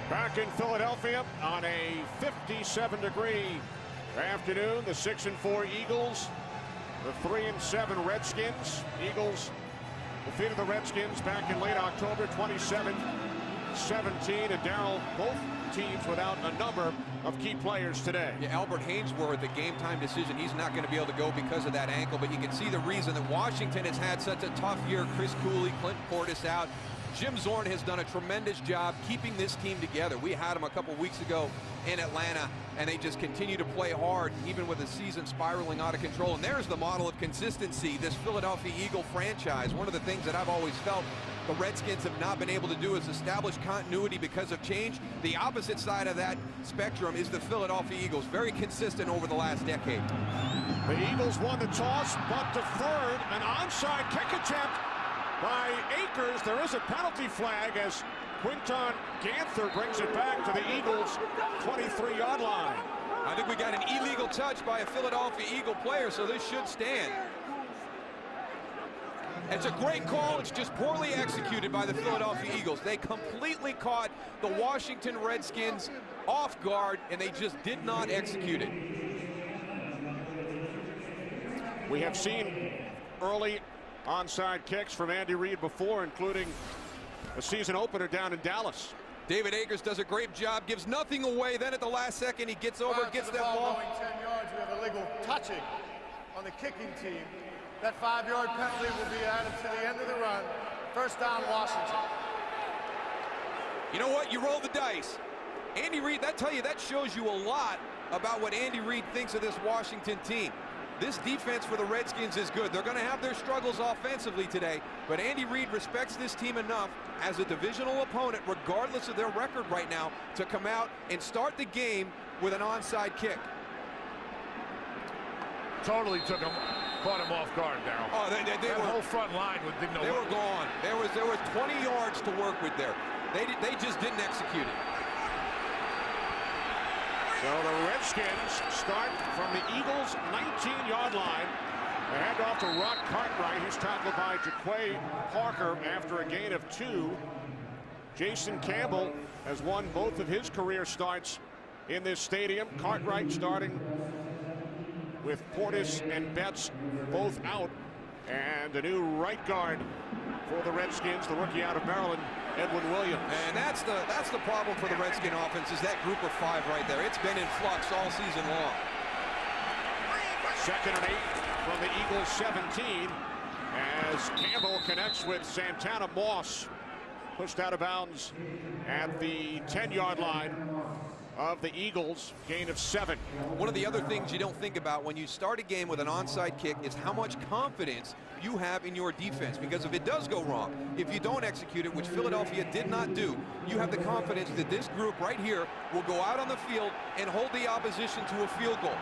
Back in Philadelphia on a 57-degree afternoon, the 6-4 Eagles, the 3-7 Redskins. Eagles defeated the Redskins back in late October, 27-17, and Darryl, both teams without a number of key players today. Yeah, Albert Hainsworth, the game time decision, he's not going to be able to go because of that ankle, but you can see the reason that Washington has had such a tough year. Chris Cooley, Clint Portis out. Jim Zorn has done a tremendous job keeping this team together. We had them a couple weeks ago in Atlanta, and they just continue to play hard, even with the season spiraling out of control. And there's the model of consistency, this Philadelphia Eagle franchise. One of the things that I've always felt the Redskins have not been able to do is establish continuity because of change. The opposite side of that spectrum is the Philadelphia Eagles, very consistent over the last decade. The Eagles won the toss, but deferred. An onside kick attempt by Akers. There is a penalty flag as Quinton Ganther brings it back to the Eagles' 23-yard line. I think we got an illegal touch by a Philadelphia Eagle player, so this should stand. It's a great call. It's just poorly executed by the Philadelphia Eagles. They completely caught the Washington Redskins off guard, and they just did not execute it. We have seen early onside kicks from Andy Reid before, including a season opener down in Dallas. David Akers does a great job, gives nothing away. Then at the last second, he gets over, gets that ball. Going 10 yards, we have illegal touching on the kicking team. That 5-yard penalty will be added to the end of the run. First down, Washington. You know what? You roll the dice. Andy Reid, that shows you a lot about what Andy Reid thinks of this Washington team. This defense for the Redskins is good. They're going to have their struggles offensively today, but Andy Reid respects this team enough as a divisional opponent, regardless of their record right now, to come out and start the game with an onside kick. Totally caught him off guard, Darryl. Oh, they were, whole front line didn't know. They were gone. There was 20 yards to work with there. They just didn't execute it. So the Redskins start from the Eagles' 19-yard line. They hand off to Rock Cartwright. He's tackled by Jaquay Parker after a gain of 2. Jason Campbell has won both of his career starts in this stadium. Cartwright starting with Portis and Betts both out. And a new right guard for the Redskins, the rookie out of Maryland, Edwin Williams. And that's the problem for the Redskin offense, is that group of 5 right there. It's been in flux all season long. 2nd and 8 from the Eagles' 17 as Campbell connects with Santana Moss, pushed out of bounds at the 10-yard line of the Eagles, gain of 7. One of the other things you don't think about when you start a game with an onside kick is how much confidence you have in your defense, because if it does go wrong, if you don't execute it, which Philadelphia did not do, you have the confidence that this group right here will go out on the field and hold the opposition to a field goal.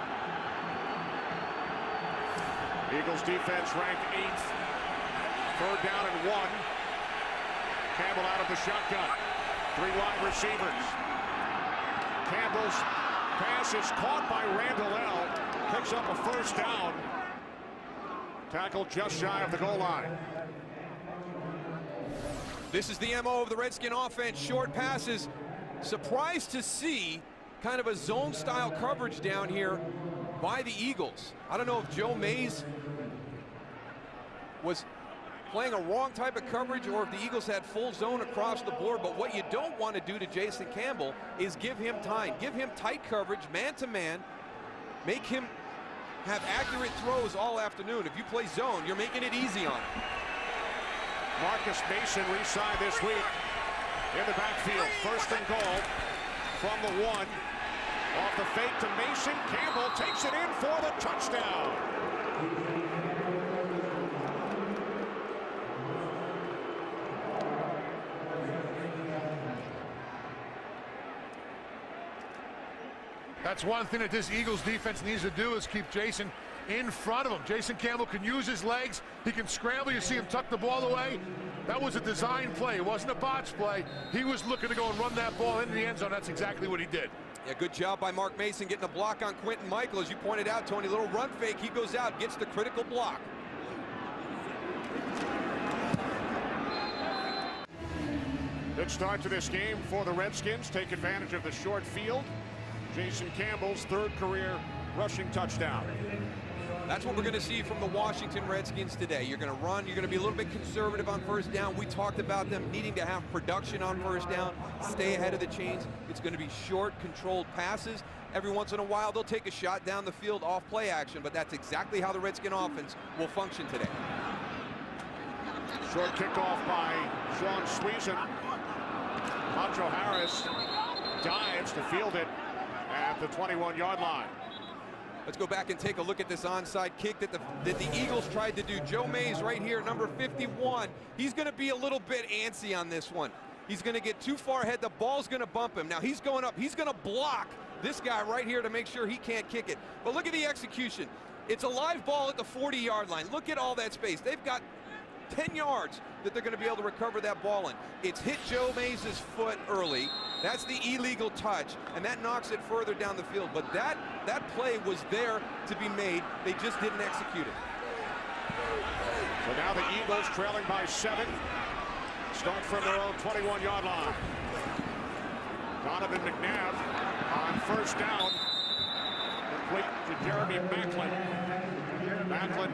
Eagles defense ranked 8th. 3rd down and 1. Campbell out of the shotgun. 3 wide receivers. Campbell's pass is caught by Randall L. Picks up a first down. Tackled just shy of the goal line. This is the MO of the Redskin offense. Short passes. Surprised to see kind of a zone-style coverage down here by the Eagles. I don't know if Joe Mays was playing a wrong type of coverage or if the Eagles had full zone across the board, but what you don't want to do to Jason Campbell is give him time. Give him tight coverage, man-to-man. Make him have accurate throws all afternoon. If you play zone, you're making it easy on him. Marcus Mason re-signed this week in the backfield. 1st and goal from the 1. Off the fake to Mason. Campbell takes it in for the touchdown. That's one thing that this Eagles defense needs to do, is keep Jason in front of him. Jason Campbell can use his legs. He can scramble. You see him tuck the ball away. That was a design play. It wasn't a botch play. He was looking to go and run that ball into the end zone. That's exactly what he did. Yeah, good job by Mark Mason getting a block on Quinton Michael. As you pointed out, Tony, little run fake. He goes out, gets the critical block. The Good start to this game for the Redskins. Take advantage of the short field. Jason Campbell's third career rushing touchdown. That's what we're going to see from the Washington Redskins today. You're going to run. You're going to be a little bit conservative on first down. We talked about them needing to have production on first down, stay ahead of the chains. It's going to be short, controlled passes. Every once in a while, they'll take a shot down the field off play action, but that's exactly how the Redskin offense will function today. Short kickoff by Sean Sweezen. Macho Harris dives to field it at the 21-yard line. Let's go back and take a look at this onside kick that the Eagles tried to do. Joe Mays right here, number 51. He's going to be a little bit antsy on this one. He's going to get too far ahead. The ball's going to bump him. Now he's going up. He's going to block this guy right here to make sure he can't kick it. But look at the execution. It's a live ball at the 40-yard line. Look at all that space. They've got 10 yards that they're going to be able to recover that ball in. It's hit Joe Mays' foot early. That's the illegal touch, and that knocks it further down the field. But that play was there to be made. They just didn't execute it. So now the Eagles trailing by 7. Start from their own 21-yard line. Donovan McNabb on first down. Complete to Jeremy Macklin. Macklin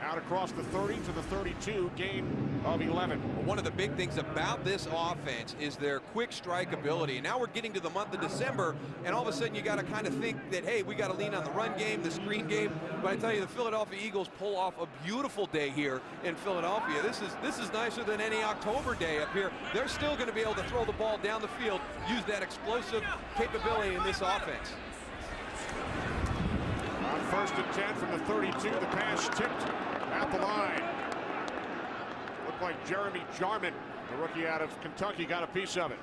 out across the 30 to the 32, gain of 11. One of the big things about this offense is their quick strike ability. Now we're getting to the month of December, and all of a sudden you got to kind of think that, hey, we got to lean on the run game, the screen game. But I tell you, the Philadelphia Eagles pull off a beautiful day here in Philadelphia. This is nicer than any October day up here. They're still going to be able to throw the ball down the field, use that explosive capability in this offense. On first and 10 from the 32, the pass tipped at the line. Looked like Jeremy Jarman, the rookie out of Kentucky, got a piece of it.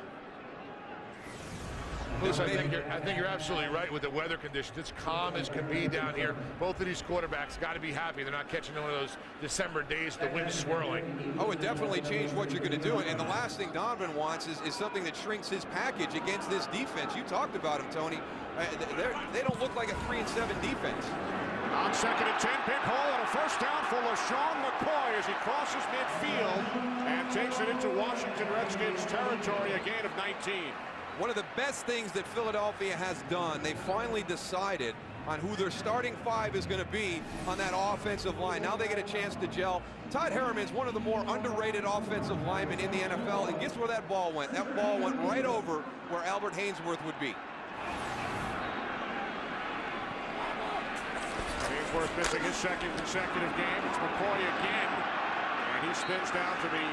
Listen, I think you're absolutely right with the weather conditions. It's calm as can be down here. Both of these quarterbacks got to be happy they're not catching one of those December days, the wind swirling. Oh, it definitely changed what you're going to do. And the last thing Donovan wants is something that shrinks his package against this defense. You talked about him, Tony. They don't look like a 3-7 defense. On second and 10, big hole and a first down for LaShawn McCoy as he crosses midfield and takes it into Washington Redskins territory, a gain of 19. One of the best things that Philadelphia has done, they finally decided on who their starting 5 is going to be on that offensive line. Now they get a chance to gel. Todd Herriman's one of the more underrated offensive linemen in the NFL, and guess where that ball went? That ball went right over where Albert Hainsworth would be. Hainsworth missing his second consecutive game. It's McCoy again, and he spins down to the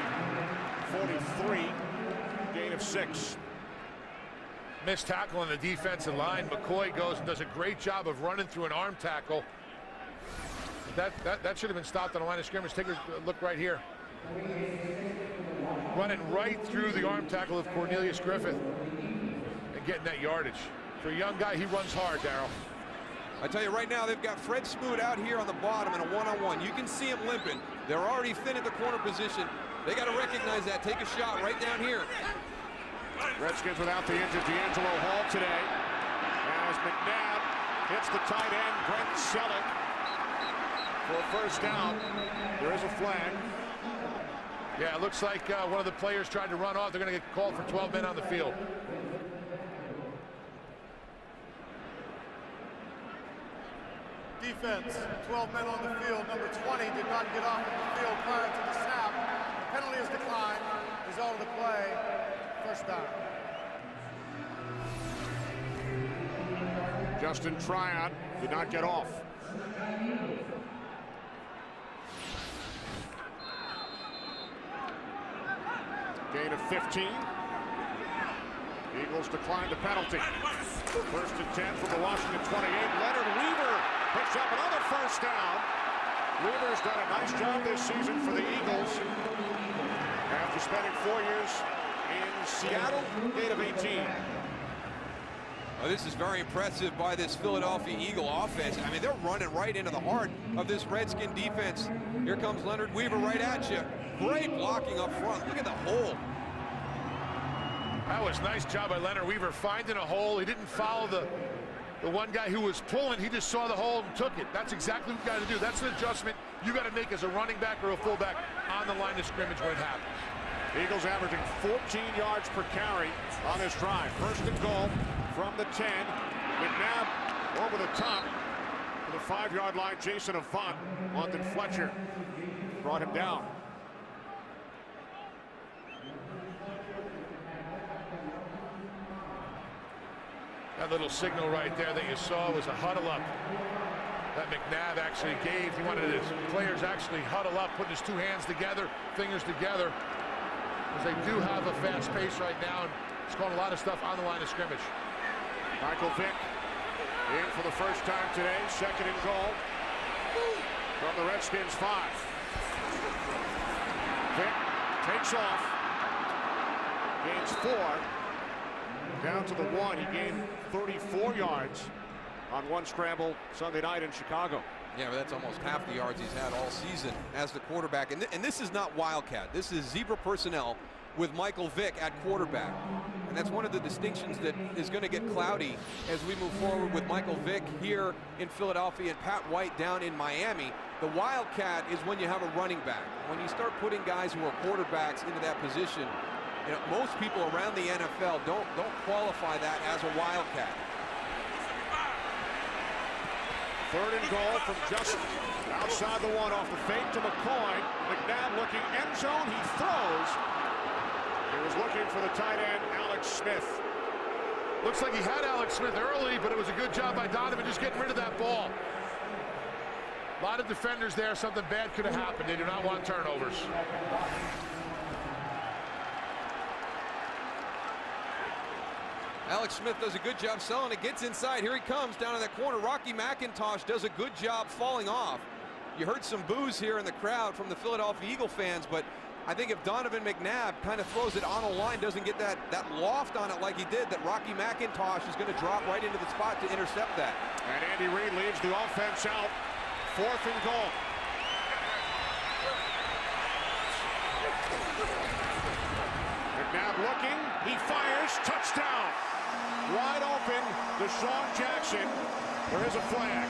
43, gain of 6. Missed tackle on the defensive line. McCoy goes and does a great job of running through an arm tackle. That should have been stopped on the line of scrimmage. Take a look right here. Running right through the arm tackle of Cornelius Griffith and getting that yardage. For a young guy, he runs hard, Darryl. I tell you right now, they've got Fred Smoot out here on the bottom in a one-on-one. You can see him limping. They're already thin at the corner position. They got to recognize that. Take a shot right down here. Redskins without the injured D'Angelo Hall today. As McNabb hits the tight end, Brent Selleck, for a first down. There is a flag. Yeah, it looks like one of the players tried to run off. They're going to get called for 12 men on the field. Defense, 12 men on the field. Number 20 did not get off the field prior to the snap. The penalty is declined. Result of the play, first down. Justin Tryon did not get off. Gain of 15. Eagles declined the penalty. First and 10 from the Washington 28. Leonard Weaver picks up another first down. Weaver's done a nice job this season for the Eagles after spending 4 years in Seattle. Gain of 18. Oh, this is very impressive by this Philadelphia Eagle offense. I mean, they're running right into the heart of this Redskin defense. Here comes Leonard Weaver right at you. Great blocking up front. Look at the hole. That was a nice job by Leonard Weaver finding a hole. He didn't follow the one guy who was pulling. He just saw the hole and took it. That's exactly what you got to do. That's an adjustment you got to make as a running back or a fullback on the line of scrimmage when it happens. Eagles averaging 14 yards per carry on this drive. First and goal from the 10. McNabb over the top to the 5-yard line. Jason Avant. London Fletcher brought him down. That little signal right there that you saw was a huddle up that McNabb actually gave. He wanted his players actually huddle up, putting his two hands together, fingers together, because they do have a fast pace right now, and it's calling a lot of stuff on the line of scrimmage. Michael Vick in for the first time today. Second and goal from the Redskins 5. Vick takes off, gains 4. Down to the 1. He gained 34 yards on one scramble Sunday night in Chicago. Yeah, but that's almost half the yards he's had all season as the quarterback. And this is not Wildcat. This is zebra personnel with Michael Vick at quarterback. And that's one of the distinctions that is going to get cloudy as we move forward with Michael Vick here in Philadelphia and Pat White down in Miami. The Wildcat is when you have a running back. When you start putting guys who are quarterbacks into that position, you know, most people around the NFL don't qualify that as a Wildcat. Third and goal from just outside the 1 off the fake to McCoy. McNabb looking end zone. He throws. He was looking for the tight end, Alex Smith. Looks like he had Alex Smith early, but it was a good job by Donovan just getting rid of that ball. A lot of defenders there. Something bad could have happened. They do not want turnovers. Alex Smith does a good job selling it, gets inside. Here he comes down in that corner. Rocky McIntosh does a good job falling off. You heard some boos here in the crowd from the Philadelphia Eagle fans, but I think if Donovan McNabb kind of throws it on a line, doesn't get that loft on it like he did, that Rocky McIntosh is going to drop right into the spot to intercept that. And Andy Reid leaves the offense out. 4th and goal. McNabb looking. He fires. Touchdown. Wide open, Deshaun Jackson. There is a flag.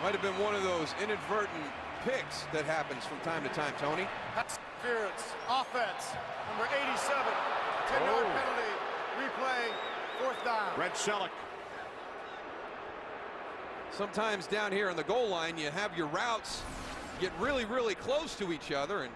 Might have been one of those inadvertent picks that happens from time to time, Tony. Interference, offense, number 87, 10-yard penalty, replay, 4th down. Red Selleck. Sometimes down here on the goal line, you have your routes get really, really close to each other, and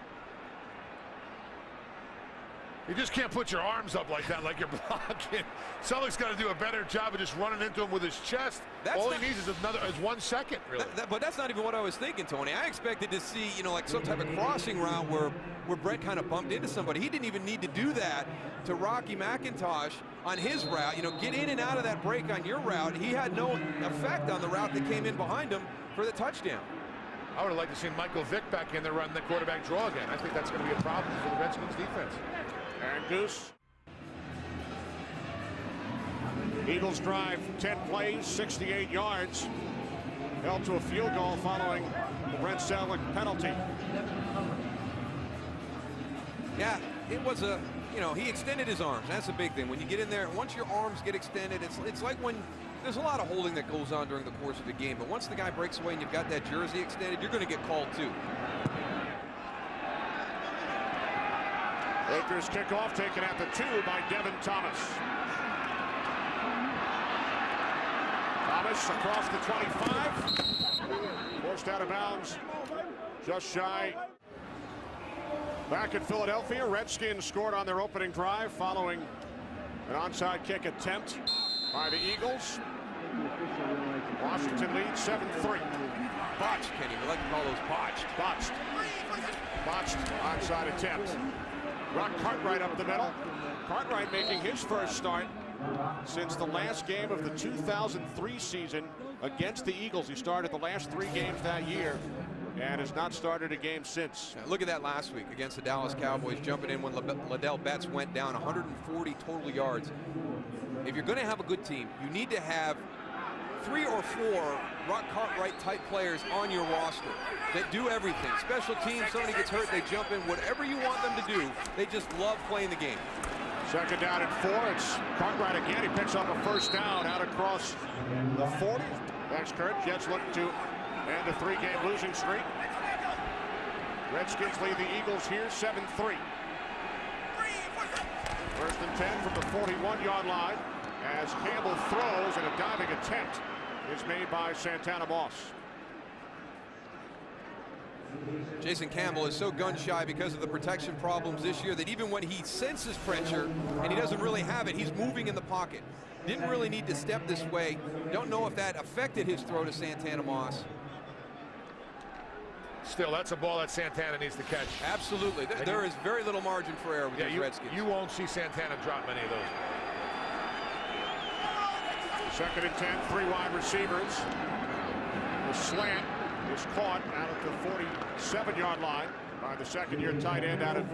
you just can't put your arms up like that, like you're blocking. Selleck's got to do a better job of just running into him with his chest. All he needs is 1 second, really. But that's not even what I was thinking, Tony. I expected to see, you know, like some type of crossing route where Brett kind of bumped into somebody. He didn't even need to do that to Rocky McIntosh on his route. You know, get in and out of that break on your route. He had no effect on the route that came in behind him for the touchdown. I would have liked to see Michael Vick back in there running the quarterback draw again. I think that's going to be a problem for the Redskins defense. And Goose. Eagles drive 10 plays, 68 yards. Held to a field goal following the Red Selleck penalty. Yeah, it was a, you know, he extended his arms. That's the big thing. When you get in there, once your arms get extended, it's like when there's a lot of holding that goes on during the course of the game. But once the guy breaks away and you've got that jersey extended, you're going to get called too. Lakers kickoff taken at the 2 by Devin Thomas. Thomas across the 25. Forced out of bounds. Just shy. Back in Philadelphia, Redskins scored on their opening drive following an onside kick attempt by the Eagles. Washington leads 7-3. Botched, Kenny. We like to call those botched. Botched onside attempt. Rock Cartwright up the middle. Cartwright making his first start since the last game of the 2003 season against the Eagles. He started the last 3 games that year and has not started a game since. Now, look at that last week against the Dallas Cowboys, jumping in when Liddell Betts went down 140 total yards. If you're going to have a good team, you need to have 3 or 4 Rock Cartwright type players on your roster that do everything. Special teams, somebody gets hurt, they jump in. Whatever you want them to do, they just love playing the game. Second down and 4. It's Cartwright again. He picks up a first down out across the 40. Thanks, Kurt. Jets look to And a 3-game losing streak. Redskins lead the Eagles here 7-3. First and 10 from the 41-yard line as Campbell throws, and a diving attempt is made by Santana Moss. Jason Campbell is so gun shy because of the protection problems this year that even when he senses pressure and he doesn't really have it, he's moving in the pocket. Didn't really need to step this way. Don't know if that affected his throw to Santana Moss. Still, that's a ball that Santana needs to catch. Absolutely. There is very little margin for error with these Redskins. You won't see Santana drop many of those. Second and 10, 3 wide receivers. The slant is caught out at the 47-yard line by the second-year tight end out of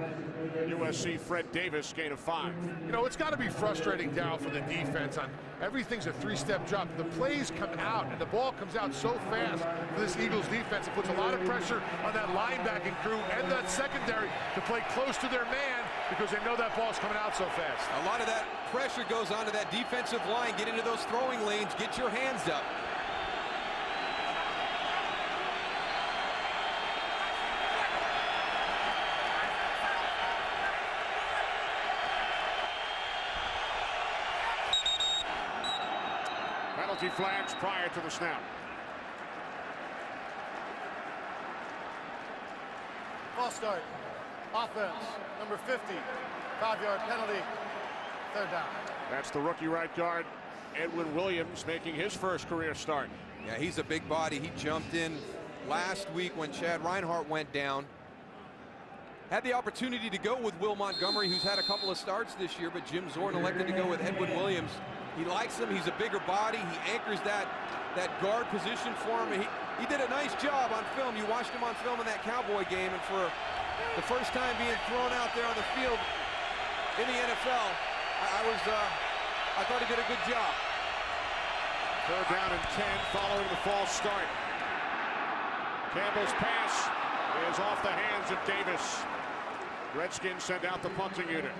USC, Fred Davis, gain of 5. You know, it's got to be frustrating, Darryl, for the defense. On everything's a 3-step drop. The plays come out, and the ball comes out so fast for this Eagles defense. It puts a lot of pressure on that linebacking crew and that secondary to play close to their man because they know that ball's coming out so fast. A lot of that pressure goes onto that defensive line. Get into those throwing lanes. Get your hands up. Penalty flags prior to the snap. False start. Offense, number 50. 5-yard penalty. 3rd down. That's the rookie right guard, Edwin Williams, making his first career start. Yeah, he's a big body. He jumped in last week when Chad Reinhardt went down. Had the opportunity to go with Will Montgomery, who's had a couple of starts this year, but Jim Zorn elected to go with Edwin Williams. He likes him. He's a bigger body. He anchors that guard position for him. He did a nice job on film. You watched him on film in that Cowboy game, and for the first time being thrown out there on the field in the NFL, I thought he did a good job. 3rd down and 10 following the false start. Campbell's pass is off the hands of Davis. Redskins send out the punting unit.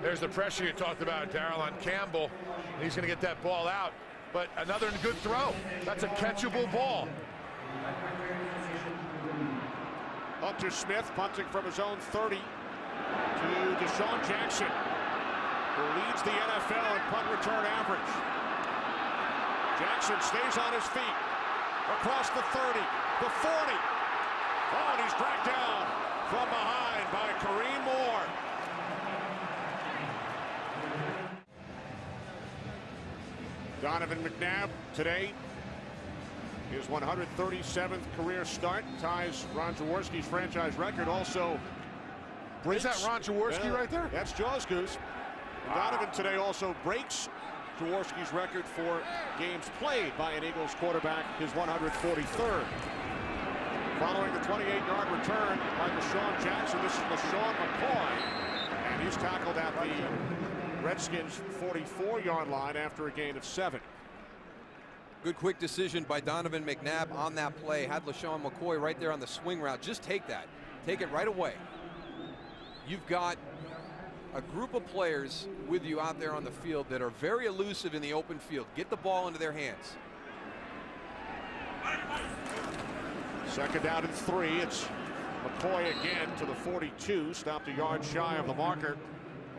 There's the pressure you talked about, Darryl, on Campbell. He's going to get that ball out, but another good throw. That's a catchable ball. Hunter Smith punting from his own 30 to Deshaun Jackson, who leads the NFL in punt return average. Jackson stays on his feet across the 30, the 40. Oh, and he's dragged down from behind by Kareem Moore. Donovan McNabb today, his 137th career start, ties Ron Jaworski's franchise record. Also breaks. Is that Ron Jaworski right there? That's Jaws Goose. Wow. Donovan today also breaks Jaworski's record for games played by an Eagles quarterback, his 143rd. Following the 28-yard return by Deshaun Jackson, this is LaShawn McCoy, and he's tackled at the Redskins 44-yard line after a gain of 7. Good quick decision by Donovan McNabb on that play. Had LaShawn McCoy right there on the swing route. Just take that. Take it right away. You've got a group of players with you out there on the field that are very elusive in the open field. Get the ball into their hands. 2nd down and 3. It's McCoy again to the 42. Stopped a yard shy of the marker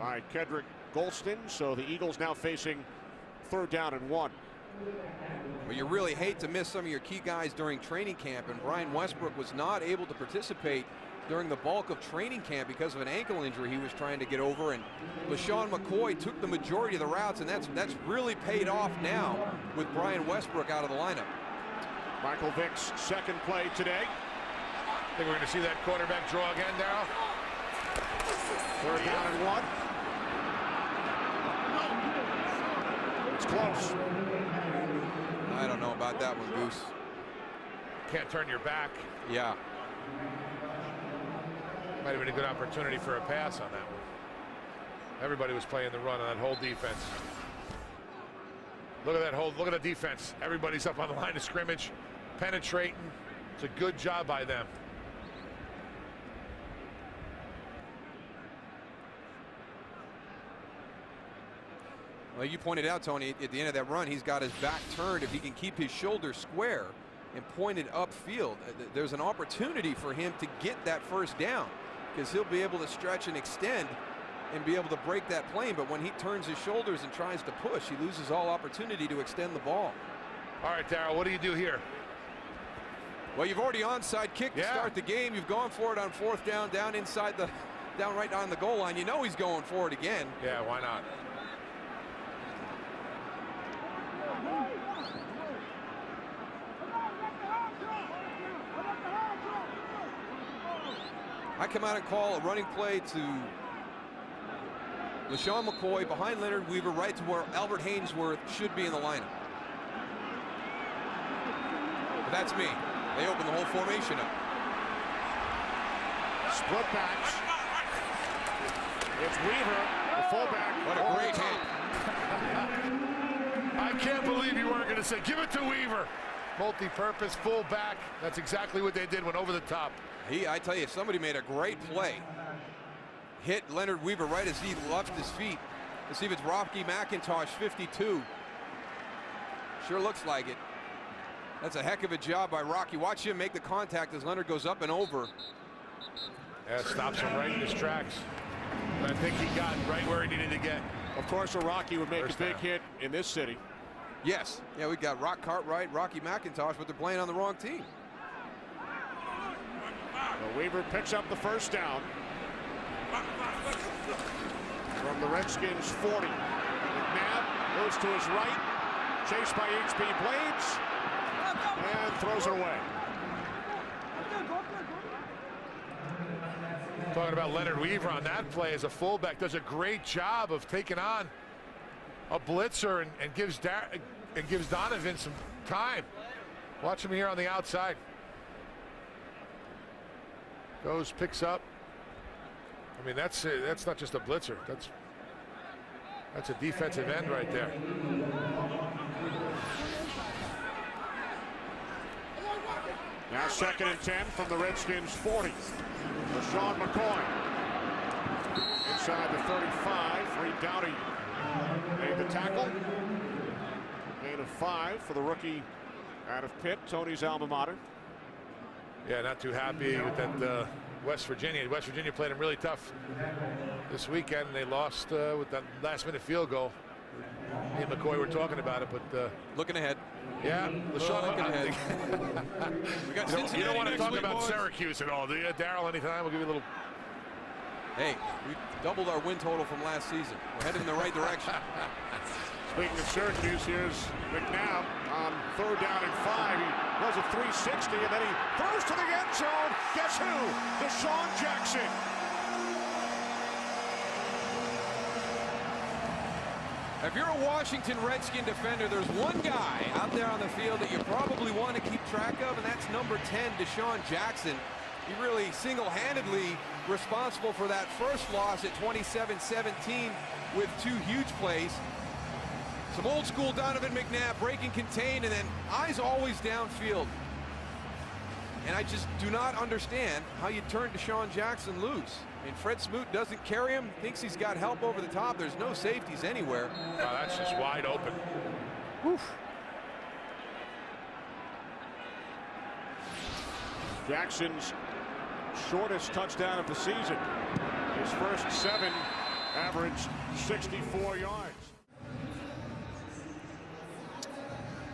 by Kedrick Golston. So the Eagles now facing 3rd down and 1. Well, you really hate to miss some of your key guys during training camp, and Brian Westbrook was not able to participate during the bulk of training camp because of an ankle injury he was trying to get over, and LaShawn McCoy took the majority of the routes, and that's really paid off now with Brian Westbrook out of the lineup. Michael Vick's second play today. I think we're going to see that quarterback draw again, Darryl. 3rd down and 1. It's close. I don't know about that one, Goose. Can't turn your back. Yeah. Might have been a good opportunity for a pass on that one. Everybody was playing the run on that whole defense. Look at that look at the defense. Everybody's up on the line of scrimmage, penetrating. It's a good job by them. Well, you pointed out, Tony, at the end of that run, he's got his back turned. If he can keep his shoulders square and pointed upfield, there's an opportunity for him to get that first down, because he'll be able to stretch and extend and be able to break that plane. But when he turns his shoulders and tries to push, he loses all opportunity to extend the ball. All right, Darryl, what do you do here? Well, you've already onside kicked to start the game. You've gone for it on 4th down, down right on the goal line. You know he's going for it again. Yeah, why not? I come out and call a running play to LaShawn McCoy behind Leonard Weaver, right to where Albert Haynesworth should be in the lineup. But that's me. They open the whole formation up. Split backs. It's Weaver, the fullback. What a great hit. I can't believe you weren't going to say, give it to Weaver. Multi-purpose fullback. That's exactly what they did, went over the top. I tell you, somebody made a great play. Hit Leonard Weaver right as he left his feet. Let's see if it's Rocky McIntosh, 52. Sure looks like it. That's a heck of a job by Rocky. Watch him make the contact as Leonard goes up and over. Yeah, stops him right in his tracks. And I think he got right where he needed to get. Of course, a Rocky would make a big hit in this city. Yes. Yeah, we got Rock Cartwright, Rocky McIntosh, but they're playing on the wrong team. So Weaver picks up the first down from the Redskins 40. McNabb goes to his right, chased by HB Blades, and throws it away. Talking about Leonard Weaver on that play as a fullback, does a great job of taking on a blitzer and gives Donovan some time. Watch him here on the outside. Goes, picks up. I mean, that's not just a blitzer. That's a defensive end right there. Now 2nd and 10 from the Redskins 40. LaShawn McCoy inside the 35. Reed Dowdy made the tackle. Gain of 5 for the rookie out of Pitt, Tony's alma mater. Yeah, not too happy with that West Virginia. West Virginia played them really tough this weekend, and they lost with that last-minute field goal. Me and McCoy were talking about it, but looking ahead. Yeah, LaShawn looking ahead. We got you don't want to talk about Syracuse at all, do you, Darryl? Anytime, we'll give you a little. Hey, we doubled our win total from last season. We're headed in the right direction. Speaking of Syracuse, here's McNabb on 3rd down and 5. He was a 360, and then he throws to the end zone. Guess who? DeSean Jackson. If you're a Washington Redskin defender, there's one guy out there on the field that you probably want to keep track of, and that's number 10, DeSean Jackson. He really single-handedly responsible for that first loss at 27-17 with 2 huge plays. Some old school Donovan McNabb, break and contain, and then eyes always downfield. And I just do not understand how you turn DeSean Jackson loose. I mean, Fred Smoot doesn't carry him, thinks he's got help over the top. There's no safeties anywhere. Wow, that's just wide open. Oof. Jackson's shortest touchdown of the season. His first 7 averaged 64 yards.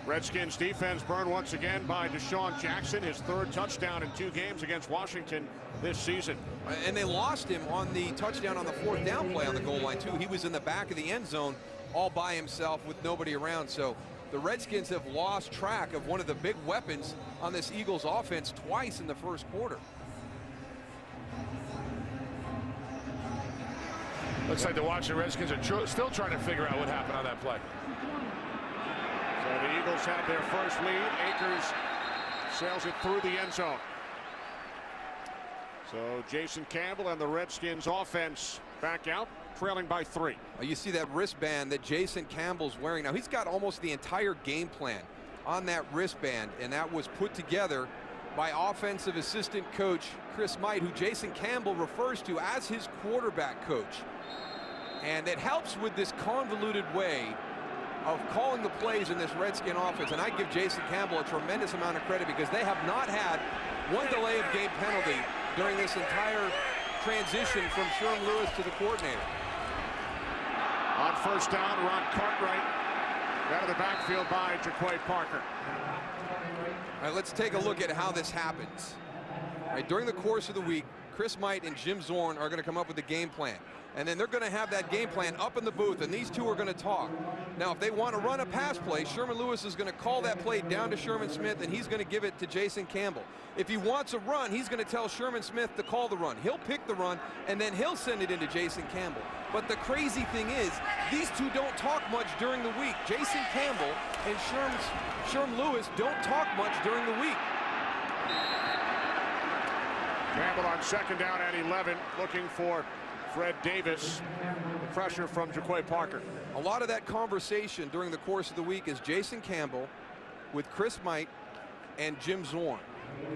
Redskins defense burned once again by DeSean Jackson, his 3rd touchdown in 2 games against Washington this season. And they lost him on the touchdown on the 4th down play on the goal line too. He was in the back of the end zone all by himself with nobody around. So the Redskins have lost track of one of the big weapons on this Eagles offense twice in the first quarter. Looks like the Washington Redskins are still trying to figure out what happened on that play. So the Eagles have their first lead. Akers sails it through the end zone. So Jason Campbell and the Redskins offense back out, trailing by 3. You see that wristband that Jason Campbell's wearing. Now he's got almost the entire game plan on that wristband, and that was put together by offensive assistant coach Chris Might, who Jason Campbell refers to as his quarterback coach. And it helps with this convoluted way of calling the plays in this Redskin offense. And I give Jason Campbell a tremendous amount of credit because they have not had one delay of game penalty during this entire transition from Sherm Lewis to the coordinator. On first down, Ron Cartwright out of the backfield by Jaquay Parker. All right, let's take a look at how this happens. All right, during the course of the week, Chris Might and Jim Zorn are going to come up with a game plan. And then they're going to have that game plan up in the booth, and these two are going to talk. Now, if they want to run a pass play, Sherman Lewis is going to call that play down to Sherman Smith, and he's going to give it to Jason Campbell. If he wants a run, he's going to tell Sherman Smith to call the run. He'll pick the run, and then he'll send it into Jason Campbell. But the crazy thing is, these two don't talk much during the week. Jason Campbell and Sherm Lewis don't talk much during the week. Campbell on second down and 11, looking for Fred Davis. Pressure from Jaquay Parker. A lot of that conversation during the course of the week is Jason Campbell with Chris Might and Jim Zorn.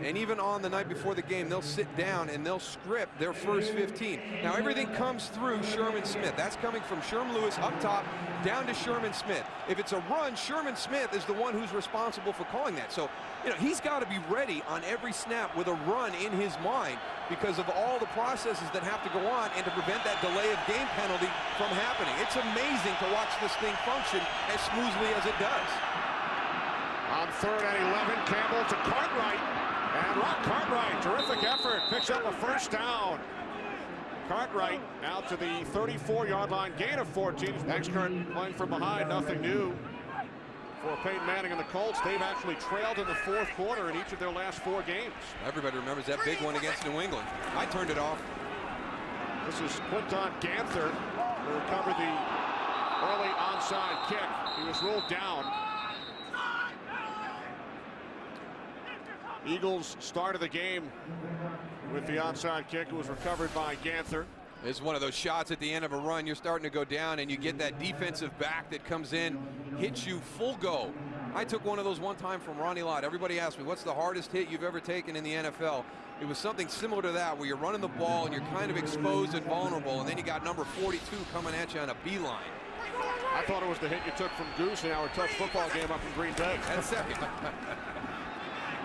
And even on the night before the game, they'll sit down and they'll script their first 15. Now everything comes through Sherman Smith. That's coming from Sherm Lewis up top down to Sherman Smith. If it's a run, Sherman Smith is the one who's responsible for calling that. So, you know, he's got to be ready on every snap with a run in his mind because of all the processes that have to go on and to prevent that delay of game penalty from happening. It's amazing to watch this thing function as smoothly as it does. On third and 11, Campbell to Cartwright. And Ron Cartwright, terrific effort, picks up a first down. Cartwright out to the 34-yard line, gain of 14. Thanks, Kurt, playing from behind, nothing new for Peyton Manning and the Colts. They've actually trailed in the fourth quarter in each of their last 4 games. Everybody remembers that big one against New England. I turned it off. This is Quinton Ganther who recovered the early onside kick. He was ruled down. Eagles started the game with the onside kick. It was recovered by Ganther. It's one of those shots at the end of a run. You're starting to go down and you get that defensive back that comes in, hits you full go. I took one of those one time from Ronnie Lott. Everybody asked me, what's the hardest hit you've ever taken in the NFL? It was something similar to that, where you're running the ball and you're kind of exposed and vulnerable, and then you got number 42 coming at you on a beeline. I thought it was the hit you took from Goose in our touch football game up in Green Bay. That's second.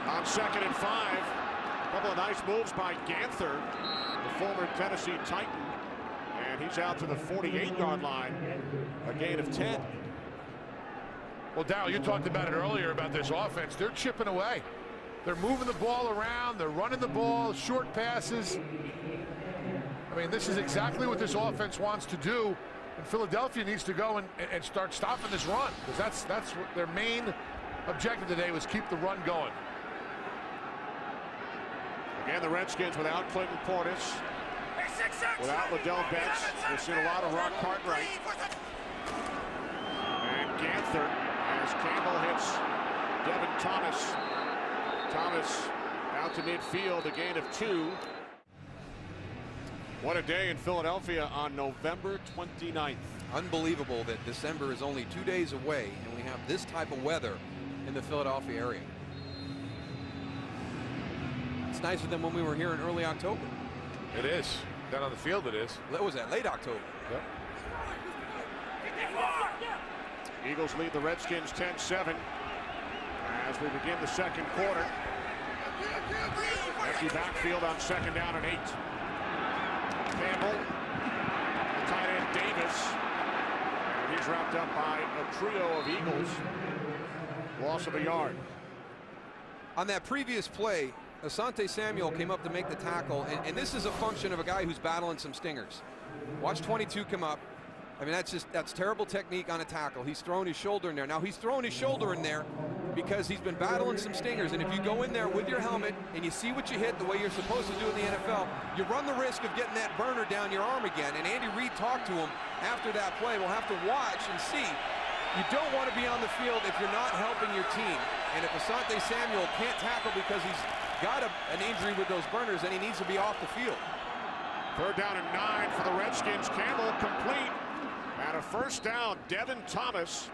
On second and 5, a couple of nice moves by Ganther, the former Tennessee Titan, and he's out to the 48-yard line, a gain of 10. Well, Darryl, you talked about it earlier about this offense. They're chipping away. They're moving the ball around. They're running the ball, short passes. I mean, this is exactly what this offense wants to do. And Philadelphia needs to go and start stopping this run, because that's what their main objective today was, keep the run going. Again, the Redskins without Clinton Portis, without Liddell Betts. We've seen a lot of Ron Cartwright. And Ganther, as Campbell hits Devin Thomas. Thomas out to midfield, a gain of 2. What a day in Philadelphia on November 29th. Unbelievable that December is only 2 days away and we have this type of weather in the Philadelphia area. It's nicer than when we were here in early October. It is. Down on the field it is. What was that, late October? Yep. Eagles lead the Redskins 10-7 as we begin the second quarter. Empty backfield on second down and 8. Campbell, the tight end Davis, and he's wrapped up by a trio of Eagles. Loss of a yard. On that previous play, Asante Samuel came up to make the tackle, and this is a function of a guy who's battling some stingers. Watch 22 come up. I mean, that's terrible technique on a tackle. He's thrown his shoulder in there. Now, he's thrown his shoulder in there because he's been battling some stingers, and if you go in there with your helmet and you see what you hit the way you're supposed to do in the NFL, you run the risk of getting that burner down your arm again. And Andy Reid talked to him after that play. We'll have to watch and see. You don't want to be on the field if you're not helping your team. And if Asante Samuel can't tackle because he's got an injury with those burners, then he needs to be off the field. Third down and 9 for the Redskins. Campbell complete. And a first down. Devin Thomas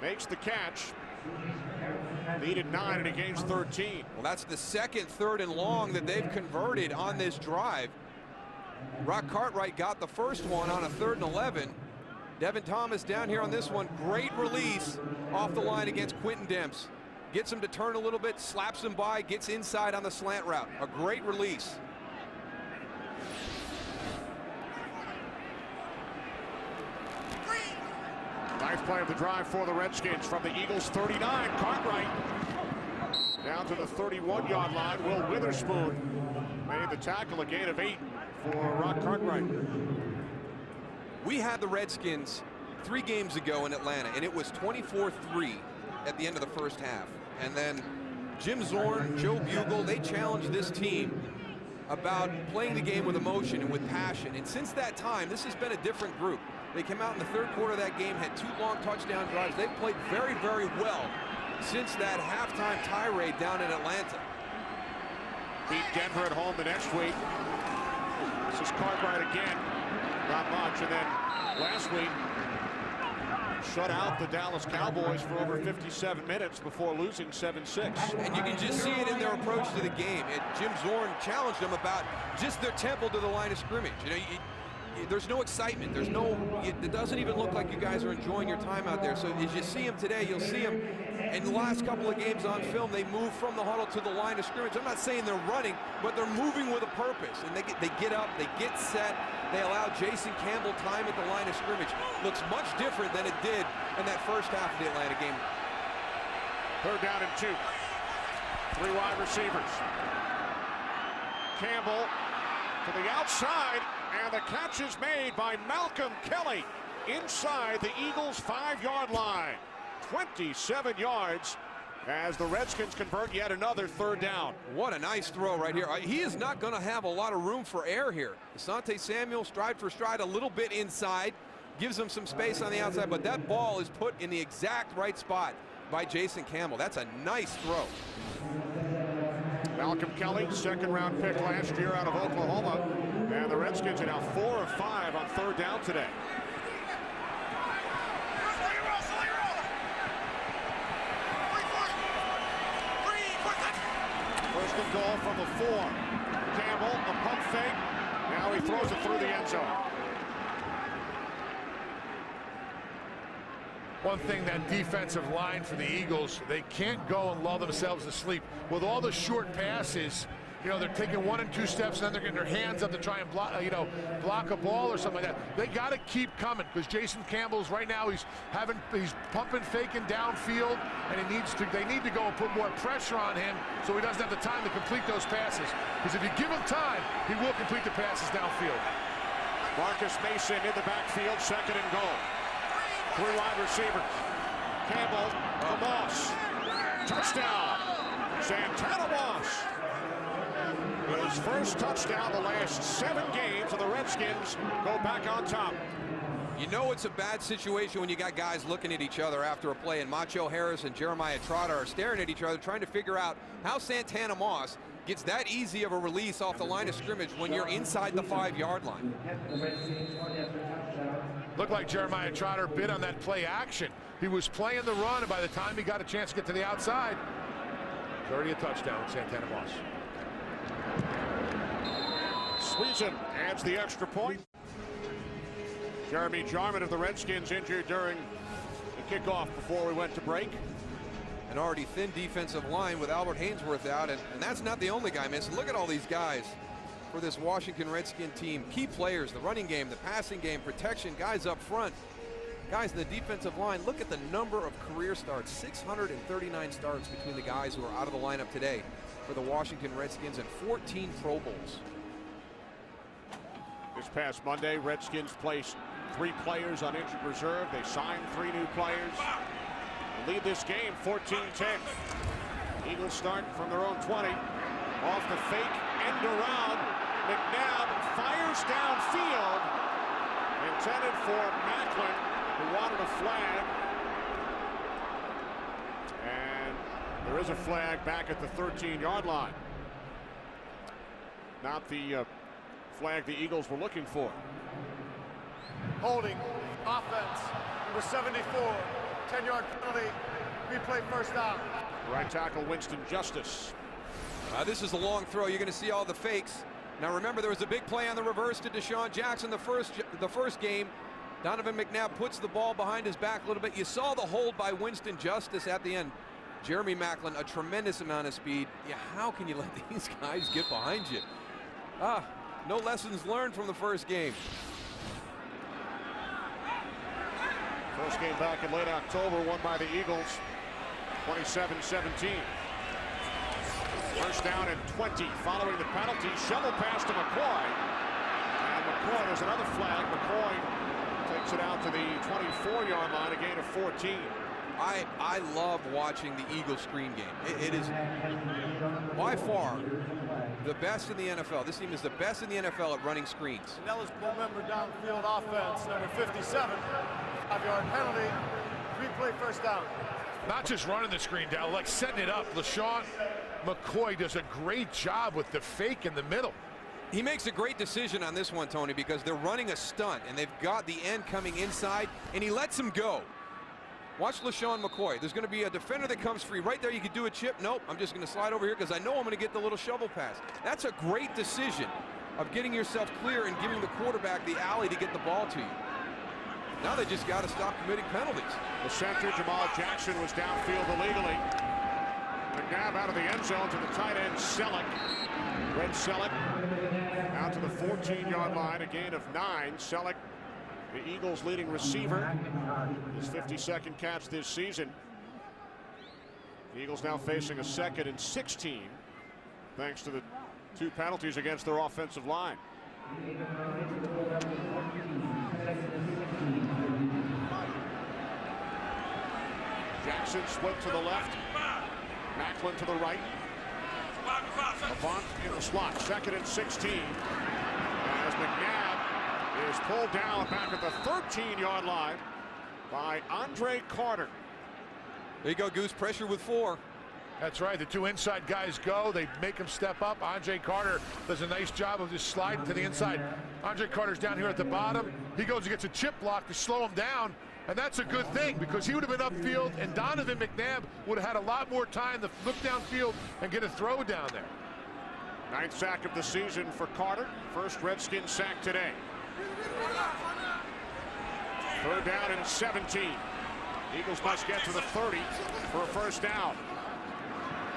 makes the catch. Needed 9 and he gains 13. Well, that's the second 3rd and long that they've converted on this drive. Rock Cartwright got the first one on a 3rd and 11. Devin Thomas down here on this one. Great release off the line against Quentin Demps. Gets him to turn a little bit, slaps him by, gets inside on the slant route. A great release. Nice play of the drive for the Redskins from the Eagles 39. Cartwright down to the 31-yard line. Will Witherspoon made the tackle, a gain of 8 for Rock Cartwright. We had the Redskins 3 games ago in Atlanta, and it was 24-3 at the end of the first half. And then Jim Zorn, Joe Bugel, they challenged this team about playing the game with emotion and with passion. And since that time, this has been a different group. They came out in the 3rd quarter of that game, had 2 long touchdown drives. They've played very, very well since that halftime tirade down in Atlanta. Beat Denver at home the next week. This is Cartwright again. Not much. And then last week, shut out the Dallas Cowboys for over 57 minutes before losing 7-6. And you can just see it in their approach to the game. And Jim Zorn challenged them about just their tempo to the line of scrimmage. You know, there's no excitement. There's no, it doesn't even look like you guys are enjoying your time out there. So as you see them today, you'll see them in the last couple of games on film, they move from the huddle to the line of scrimmage. I'm not saying they're running, but they're moving with a purpose. And they get up, they get set. They allow Jason Campbell time at the line of scrimmage. Looks much different than it did in that first half of the Atlanta game. 3rd down and 2. 3 wide receivers. Campbell to the outside, and the catch is made by Malcolm Kelly inside the Eagles' 5-yard line. 27 yards as the Redskins convert yet another 3rd down. What a nice throw right here. He is not going to have a lot of room for error here. Asante Samuel, stride for stride, a little bit inside, gives him some space on the outside, but that ball is put in the exact right spot by Jason Campbell. That's a nice throw. Malcolm Kelly, 2nd-round pick last year out of Oklahoma. And the Redskins are now 4 of 5 on 3rd down today. First and goal from the 4. Campbell, a pump fake. Now he throws it through the end zone. One thing, that defensive line for the Eagles, they can't go and lull themselves to sleep. With all the short passes, you know, they're taking 1 and 2 steps, and then they're getting their hands up to try and block, block a ball or something like that. They got to keep coming, because Jason Campbell's right now, he's pumping, faking downfield, and they need to go and put more pressure on him so he doesn't have the time to complete those passes. Because if you give him time, he will complete the passes downfield. Marcus Mason in the backfield, 2nd and goal. 3 wide receivers. Campbell to Moss. Touchdown, Santana Moss. His first touchdown the last 7 games, and the Redskins go back on top. You know it's a bad situation when you got guys looking at each other after a play, and Macho Harris and Jeremiah Trotter are staring at each other trying to figure out how Santana Moss gets that easy of a release off the line of scrimmage when you're inside the 5-yard line. Looked like Jeremiah Trotter bid on that play action. He was playing the run, and by the time he got a chance to get to the outside, it's already a touchdown with Santana Moss. Sweezen adds the extra point. Jeremy Jarman of the Redskins injured during the kickoff before we went to break. An already thin defensive line with Albert Hainsworth out, and that's not the only guy missing. Look at all these guys for this Washington Redskin team. Key players, the running game, the passing game, protection, guys up front, guys in the defensive line. Look at the number of career starts, 639 starts between the guys who are out of the lineup today for the Washington Redskins, and 14 Pro Bowls. This past Monday, Redskins placed 3 players on injured reserve. They signed 3 new players. They lead this game 14-10. Eagles start from their own 20. Off the fake, end around. McNabb fires downfield. Intended for Macklin, who wanted a flag. And there is a flag back at the 13-yard line. Not the flag the Eagles were looking for. Holding, offense, number 74, 10-yard penalty, replay first down. Right tackle Winston Justice. This is a long throw. You're going to see all the fakes. Now remember, there was a big play on the reverse to Deshaun Jackson the first game. Donovan McNabb puts the ball behind his back a little bit. You saw the hold by Winston Justice at the end. Jeremy Maclin, a tremendous amount of speed. Yeah, how can you let these guys get behind you? No lessons learned from the first game. First game back in late October, won by the Eagles, 27-17. First down and 20 following the penalty. Shovel pass to McCoy. And McCoy, there's another flag. McCoy takes it out to the 24-yard line, a gain of 14. I love watching the Eagles screen game. It is by far the best in the NFL. This team is the best in the NFL at running screens. Ineligible member downfield offense, number 57. 5-yard penalty, 3-play first down. Not just running the screen down, like setting it up. LaShawn McCoy does a great job with the fake in the middle. He makes a great decision on this one, Tony, because they're running a stunt and they've got the end coming inside and he lets him go. Watch LaShawn McCoy. There's going to be a defender that comes free right there. You could do a chip. Nope, I'm just going to slide over here because I know I'm going to get the little shovel pass. That's a great decision of getting yourself clear and giving the quarterback the alley to get the ball to you. Now they just got to stop committing penalties. The center, Jamal Jackson, was downfield illegally. McNabb out of the end zone to the tight end, Selleck. Red Selleck out to the 14-yard line, a gain of 9. Selleck, the Eagles' leading receiver, his 52nd catch this season. The Eagles now facing a 2nd and 16, thanks to the 2 penalties against their offensive line. Jackson split to the left. Maclin to the right. Avant in the slot. 2nd and 16. As McNabb is pulled down back at the 13-yard line by Andre Carter. There you go, Goose. Pressure with 4. That's right. The 2 inside guys go. They make him step up. Andre Carter does a nice job of just sliding to the inside. Andre Carter's down here at the bottom. He goes and gets a chip block to slow him down. And that's a good thing because he would have been upfield and Donovan McNabb would have had a lot more time to look downfield and get a throw down there. 9th sack of the season for Carter. First Redskins sack today. 3rd down and 17. Eagles must get to the 30 for a first down.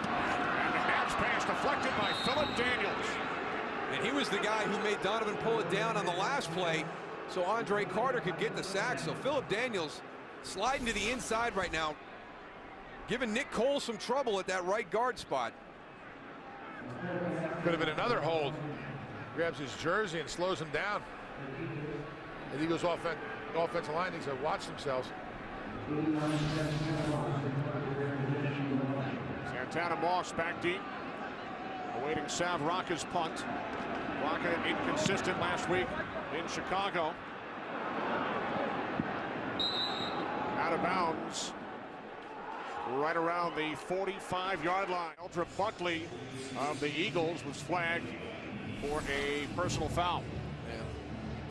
And McNabb's pass deflected by Philip Daniels. And he was the guy who made Donovan pull it down on the last play so Andre Carter could get the sack. So Philip Daniels sliding to the inside right now, giving Nick Cole some trouble at that right guard spot. Could have been another hold. Grabs his jersey and slows him down. The Eagles offensive line needs to watch themselves. Santana Moss back deep, awaiting Sav Rocca's punt. Rocca inconsistent last week in Chicago. Out of bounds right around the 45-yard line. Eldra Buckley of the Eagles was flagged for a personal foul. Yeah.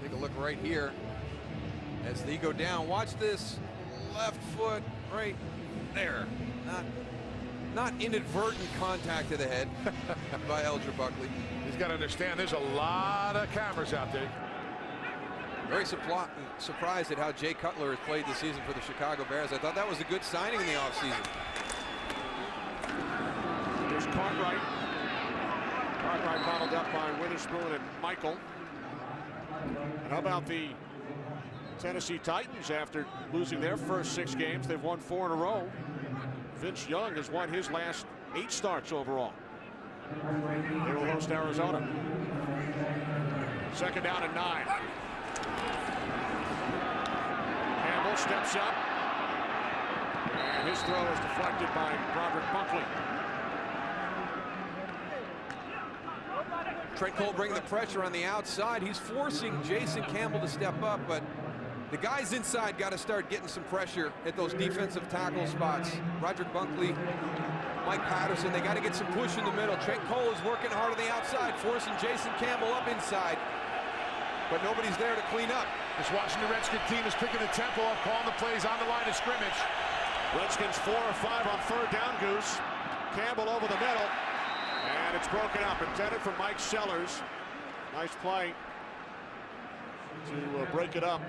Take a look right here as they go down. Watch this left foot right there. Not inadvertent contact to the head by Eldra Buckley. He's got to understand there's a lot of cameras out there. Very surprised at how Jay Cutler has played this season for the Chicago Bears. I thought that was a good signing in the offseason. There's Cartwright. Cartwright bottled up by Witherspoon and Michael. And how about the Tennessee Titans? After losing their first 6 games, they've won 4 in a row. Vince Young has won his last 8 starts overall. They will host Arizona. 2nd down and 9. Campbell steps up. And his throw is deflected by Roderick Buckley. Trent Cole bringing the pressure on the outside. He's forcing Jason Campbell to step up, but the guys inside got to start getting some pressure at those defensive tackle spots. Roderick Buckley, Mike Patterson, they got to get some push in the middle. Trent Cole is working hard on the outside, forcing Jason Campbell up inside, but nobody's there to clean up. This Washington Redskins team is picking the tempo up, calling the plays on the line of scrimmage. Redskins 4 or 5 on 3rd down, Goose. Campbell over the middle, and it's broken up. Intended for Mike Sellers. Nice play to break it up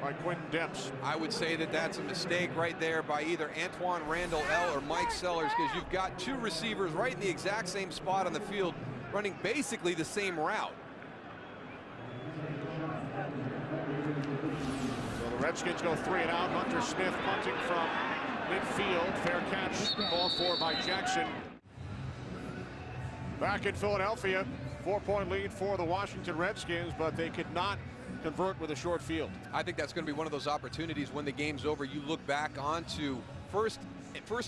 by Quentin Dempsey. I would say that that's a mistake right there by either Antoine Randall L. or Mike Sellers, because you've got two receivers right in the exact same spot on the field running basically the same route. So the Redskins go 3 and out. Hunter Smith punting from midfield. Fair catch called for by Jackson. Back in Philadelphia, 4-point lead for the Washington Redskins, but they could not convert with a short field. I think that's going to be one of those opportunities when the game's over. You look back onto first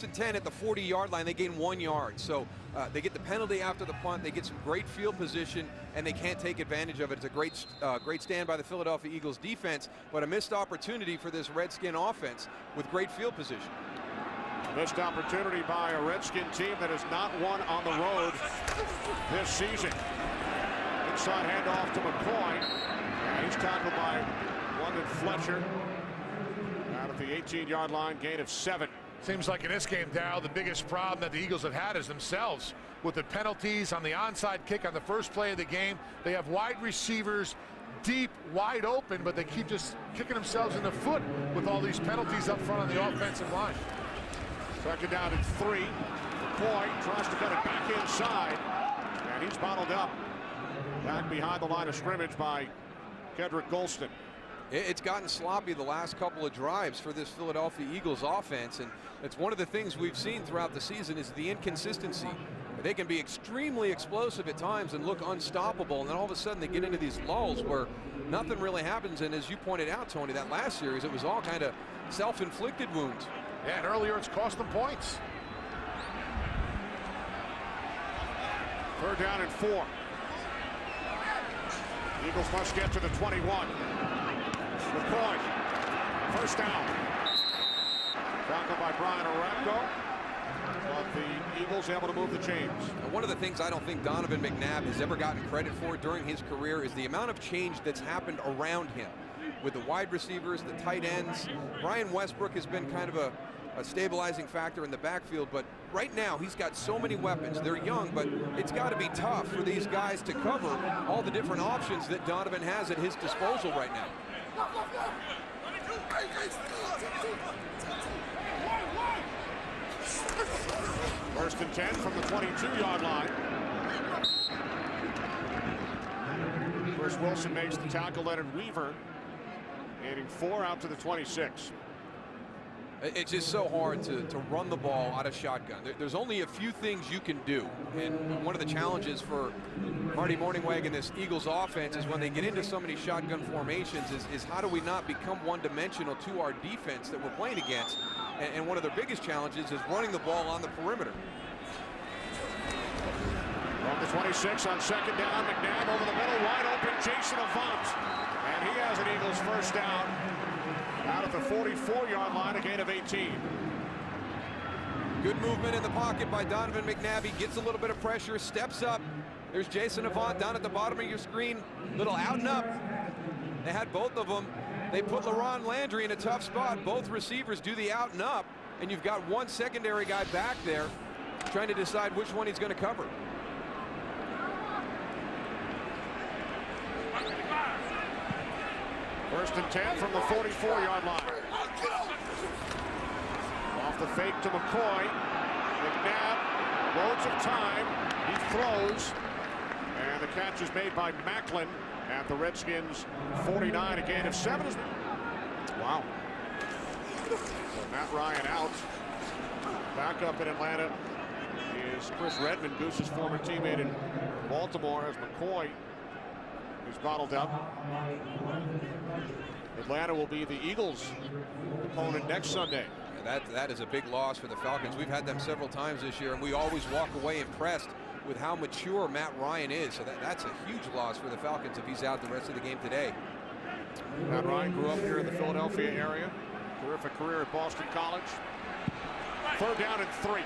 and 10 at the 40-yard line. They gain 1 yard. So they get the penalty after the punt. They get some great field position, and they can't take advantage of it. It's a great stand by the Philadelphia Eagles defense, but a missed opportunity for this Redskin offense with great field position. Missed opportunity by a Redskin team that has not won on the road this season. Inside handoff to McCoy. And he's tackled by London Fletcher. Out of the 18-yard line, gain of 7. Seems like in this game, Darryl, the biggest problem that the Eagles have had is themselves. With the penalties on the onside kick on the first play of the game, they have wide receivers deep, wide open, but they keep just kicking themselves in the foot with all these penalties up front on the offensive line. Second down and 3. McCoy tries to cut it back inside, and he's bottled up back behind the line of scrimmage by Kendrick Golston. It's gotten sloppy the last couple of drives for this Philadelphia Eagles offense, and it's one of the things we've seen throughout the season is the inconsistency. They can be extremely explosive at times and look unstoppable, and then all of a sudden they get into these lulls where nothing really happens. And as you pointed out, Tony, that last series, it was all kind of self-inflicted wounds. Yeah, and earlier it's cost them points. Third down and 4. Eagles must get to the 21. McCoy, first down. Tackled by Brian Orakpo, but the Eagles able to move the chains. And one of the things I don't think Donovan McNabb has ever gotten credit for during his career is the amount of change that's happened around him with the wide receivers, the tight ends. Brian Westbrook has been kind of a stabilizing factor in the backfield, but right now he's got so many weapons. They're young, but it's got to be tough for these guys to cover all the different options that Donovan has at his disposal right now. First and 10 from the 22-yard line. Chris Wilson makes the tackle. Leonard Weaver gaining 4 out to the 26. It's just so hard to run the ball out of shotgun. There's only a few things you can do. And one of the challenges for Marty Morningweg and this Eagles offense is when they get into so many shotgun formations is how do we not become one-dimensional to our defense that we're playing against. And one of their biggest challenges is running the ball on the perimeter. From the 26 on second down, McNabb over the middle, wide open, Jason Avant. And he has an Eagles first down. Out at the 44-yard line, a gain of 18. Good movement in the pocket by Donovan McNabb. He gets a little bit of pressure, steps up. There's Jason Avant down at the bottom of your screen. Little out and up. They had both of them. They put LaRon Landry in a tough spot. Both receivers do the out and up, and you've got one secondary guy back there trying to decide which one he's going to cover. First and 10 from the 44-yard line. Off the fake to McCoy. McNabb, loads of time. He throws. And the catch is made by Macklin at the Redskins 49, a gain of 7. Wow. So Matt Ryan out. Back up in Atlanta is Chris Redmond, Goose's former teammate in Baltimore, as McCoy is bottled up. Atlanta will be the Eagles' opponent next Sunday. That is a big loss for the Falcons. We've had them several times this year, and we always walk away impressed with how mature Matt Ryan is. So that's a huge loss for the Falcons if he's out the rest of the game today. Matt Ryan grew up here in the Philadelphia area. Terrific career at Boston College. Third down and 3.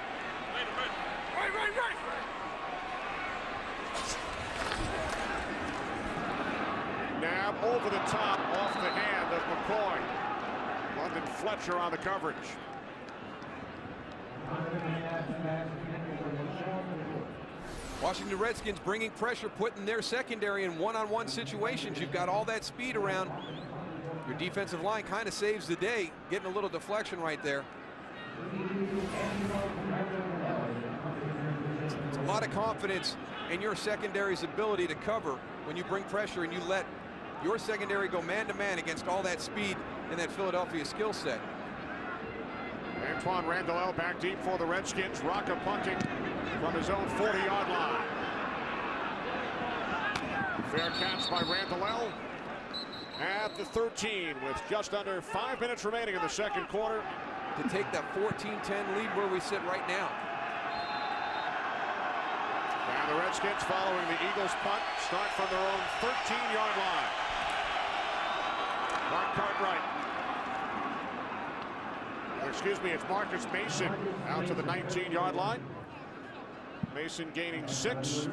Nab over the top, off the hand of McCoy. London Fletcher on the coverage. Washington Redskins bringing pressure, putting their secondary in one-on-one situations. You've got all that speed around. Your defensive line kind of saves the day, getting a little deflection right there. It's a lot of confidence in your secondary's ability to cover when you bring pressure and you let your secondary go man-to-man against all that speed and that Philadelphia skill set. Antoine Randall back deep for the Redskins. Rocca punting from his own 40-yard line. Fair catch by Randall at the 13 with just under 5 minutes remaining in the second quarter. To take that 14-10 lead where we sit right now. And the Redskins, following the Eagles punt, start from their own 13-yard line. Mark Cartwright. Excuse me, it's Marcus Mason out to the 19-yard line. Mason gaining 6.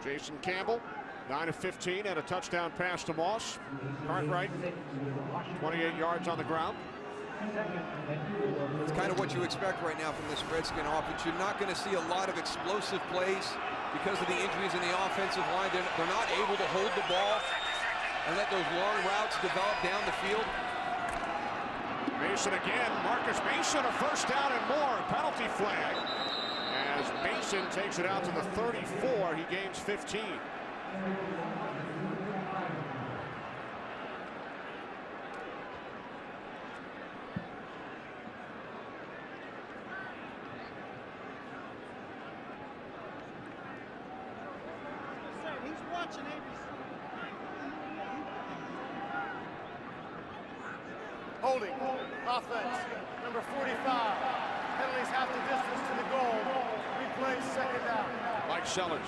Jason Campbell, 9 of 15, and a touchdown pass to Moss. Cartwright, 28 yards on the ground. It's kind of what you expect right now from this Redskin offense. You're not going to see a lot of explosive plays because of the injuries in the offensive line. They're not able to hold the ball and let those long routes develop down the field. Mason again. Marcus Mason, a first down and more. Penalty flag. As Mason takes it out to the 34, he gains 15. Holding, offense, number 45. Penalties half the distance to the goal. Replay, second down. Mike Sellers.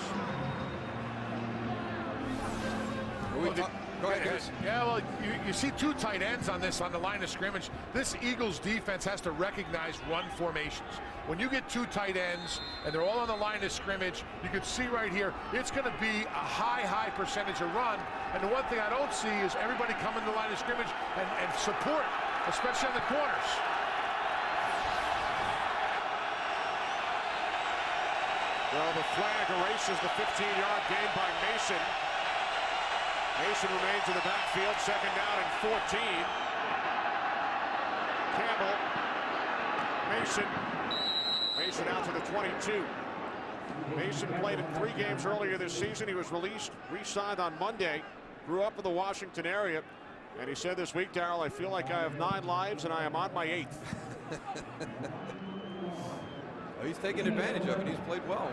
Go ahead, Chris. Yeah, well, you see two tight ends on the line of scrimmage. This Eagles defense has to recognize run formations. When you get two tight ends and they're all on the line of scrimmage, you can see right here, it's going to be a high percentage of run. And the one thing I don't see is everybody coming to the line of scrimmage and support, especially on the corners. Well, the flag erases the 15-yard gain by Mason. Mason remains in the backfield, second down and 14. Campbell, Mason out to the 22. Mason played in 3 games earlier this season. He was released, re-signed on Monday, grew up in the Washington area, and he said this week, Darryl, I feel like I have 9 lives and I am on my 8th. Well, he's taken advantage of it. He's played well.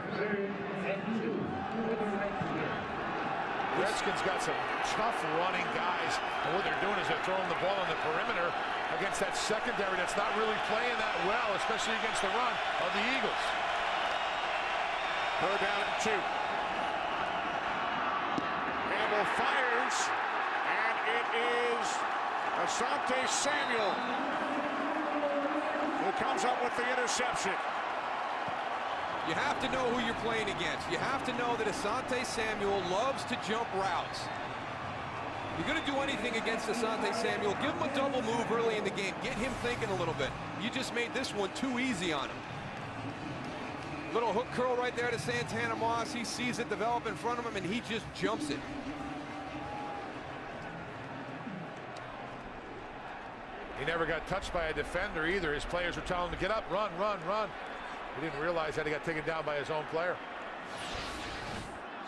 Redskins got some tough running guys, and what they're doing is they're throwing the ball on the perimeter against that secondary that's not really playing that well, especially against the run of the Eagles. Third down and 2. Campbell fires, and it is Asante Samuel who comes up with the interception. You have to know who you're playing against. You have to know that Asante Samuel loves to jump routes. You're going to do anything against Asante Samuel, give him a double move early in the game. Get him thinking a little bit. You just made this one too easy on him. Little hook curl right there to Santana Moss. He sees it develop in front of him, and he just jumps it. He never got touched by a defender either. His players were telling him to get up, run. He didn't realize that he got taken down by his own player.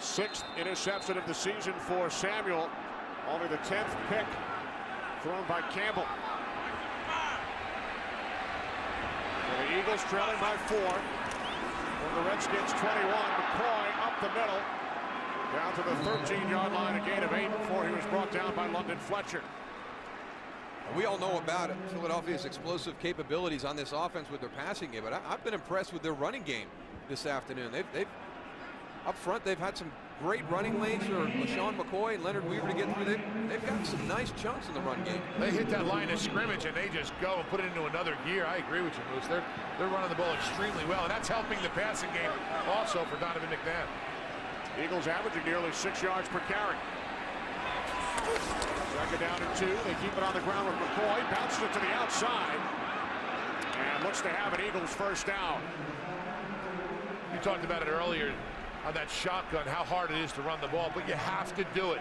6th interception of the season for Samuel. Only the 10th pick thrown by Campbell. And the Eagles trailing by 4. From the Redskins 21, McCoy up the middle. Down to the 13-yard line, a gain of 8 before he was brought down by London Fletcher. We all know about it, Philadelphia's explosive capabilities on this offense with their passing game, but I've been impressed with their running game this afternoon. They've up front, they've had some great running lanes for LaShawn McCoy and Leonard Weaver to get through. They've got some nice chunks in the run game. They hit that line of scrimmage and they just go and put it into another gear. I agree with you, Moose. They're running the ball extremely well, and that's helping the passing game also for Donovan McNabb. Eagles averaging nearly 6 yards per carry. Second down and 2. They keep it on the ground with McCoy. Bounces it to the outside. And looks to have an Eagles first down. You talked about it earlier on that shotgun, how hard it is to run the ball, but you have to do it.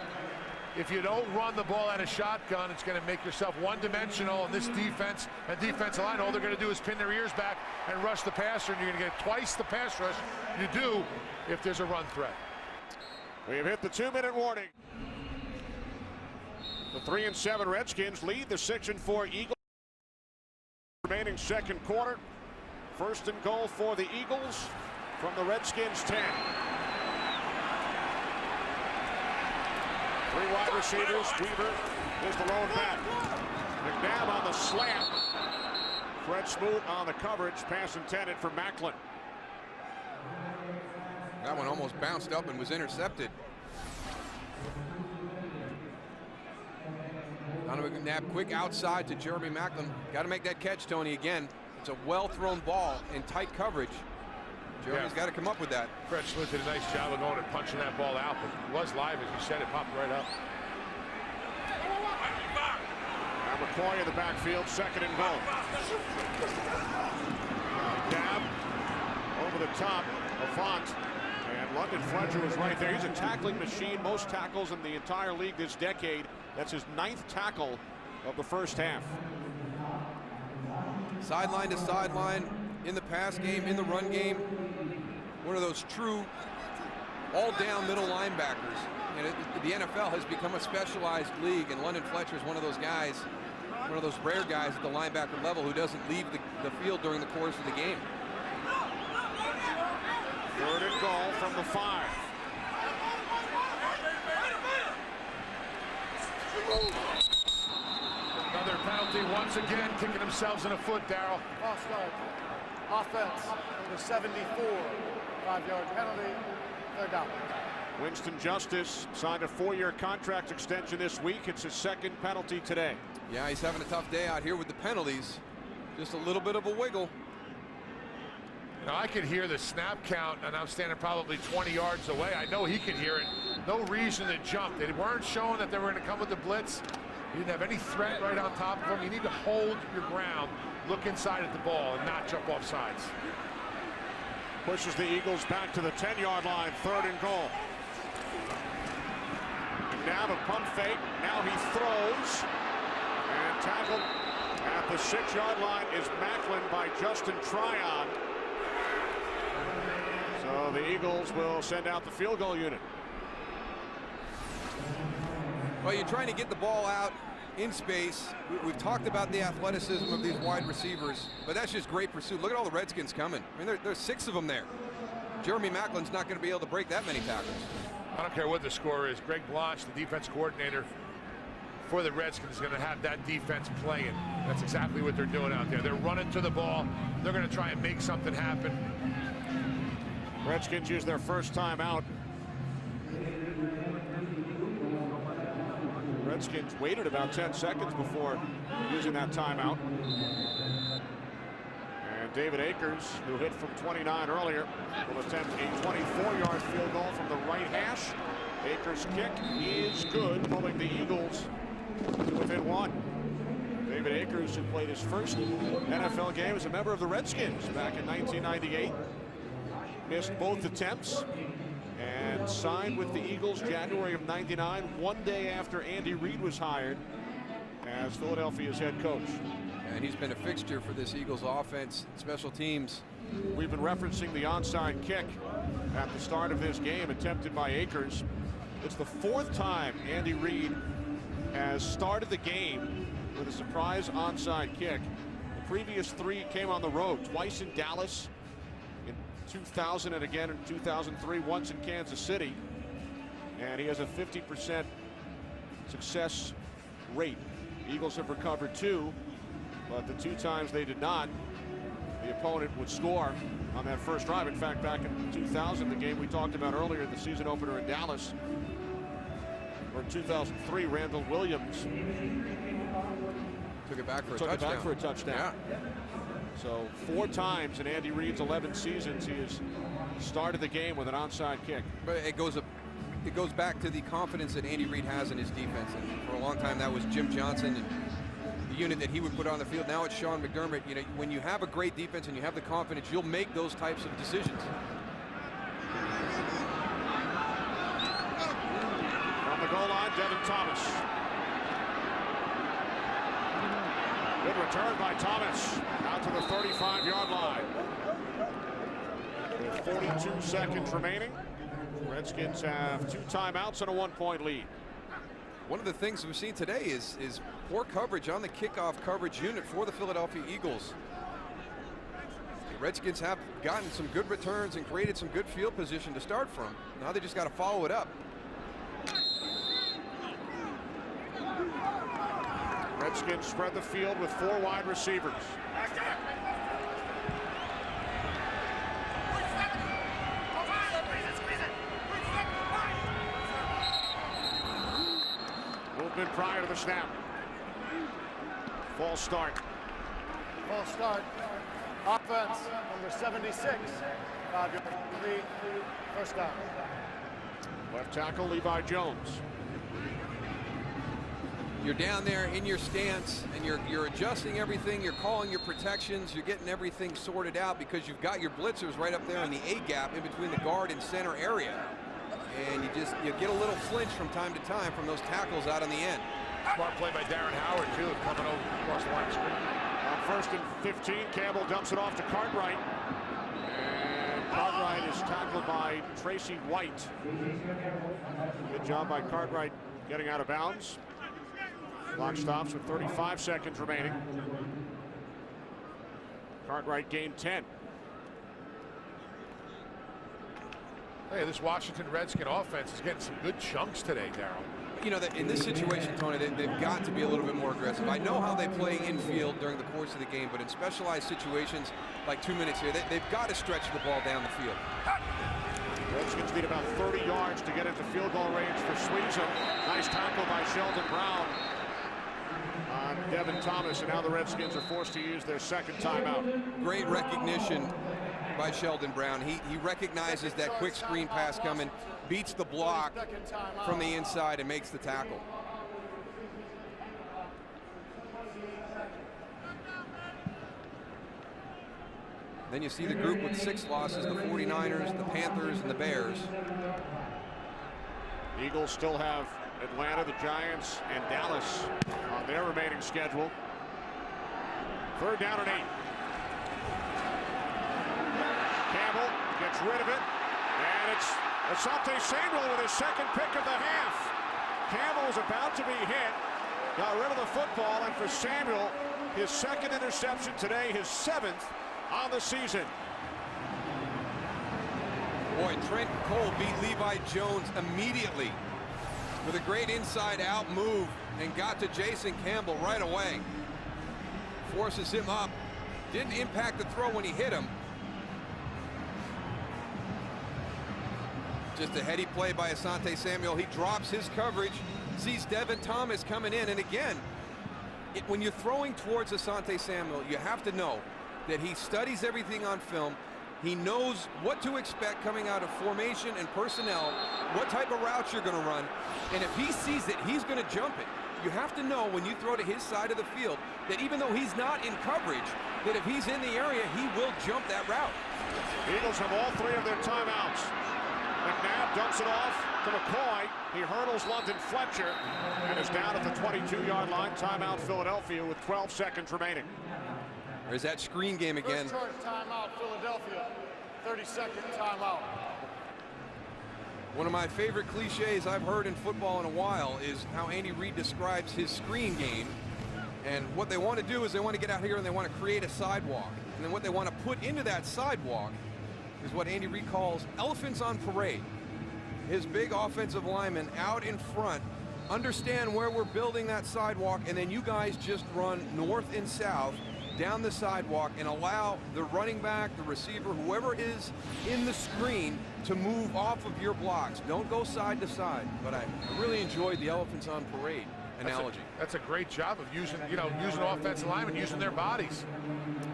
If you don't run the ball out of shotgun, it's going to make yourself one-dimensional, and this defense and defensive line, all they're going to do is pin their ears back and rush the passer, and you're going to get twice the pass rush you do if there's a run threat. We have hit the 2-minute warning. The 3-7 Redskins lead the 6-4 Eagles. Remaining second quarter. First and goal for the Eagles from the Redskins 10. 3 wide receivers. Weaver is the lone back. McNabb on the slant. Fred Smoot on the coverage. Pass intended for Macklin. That one almost bounced up and was intercepted. Donovan McNabb quick outside to Jeremy Macklin. Got to make that catch, Tony, again. It's a well-thrown ball in tight coverage. Jeremy's got to come up with that. Fred Smoot did a nice job of going and punching that ball out, but it was live, as you said. It popped right up. Now McCoy in the backfield, second and goal. Dab over the top of Font. And London Fletcher was right there. He's a tackling machine. Most tackles in the entire league this decade. That's his 9th tackle of the first half. Sideline to sideline, in the pass game, in the run game. One of those true all-down middle linebackers. And the NFL has become a specialized league, and London Fletcher is one of those guys, one of those rare guys at the linebacker level who doesn't leave the field during the course of the game. Third and goal from the 5. Another penalty once again, kicking themselves in the foot, Darryl. False start. Offense, number 74. 5-yard penalty. Third down. Winston Justice signed a 4-year contract extension this week. It's his 2nd penalty today. Yeah, he's having a tough day out here with the penalties. Just a little bit of a wiggle. Now I could hear the snap count, and I'm standing probably 20 yards away. I know he could hear it. No reason to jump. They weren't showing that they were going to come with the blitz. You didn't have any threat right on top of them. You need to hold your ground, look inside at the ball, and not jump off sides. Pushes the Eagles back to the 10-yard line. Third and goal. Now the pump fake. Now he throws. And tackled at the 6-yard line is Macklin by Justin Tryon. So the Eagles will send out the field goal unit. Well, you're trying to get the ball out in space. We've talked about the athleticism of these wide receivers, but that's just great pursuit. Look at all the Redskins coming. I mean, there's 6 of them there. Jeremy Macklin's not going to be able to break that many tackles. I don't care what the score is. Greg Blanche, the defense coordinator for the Redskins, is going to have that defense playing. That's exactly what they're doing out there. They're running to the ball. They're going to try and make something happen. Redskins use their first timeout. Redskins waited about 10 seconds before using that timeout. And David Akers, who hit from 29 earlier, will attempt a 24-yard field goal from the right hash. Akers' kick is good, pulling the Eagles to within 1. David Akers, who played his first NFL game as a member of the Redskins back in 1998, missed both attempts and signed with the Eagles January of '99, one day after Andy Reid was hired as Philadelphia's head coach. And he's been a fixture for this Eagles offense, special teams. We've been referencing the onside kick at the start of this game, attempted by Akers. It's the 4th time Andy Reid has started the game with a surprise onside kick. The previous 3 came on the road, twice in Dallas in 2000 and again in 2003, once in Kansas City. And he has a 50% success rate. Eagles have recovered 2, but the 2 times they did not, the opponent would score on that first drive. In fact, back in 2000, the game we talked about earlier, the season opener in Dallas, or in 2003, Randall Williams took it back for a touchdown. Yeah. So 4 times in Andy Reid's 11 seasons, he has started the game with an onside kick. But it goes back to the confidence that Andy Reid has in his defense. And for a long time, that was Jim Johnson and the unit that he would put on the field. Now it's Sean McDermott. You know, when you have a great defense and you have the confidence, you'll make those types of decisions. goal line, Devin Thomas. Good return by Thomas. Out to the 35-yard line. With 42 seconds remaining, Redskins have 2 timeouts and a 1-point lead. One of the things we've seen today is poor coverage on the kickoff coverage unit for the Philadelphia Eagles. The Redskins have gotten some good returns and created some good field position to start from. Now they just got to follow it up. Redskins spread the field with 4 wide receivers. Movement prior to the snap. False start. False start. Offense, number 76. 5-yard lead, first down. Left tackle Levi Jones. You're down there in your stance and you're adjusting everything, you're calling your protections, you're getting everything sorted out because you've got your blitzers right up there in the A gap in between the guard and center area. And you get a little flinch from time to time from those tackles out on the end. Smart play by Darren Howard too, coming over across the line of scrimmage. On 1st and 15, Campbell dumps it off to Cartwright. And Cartwright is tackled by Tracy White. Good job by Cartwright getting out of bounds. Clock stops with 35 seconds remaining. Cartwright gained 10. Hey, this Washington Redskin offense is getting some good chunks today, Darryl. You know, that in this situation, Tony, they've got to be a little bit more aggressive. I know how they play infield during the course of the game, but in specialized situations like 2 minutes here, they've got to stretch the ball down the field. Redskins need about 30 yards to get into field goal range for Sweetson. Nice tackle by Sheldon Brown on Devin Thomas, and now the Redskins are forced to use their 2nd timeout. Great recognition by Sheldon Brown. He recognizes that quick screen pass coming, beats the block from the inside and makes the tackle. Then you see the group with 6 losses, the 49ers, the Panthers, and the Bears. Eagles still have Atlanta, the Giants, and Dallas on their remaining schedule. 3rd down and 8. Campbell gets rid of it, and it's Asante Samuel with his 2nd pick of the half. Campbell was about to be hit, got rid of the football, and for Samuel, his 2nd interception today, his 7th on the season. Boy, Trent Cole beat Levi Jones immediately with a great inside-out move and got to Jason Campbell right away. Forces him up. Didn't impact the throw when he hit him. Just a heady play by Asante Samuel. He drops his coverage, sees Devin Thomas coming in, and again, when you're throwing towards Asante Samuel, you have to know that he studies everything on film. He knows what to expect coming out of formation and personnel, what type of routes you're going to run, and if he sees it, he's going to jump it. You have to know when you throw to his side of the field that even though he's not in coverage, that if he's in the area, he will jump that route. The Eagles have all 3 of their timeouts. McNabb dumps it off to McCoy. He hurdles London Fletcher and is down at the 22-yard line. Timeout Philadelphia with 12 seconds remaining. There's that screen game again. First charge timeout, Philadelphia. 30-second timeout. One of my favorite cliches I've heard in football in a while is how Andy Reid describes his screen game. And what they want to do is they want to get out here and they want to create a sidewalk. And then what they want to put into that sidewalk is what Andy Reid calls elephants on parade. His big offensive linemen out in front understand where we're building that sidewalk, and then you guys just run north and south down the sidewalk and allow the running back, the receiver, whoever is in the screen to move off of your blocks. Don't go side to side. But I really enjoyed the elephants on parade analogy. That's a great job of using, using offensive linemen, using their bodies.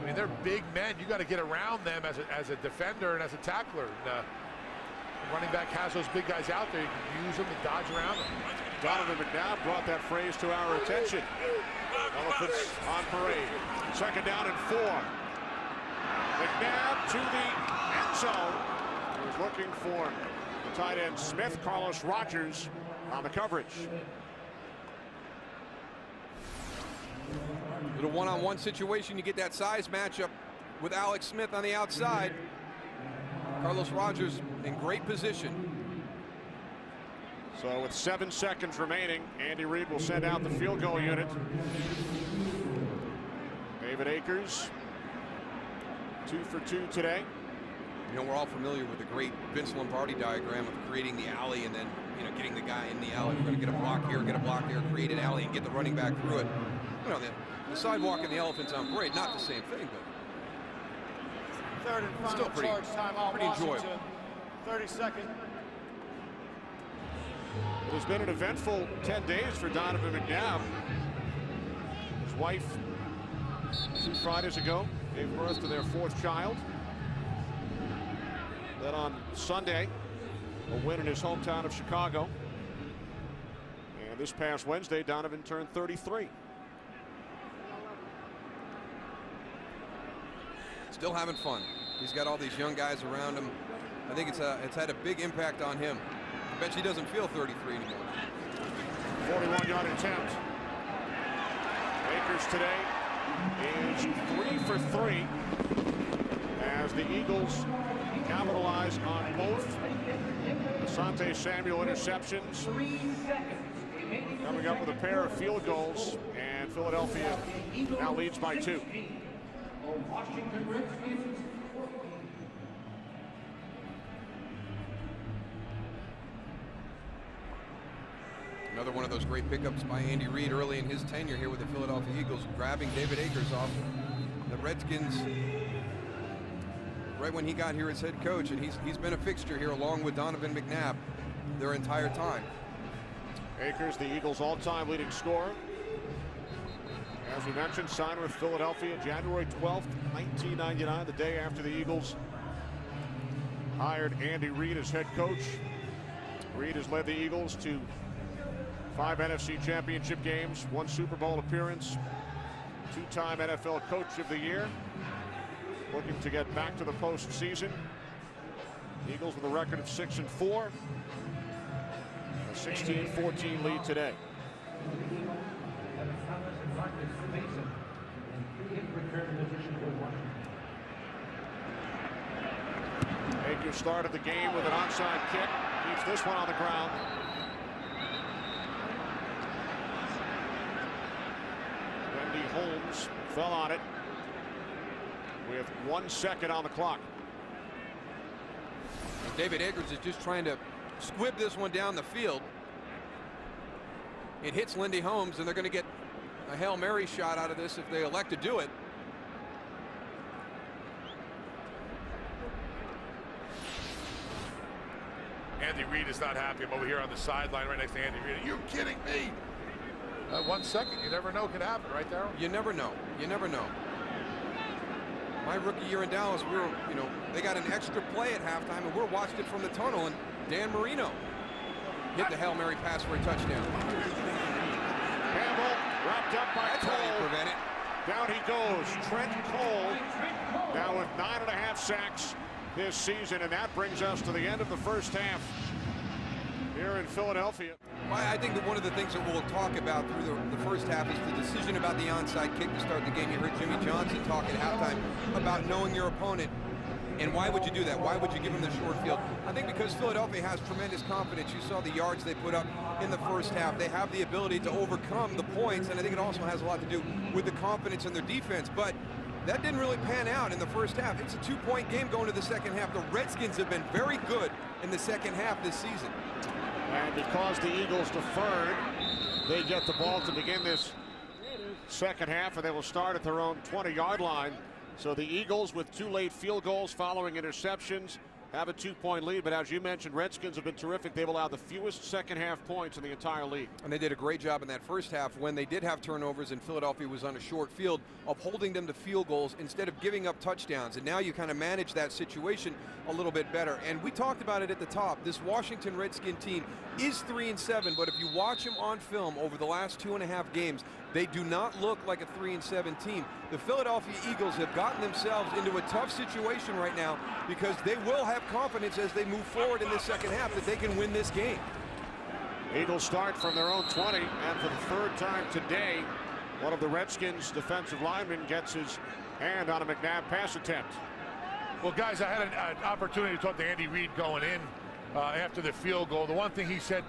I mean, they're big men. You got to get around them as a defender and as a tackler. And, the running back has those big guys out there. You can use them to dodge around them. Donovan McNabb brought that phrase to our attention. Elephants on parade. 2nd down and 4. McNabb to the end zone. He was looking for the tight end Smith. Carlos Rogers on the coverage. Little one-on-one situation. You get that size matchup with Alex Smith on the outside. Carlos Rogers in great position. So with 7 seconds remaining, Andy Reid will send out the field goal unit. David Akers, 2 for 2 today. You know, we're all familiar with the great Vince Lombardi diagram of creating the alley and then, you know, getting the guy in the alley. We're going to get a block here, create an alley, and get the running back through it. You know, the sidewalk and the elephants on parade, not the same thing, but Third and final still pretty enjoyable. 30-second. It has been an eventful 10 days for Donovan McNabb. His wife, 2 Fridays ago, gave birth to their 4th child. Then on Sunday, a win in his hometown of Chicago. And this past Wednesday, Donovan turned 33. Still having fun. He's got all these young guys around him. I think it's had a big impact on him. I bet he doesn't feel 33 anymore. 41-yard attempt. Akers today is 3 for 3 as the Eagles capitalize on both Asante Samuel interceptions. Coming up with a pair of field goals, and Philadelphia now leads by 2. Another one of those great pickups by Andy Reid early in his tenure here with the Philadelphia Eagles, grabbing David Akers off the Redskins right when he got here as head coach, and he's been a fixture here along with Donovan McNabb their entire time. Akers, the Eagles' all-time leading scorer. As we mentioned, signed with Philadelphia January 12th, 1999, the day after the Eagles hired Andy Reid as head coach. Reid has led the Eagles to 5 NFC championship games, 1 Super Bowl appearance, 2-time NFL Coach of the Year. Looking to get back to the postseason. Eagles with a record of 6-4. A 16-14 lead today. Akers started the game with an onside kick. Keeps this one on the ground. Wendy Holmes fell on it with 1 second on the clock. And David Akers is just trying to squib this one down the field. It hits Lindy Holmes, and they're going to get a Hail Mary shot out of this if they elect to do it. Andy Reid is not happy. I'm over here on the sideline right next to Andy Reid. Are you kidding me? 1 second, you never know what could happen, right, Darryl? You never know. You never know. My rookie year in Dallas, we were, you know, they got an extra play at halftime, and we're watching it from the tunnel, and Dan Marino hit the Hail Mary pass for a touchdown. Campbell wrapped up by That's Cole. how you prevent it. Down he goes. Trent Cole now with 9.5 sacks this season, and that brings us to the end of the first half here in Philadelphia. I think that one of the things that we'll talk about through the first half is the decision about the onside kick to start the game. You heard Jimmy Johnson talk at halftime about knowing your opponent. And why would you do that? Why would you give him the short field? I think because Philadelphia has tremendous confidence. You saw the yards they put up in the first half. They have the ability to overcome the points, and I think it also has a lot to do with the confidence in their defense. But that didn't really pan out in the first half. It's a 2-point game going to the second half. The Redskins have been very good in the second half this season. And because the Eagles deferred, they get the ball to begin this second half, and they will start at their own 20-yard line. So the Eagles, with 2 late field goals following interceptions, have a 2-point lead. But as you mentioned, Redskins have been terrific. They've allowed the fewest second half points in the entire league. And they did a great job in that first half when they did have turnovers and Philadelphia was on a short field of holding them to field goals instead of giving up touchdowns. And now you kind of manage that situation a little bit better. And we talked about it at the top. This Washington Redskin team is 3-7, but if you watch them on film over the last 2.5 games, they do not look like a 3-7 team. The Philadelphia Eagles have gotten themselves into a tough situation right now because they will have confidence as they move forward in this second half that they can win this game. Eagles start from their own 20, and for the third time today, one of the Redskins defensive linemen gets his hand on a McNabb pass attempt. Well, guys, I had an opportunity to talk to Andy Reid going in after the field goal. The one thing he said,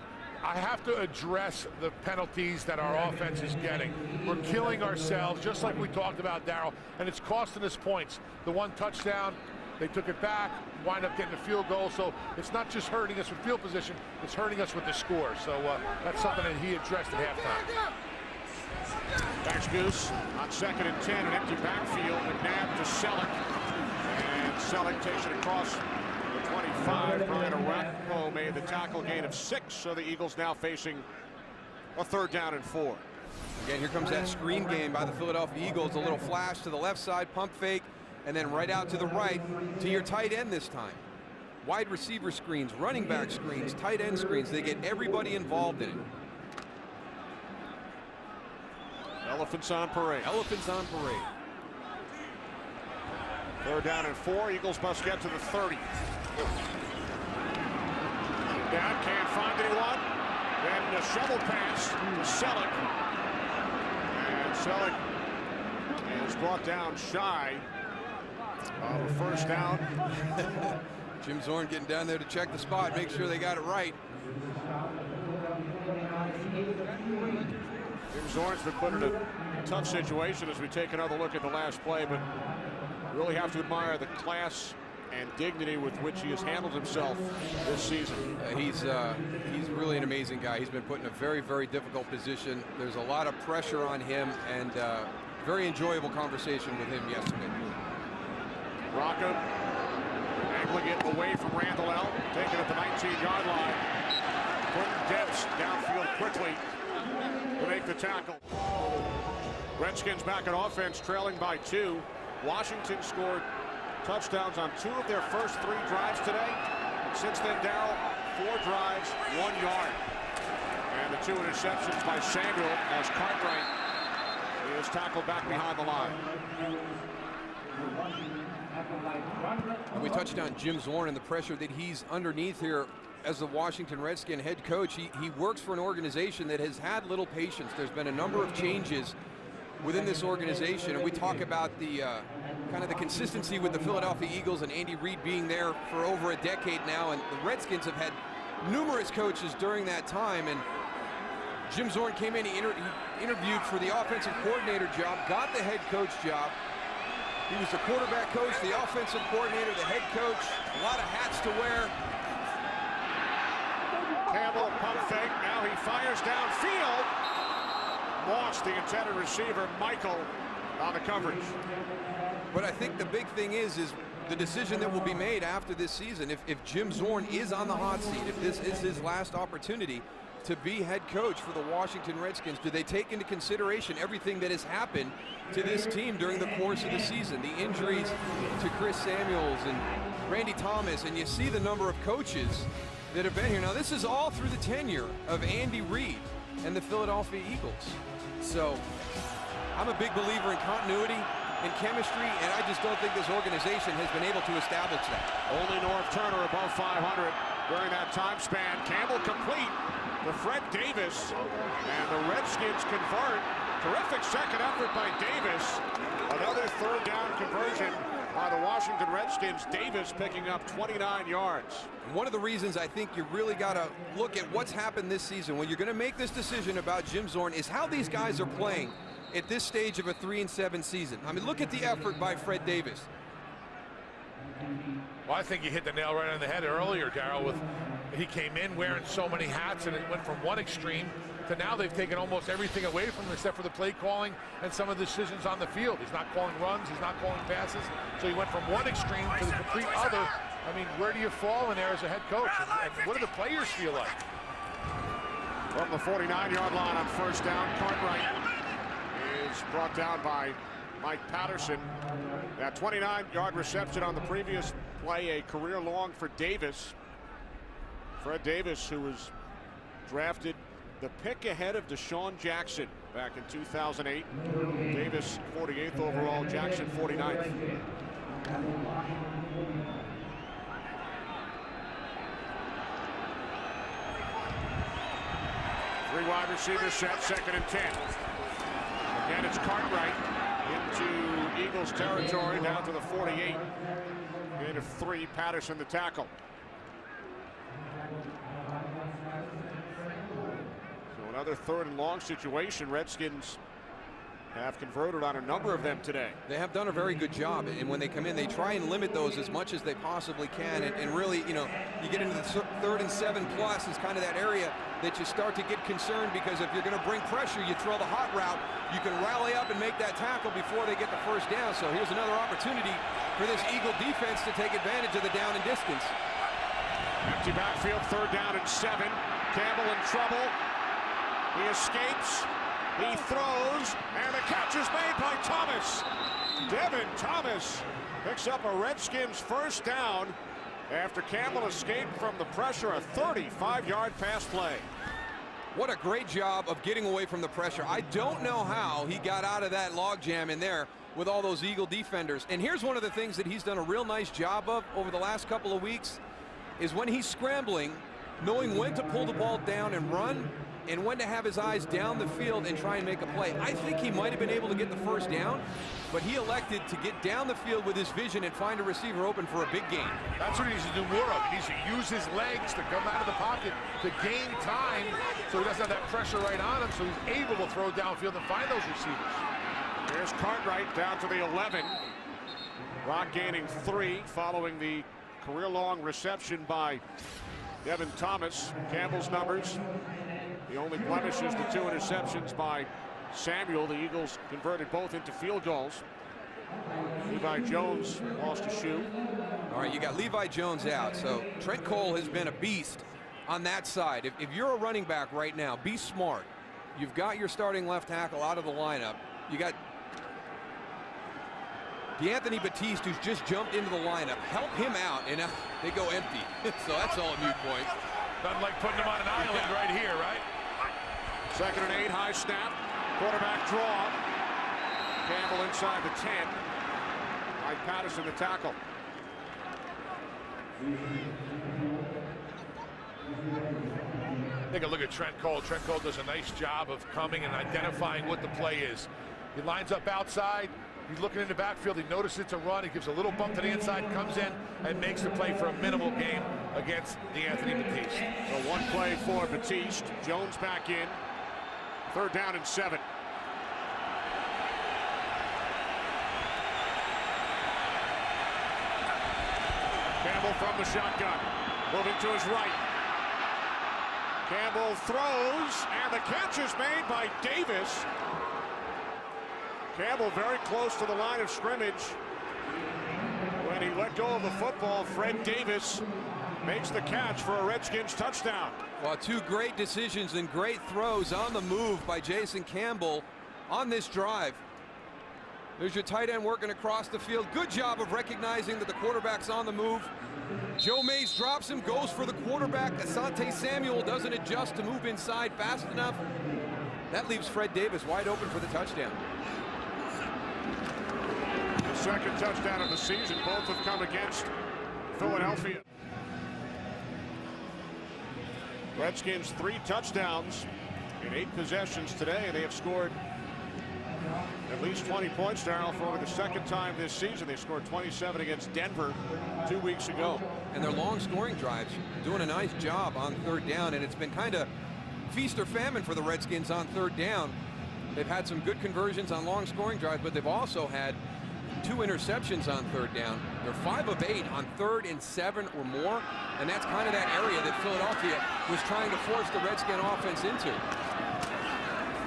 I have to address the penalties that our offense is getting. We're killing ourselves, just like we talked about, Darryl, and it's costing us points. The one touchdown, they took it back, wind up getting a field goal. So it's not just hurting us with field position, it's hurting us with the score. So that's something that he addressed at halftime. Backs Goose on 2nd and 10, an empty backfield. McNabb to Selleck, and Selleck takes it across the 25. Brian Arakpo made the tackle, gain of 6, so the Eagles now facing a 3rd down and 4. Again, here comes that screen game by the Philadelphia Eagles. A little flash to the left side, pump fake, and then right out to the right to your tight end this time. Wide receiver screens, running back screens, tight end screens. They get everybody involved in it. Elephants on parade. Elephants on parade. 3rd down and 4. Eagles must get to the 30. Down, can't find anyone. Then the shovel pass to Selleck. And Selleck is brought down shy of a 1st down. Jim Zorn getting down there to check the spot, make sure they got it right. Jim Zorn's been put in a tough situation as we take another look at the last play, but really have to admire the class and dignity with which he has handled himself this season. He's really an amazing guy. He's been put in a very, very difficult position. There's a lot of pressure on him, and very enjoyable conversation with him yesterday. Rocca angling it away from Randall L. Taken at the 19-yard line. Quentin Debs downfield quickly to make the tackle. Redskins back in offense, trailing by 2. Washington scored touchdowns on 2 of their first 3 drives today. Since then, Darryl, 4 drives, 1 yard. And the 2 interceptions by Samuel as Cartwright is tackled back behind the line. And we touched on Jim Zorn and the pressure that he's underneath here as the Washington Redskin head coach. He works for an organization that has had little patience. There's been a number of changes within this organization, and we talk about the kind of the consistency with the Philadelphia Eagles and Andy Reid being there for over a decade now, and the Redskins have had numerous coaches during that time. And Jim Zorn came in, he interviewed for the offensive coordinator job, got the head coach job. He was the quarterback coach, the offensive coordinator, the head coach, a lot of hats to wear. Campbell pump fake, now he fires downfield. Lost the intended receiver, Michael, on the coverage. But I think the big thing is the decision that will be made after this season. If Jim Zorn is on the hot seat, if this is his last opportunity to be head coach for the Washington Redskins, do they take into consideration everything that has happened to this team during the course of the season? The injuries to Chris Samuels and Randy Thomas, and you see the number of coaches that have been here. Now, this is all through the tenure of Andy Reid and the Philadelphia Eagles. So I'm a big believer in continuity and chemistry, and I just don't think this organization has been able to establish that. Only North Turner above 500 during that time span. Campbell complete to Fred Davis, and the Redskins convert. Terrific second effort by Davis. Another 3rd down conversion by the Washington Redskins. Davis picking up 29 yards. One of the reasons I think you really got to look at what's happened this season when you're going to make this decision about Jim Zorn is how these guys are playing at this stage of a 3-7 season. I mean, look at the effort by Fred Davis. Well, I think you hit the nail right on the head earlier, Darryl. He came in wearing so many hats, and it went from one extreme to now they've taken almost everything away from him except for the play calling and some of the decisions on the field. He's not calling runs, he's not calling passes. So he went from one extreme to the complete other. I mean, where do you fall in there as a head coach? And what do the players feel like? From the 49-yard line on 1st down, Cartwright is brought down by Mike Patterson. That 29-yard reception on the previous play, a career long for Davis. Fred Davis, who was drafted the pick ahead of Deshaun Jackson back in 2008. Davis 48th overall, Jackson 49th. Three wide receivers set, 2nd and 10. Again, it's Cartwright into Eagles territory, down to the 48. Gain of 3, Patterson the tackle. So another 3rd and long situation. Redskins have converted on a number of them today. They have done a very good job, and when they come in, they try and limit those as much as they possibly can, and really, you know, you get into the 3rd and 7+ is kind of that area that you start to get concerned, because if you're going to bring pressure, you throw the hot route, you can rally up and make that tackle before they get the first down. So here's another opportunity for this Eagle defense to take advantage of the down and distance. Empty backfield, 3rd down and 7. Campbell in trouble. He escapes. He throws, and the catch is made by Thomas. Devin Thomas picks up a Redskins first down after Campbell escaped from the pressure. A 35-yard pass play. What a great job of getting away from the pressure. I don't know how he got out of that logjam in there with all those Eagle defenders. And here's one of the things that he's done a real nice job of over the last couple of weeks, is when he's scrambling, knowing when to pull the ball down and run, and when to have his eyes down the field and try and make a play. I think he might have been able to get the first down, but he elected to get down the field with his vision and find a receiver open for a big gain. That's what he needs to do more of. He needs to use his legs to come out of the pocket to gain time, so he doesn't have that pressure right on him, so he's able to throw downfield and find those receivers. Here's Cartwright down to the 11. Rock gaining 3 following the career-long reception by Devin Thomas. Campbell's numbers. The only blemish is the 2 interceptions by Samuel. The Eagles converted both into field goals. Levi Jones lost a shoe. All right, you got Levi Jones out, so Trent Cole has been a beast on that side. If you're a running back right now, be smart. You've got your starting left tackle out of the lineup. You got D'Anthony Batiste, who's just jumped into the lineup. Help him out, and they go empty. So that's all a moot point. Nothing like putting him on an island right here, right? 2nd and 8, high snap. Quarterback draw. Campbell inside the 10. Mike Patterson the tackle. Take a look at Trent Cole. Trent Cole does a nice job of coming and identifying what the play is. He lines up outside. He's looking in the backfield. He notices it's a run. He gives a little bump to the inside, comes in, and makes the play for a minimal gain against D'Anthony Batiste. So 1 play for Batiste. Jones back in. 3rd down and 7. Campbell from the shotgun. Moving to his right. Campbell throws, and the catch is made by Davis. Campbell very close to the line of scrimmage. When he let go of the football, Fred Davis makes the catch for a Redskins touchdown. Well, 2 great decisions and great throws on the move by Jason Campbell on this drive. There's your tight end working across the field. Good job of recognizing that the quarterback's on the move. Joe Mays drops him, goes for the quarterback. Asante Samuel doesn't adjust to move inside fast enough. That leaves Fred Davis wide open for the touchdown. The 2nd touchdown of the season. Both have come against Philadelphia. Redskins 3 touchdowns in 8 possessions today, and they have scored at least 20 points, Darryl, for only the 2nd time this season. They scored 27 against Denver 2 weeks ago. And their long scoring drives doing a nice job on 3rd down, and it's been kind of feast or famine for the Redskins on 3rd down. They've had some good conversions on long scoring drives, but they've also had 2 interceptions on 3rd down. They're 5 of 8 on 3rd and 7 or more, and that's kind of that area that Philadelphia was trying to force the Redskin offense into.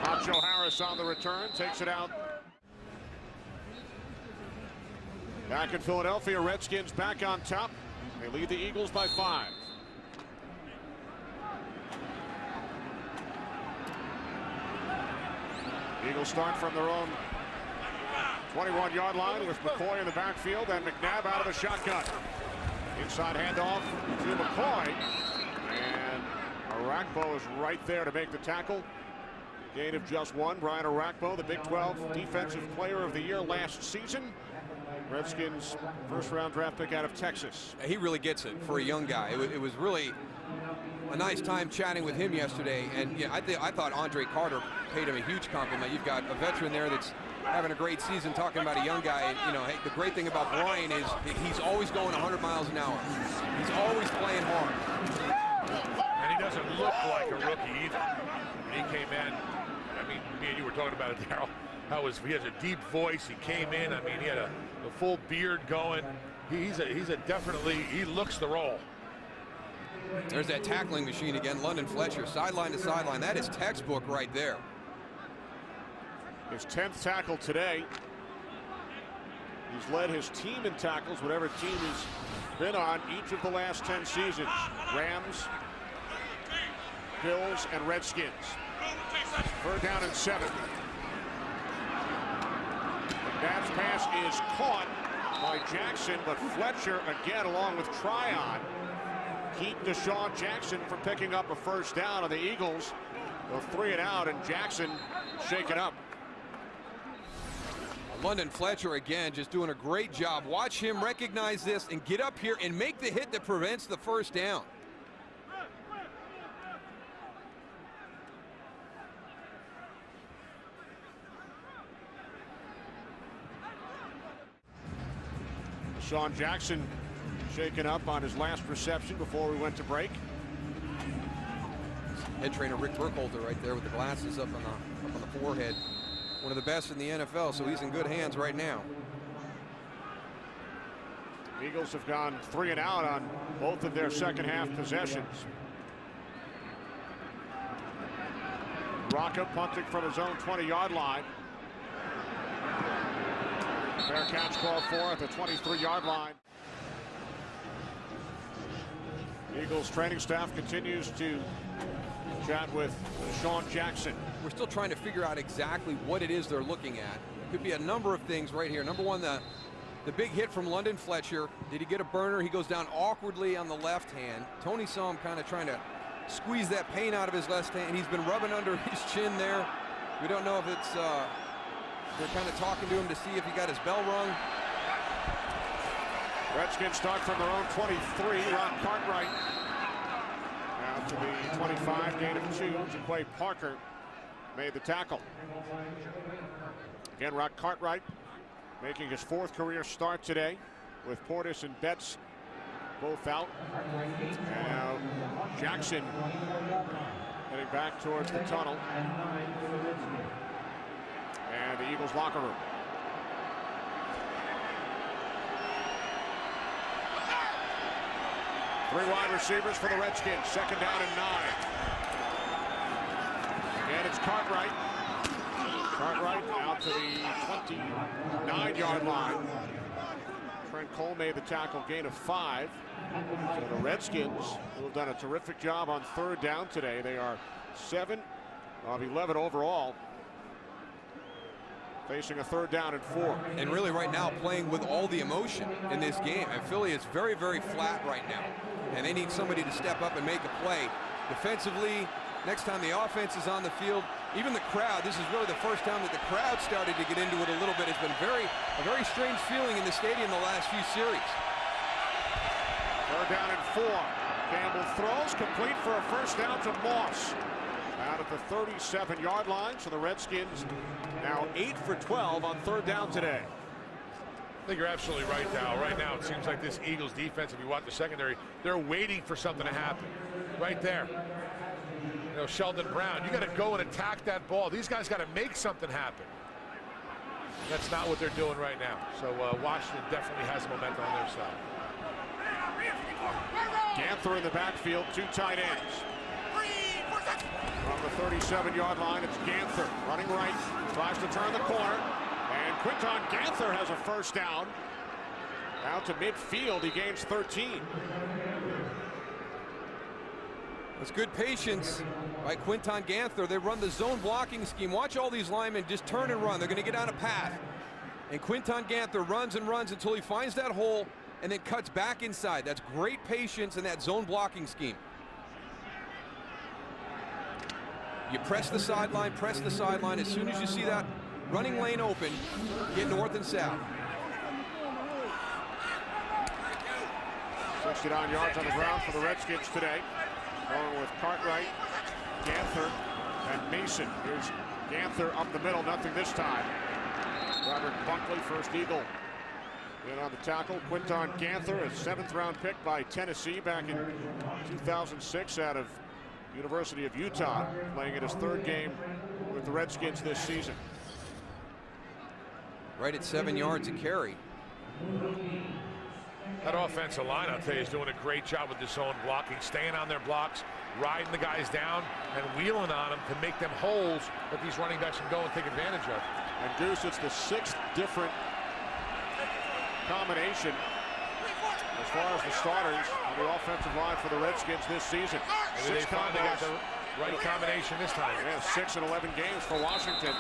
Nacho Harris on the return, takes it out. Back in Philadelphia, Redskins back on top. They lead the Eagles by 5. Eagles start from their own 21-yard line with McCoy in the backfield and McNabb out of the shotgun. Inside handoff to McCoy, and Arakpo is right there to make the tackle. Gain of just 1. Brian Arakpo, the Big 12 Defensive Player of the Year last season. Redskins first-round draft pick out of Texas. He really gets it for a young guy. It was really a nice time chatting with him yesterday, and yeah, I thought Andre Carter paid him a huge compliment. You've got a veteran there that's having a great season, talking about a young guy. You know, hey, the great thing about Brian is he's always going 100 miles an hour. He's always playing hard. And he doesn't look like a rookie either. When he came in, I mean, me and you were talking about it, Darryl. He has a deep voice. He came in. I mean, he had a full beard going. He's a definitely, he looks the role. There's that tackling machine again. London Fletcher, sideline to sideline. That is textbook right there. His 10th tackle today. He's led his team in tackles, whatever team he's been on each of the last 10 seasons. Rams, Bills, and Redskins. 3rd down and 7. McNabb's pass is caught by Jackson, but Fletcher again, along with Tryon, keep Deshaun Jackson from picking up a first down, and the Eagles go 3 and out, and Jackson shaken up. London Fletcher again just doing a great job. Watch him recognize this and get up here and make the hit that prevents the first down. Deshaun Jackson shaken up on his last reception before we went to break. Head trainer Rick Burkholder right there with the glasses up on the forehead. One of the best in the NFL, so he's in good hands right now. Eagles have gone 3 and out on both of their second half possessions. Rocca punting from his own 20-yard line. Fair catch called for at the 23-yard line. Eagles training staff continues to chat with Deshaun Jackson. We're still trying to figure out exactly what it is they're looking at. Could be a number of things right here. Number one, the big hit from London Fletcher. Did he get a burner? He goes down awkwardly on the left hand. Tony saw him kind of trying to squeeze that pain out of his left hand. He's been rubbing under his chin there. We don't know if it's they're kind of talking to him to see if he got his bell rung. Redskins start from their own 23. Ron Cartwright out to the 25, gain of 2. Jaquay Parker made the tackle. Again, Ron Cartwright making his 4th career start today with Portis and Betts both out. Now Jackson heading back towards the tunnel. And the Eagles locker room. Three wide receivers for the Redskins. 2nd down and 9. And it's Cartwright. Cartwright out to the 29-yard line. Trent Cole made the tackle, gain of 5. So the Redskins, who have done a terrific job on 3rd down today, they are 7 of 11 overall, facing a 3rd down and 4. And really right now playing with all the emotion in this game. And Philly is very, very flat right now. And they need somebody to step up and make a play. Defensively, next time the offense is on the field, even the crowd, this is really the first time that the crowd started to get into it a little bit. It's been a very strange feeling in the stadium the last few series. 3rd down and 4. Campbell throws, complete for a first down to Moss. Out at the 37-yard line, so the Redskins now 8 for 12 on 3rd down today. I think you're absolutely right, Dow. Right now, it seems like this Eagles defense, if you watch the secondary, they're waiting for something to happen. Right there. You know, Sheldon Brown, you got to go and attack that ball. These guys got to make something happen. That's not what they're doing right now. So Washington definitely has momentum on their side. Ganther in the backfield, 2 tight ends. From the 37-yard line, it's Ganther running right, tries to turn the corner, and Quinton Ganther has a first down. Out to midfield, he gains 13. That's good patience by Quinton Ganther. They run the zone blocking scheme. Watch all these linemen just turn and run. They're going to get on a path. And Quinton Ganther runs and runs until he finds that hole and then cuts back inside. That's great patience in that zone blocking scheme. You press the sideline, press the sideline. As soon as you see that running lane open, get north and south. 69 yards on the ground for the Redskins today. Going with Cartwright, Ganther, and Mason. Here's Ganther up the middle, nothing this time. Robert Bunkley, first Eagle, in on the tackle. Quinton Ganther, a 7th-round pick by Tennessee back in 2006 out of University of Utah, playing in his 3rd game with the Redskins this season. Right at 7 yards a carry. That offensive line, I'll tell you, is doing a great job with this zone blocking, staying on their blocks, riding the guys down, and wheeling on them to make them holes that these running backs can go and take advantage of. And Goose, it's the 6th different combination as far as the starters on the offensive line for the Redskins this season. Maybe they finally got the right combination this time. Yeah, 6 in 11 games for Washington.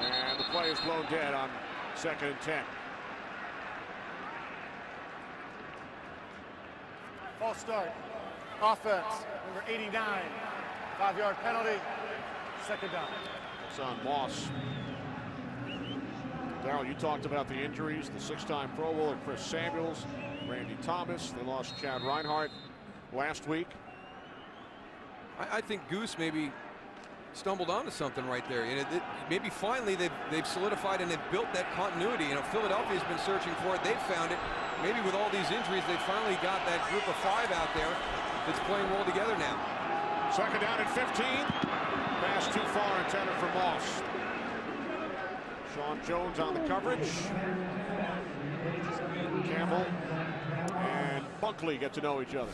And the play is blown dead on 2nd and 10. False start. Offense, number 89. 5-yard penalty. 2nd down. It's on Moss. Darryl, you talked about the injuries. The 6-time Pro Bowler Chris Samuels, Randy Thomas. They lost Chad Reinhardt last week. I think Goose maybe stumbled onto something right there. Maybe finally they've solidified and they've built that continuity. Philadelphia's been searching for it. They've found it. Maybe with all these injuries, they finally got that group of 5 out there that's playing well together now. 2nd down and 15. Pass too far intended for Moss. Sean Jones on the coverage. Campbell and Bunkley get to know each other.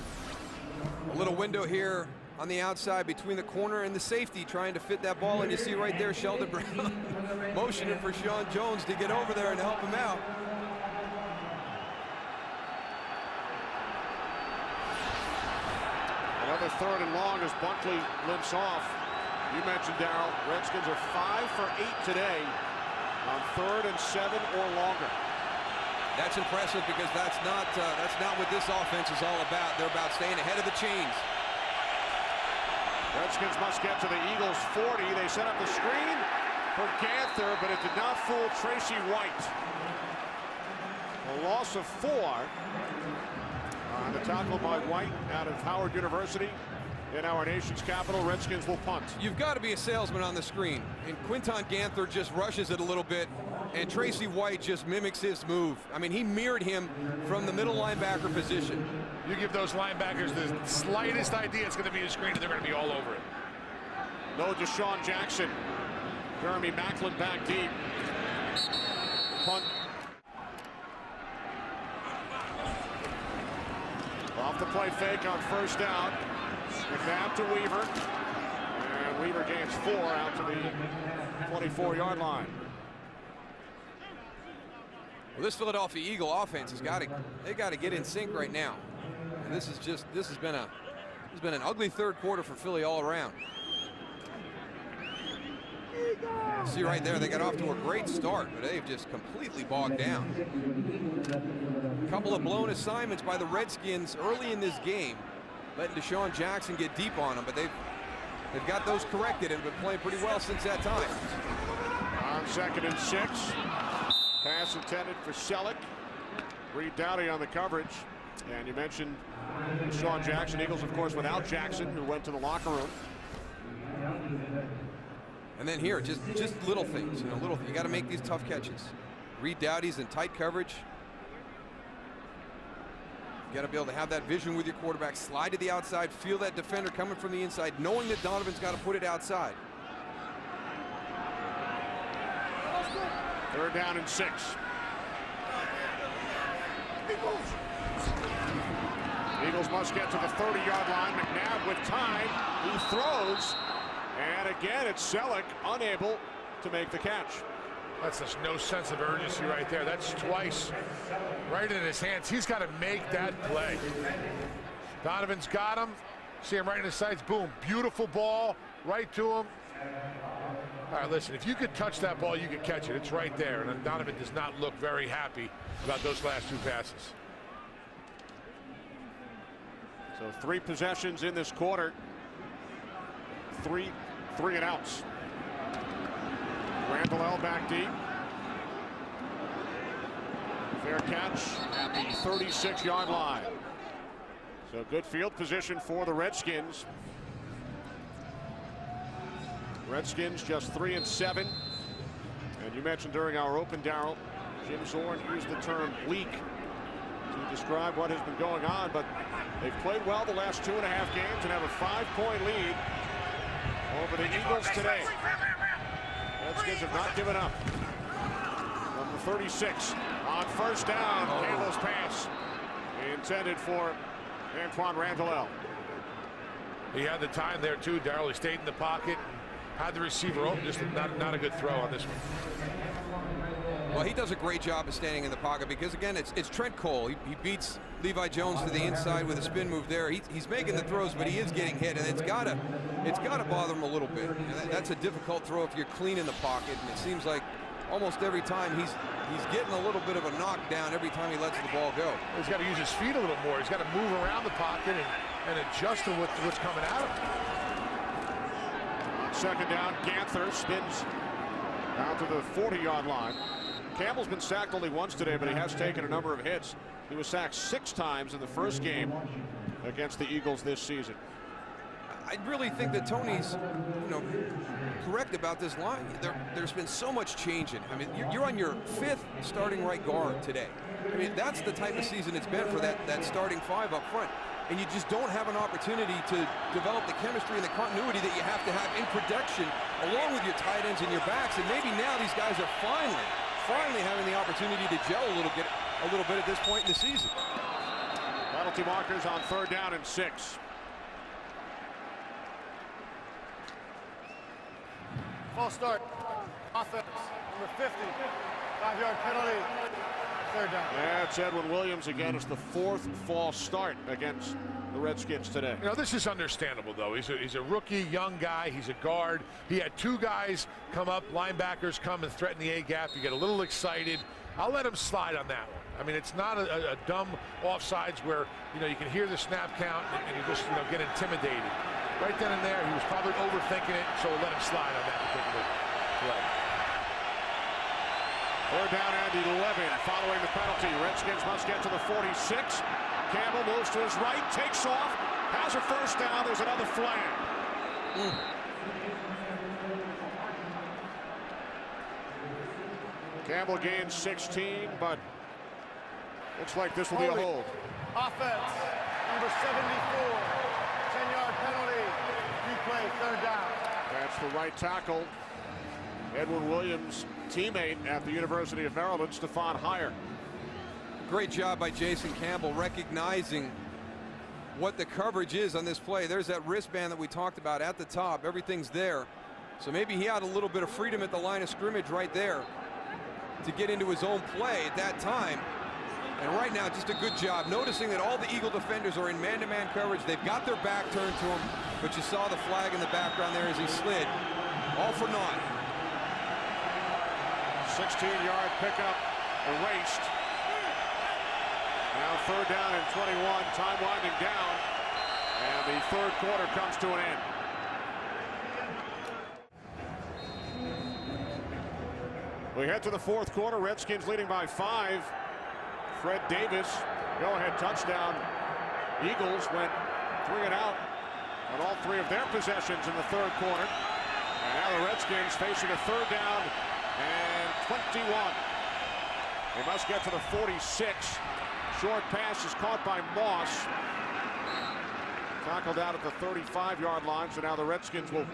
A little window here on the outside between the corner and the safety, trying to fit that ball, and you see right there Sheldon Brown motioning for Sean Jones to get over there and help him out. Another 3rd and long as Bunkley limps off. You mentioned, Darryl, Redskins are 5 for 8 today on 3rd and 7 or longer. That's impressive because that's not what this offense is all about. They're about staying ahead of the chains. Redskins must get to the Eagles 40. They set up the screen for Ganther, but it did not fool Tracy White. A loss of 4 on the tackle by White out of Howard University in our nation's capital. Redskins will punt. You've got to be a salesman on the screen, and Quinton Ganther just rushes it a little bit, and Tracy White just mimics his move. I mean, he mirrored him from the middle linebacker position. You give those linebackers the slightest idea it's going to be a screen, and they're going to be all over it. No Deshaun Jackson. Jeremy Macklin back deep. Punt. Off the play fake on 1st down. McNabb to Weaver. And Weaver gains 4 out to the 24-yard line. Well, this Philadelphia Eagle offense has got to get in sync right now. And this has been an ugly 3rd quarter for Philly all around. See right there, they got off to a great start, but they've just completely bogged down. A couple of blown assignments by the Redskins early in this game, letting Deshaun Jackson get deep on them, but they've got those corrected and been playing pretty well since that time. On 2nd and 6. Pass intended for Selleck. Reed Dowdy on the coverage. And you mentioned Deshaun Jackson. Eagles, of course, without Jackson, who went to the locker room. And then here, just little things, you got to make these tough catches. Reed Dowdy's in tight coverage. You got to be able to have that vision with your quarterback, slide to the outside, feel that defender coming from the inside, knowing that Donovan's got to put it outside. 3rd down and 6. Eagles must get to the 30-yard line. McNabb with time. He throws. And again, it's Selleck unable to make the catch. That's just no sense of urgency right there. That's twice right in his hands. He's got to make that play. Donovan's got him. See him right in his sights. Boom. Beautiful ball right to him. All right, listen, if you could touch that ball, you could catch it. It's right there. And Donovan does not look very happy about those last 2 passes. So 3 possessions in this quarter. 3 and outs. Randall L back deep. Fair catch at the 36-yard line. So good field position for the Redskins. Redskins just 3-7. And you mentioned during our open, Darryl, Jim Zorn used the term bleak to describe what has been going on, but they've played well the last 2.5 games and have a 5-point lead over the Eagles today. Redskins have not given up. Number 36 on first down. Campbell's pass intended for Antoine Randall. He had the time there too, Darryl. He stayed in the pocket, had the receiver open. Just not a good throw on this one. Well, he does a great job of standing in the pocket because, again, it's Trent Cole. He beats Levi Jones to the inside with a spin move there. He's making the throws, but he is getting hit, and it's gotta bother him a little bit. And that's a difficult throw if you're clean in the pocket, and it seems like almost every time he's getting a little bit of a knockdown every time he lets the ball go. He's got to use his feet a little more. He's got to move around the pocket and adjust to what's coming at him. Second down, Ganther spins out to the 40-yard line. Campbell's been sacked only once today, but he has taken a number of hits. He was sacked 6 times in the first game against the Eagles this season. I really think that Tony's, correct about this line. There's been so much changing. I mean, you're on your 5th starting right guard today. I mean, that's the type of season it's been for that starting 5 up front. And you just don't have an opportunity to develop the chemistry and the continuity that you have to have in production, along with your tight ends and your backs. And maybe now these guys are finally having the opportunity to gel a little bit at this point in the season. Penalty markers on 3rd down and 6. False start. Offense. Number 50. 5-yard penalty. 3rd down. That's Edwin Williams again. It's the 4th false start against the Redskins today. This is understandable, though. He's a rookie, young guy. He's a guard. He had 2 guys come up, linebackers come and threaten the A-gap. You get a little excited. I'll let him slide on that one. I mean, it's not a dumb offsides where, you can hear the snap count and you just, get intimidated. Right then and there, he was probably overthinking it, so we'll let him slide on that particular play. 3rd down and 11 following the penalty. Redskins must get to the 46. Campbell moves to his right, takes off, has a first down. There's another flag. Campbell gains 16, but looks like this will be a hold. Offense, number 74. 10-yard penalty. Replay, 3rd down. That's the right tackle. Edwin Williams' teammate at the University of Maryland, Stefan Heyer. Great job by Jason Campbell recognizing what the coverage is on this play. There's that wristband that we talked about at the top. Everything's there. So maybe he had a little bit of freedom at the line of scrimmage right there to get into his own play at that time. And right now, just a good job noticing that all the Eagle defenders are in man-to-man coverage. They've got their back turned to him, but you saw the flag in the background there as he slid. All for naught. 16-yard pickup erased. Now 3rd down and 21. Time winding down. And the 3rd quarter comes to an end. We head to the 4th quarter. Redskins leading by 5. Fred Davis, go-ahead touchdown. Eagles went 3 and out on all 3 of their possessions in the 3rd quarter. And now the Redskins facing a 3rd down and 21. They must get to the 46. Short pass is caught by Moss. Tackled out at the 35-yard line, so now the Redskins will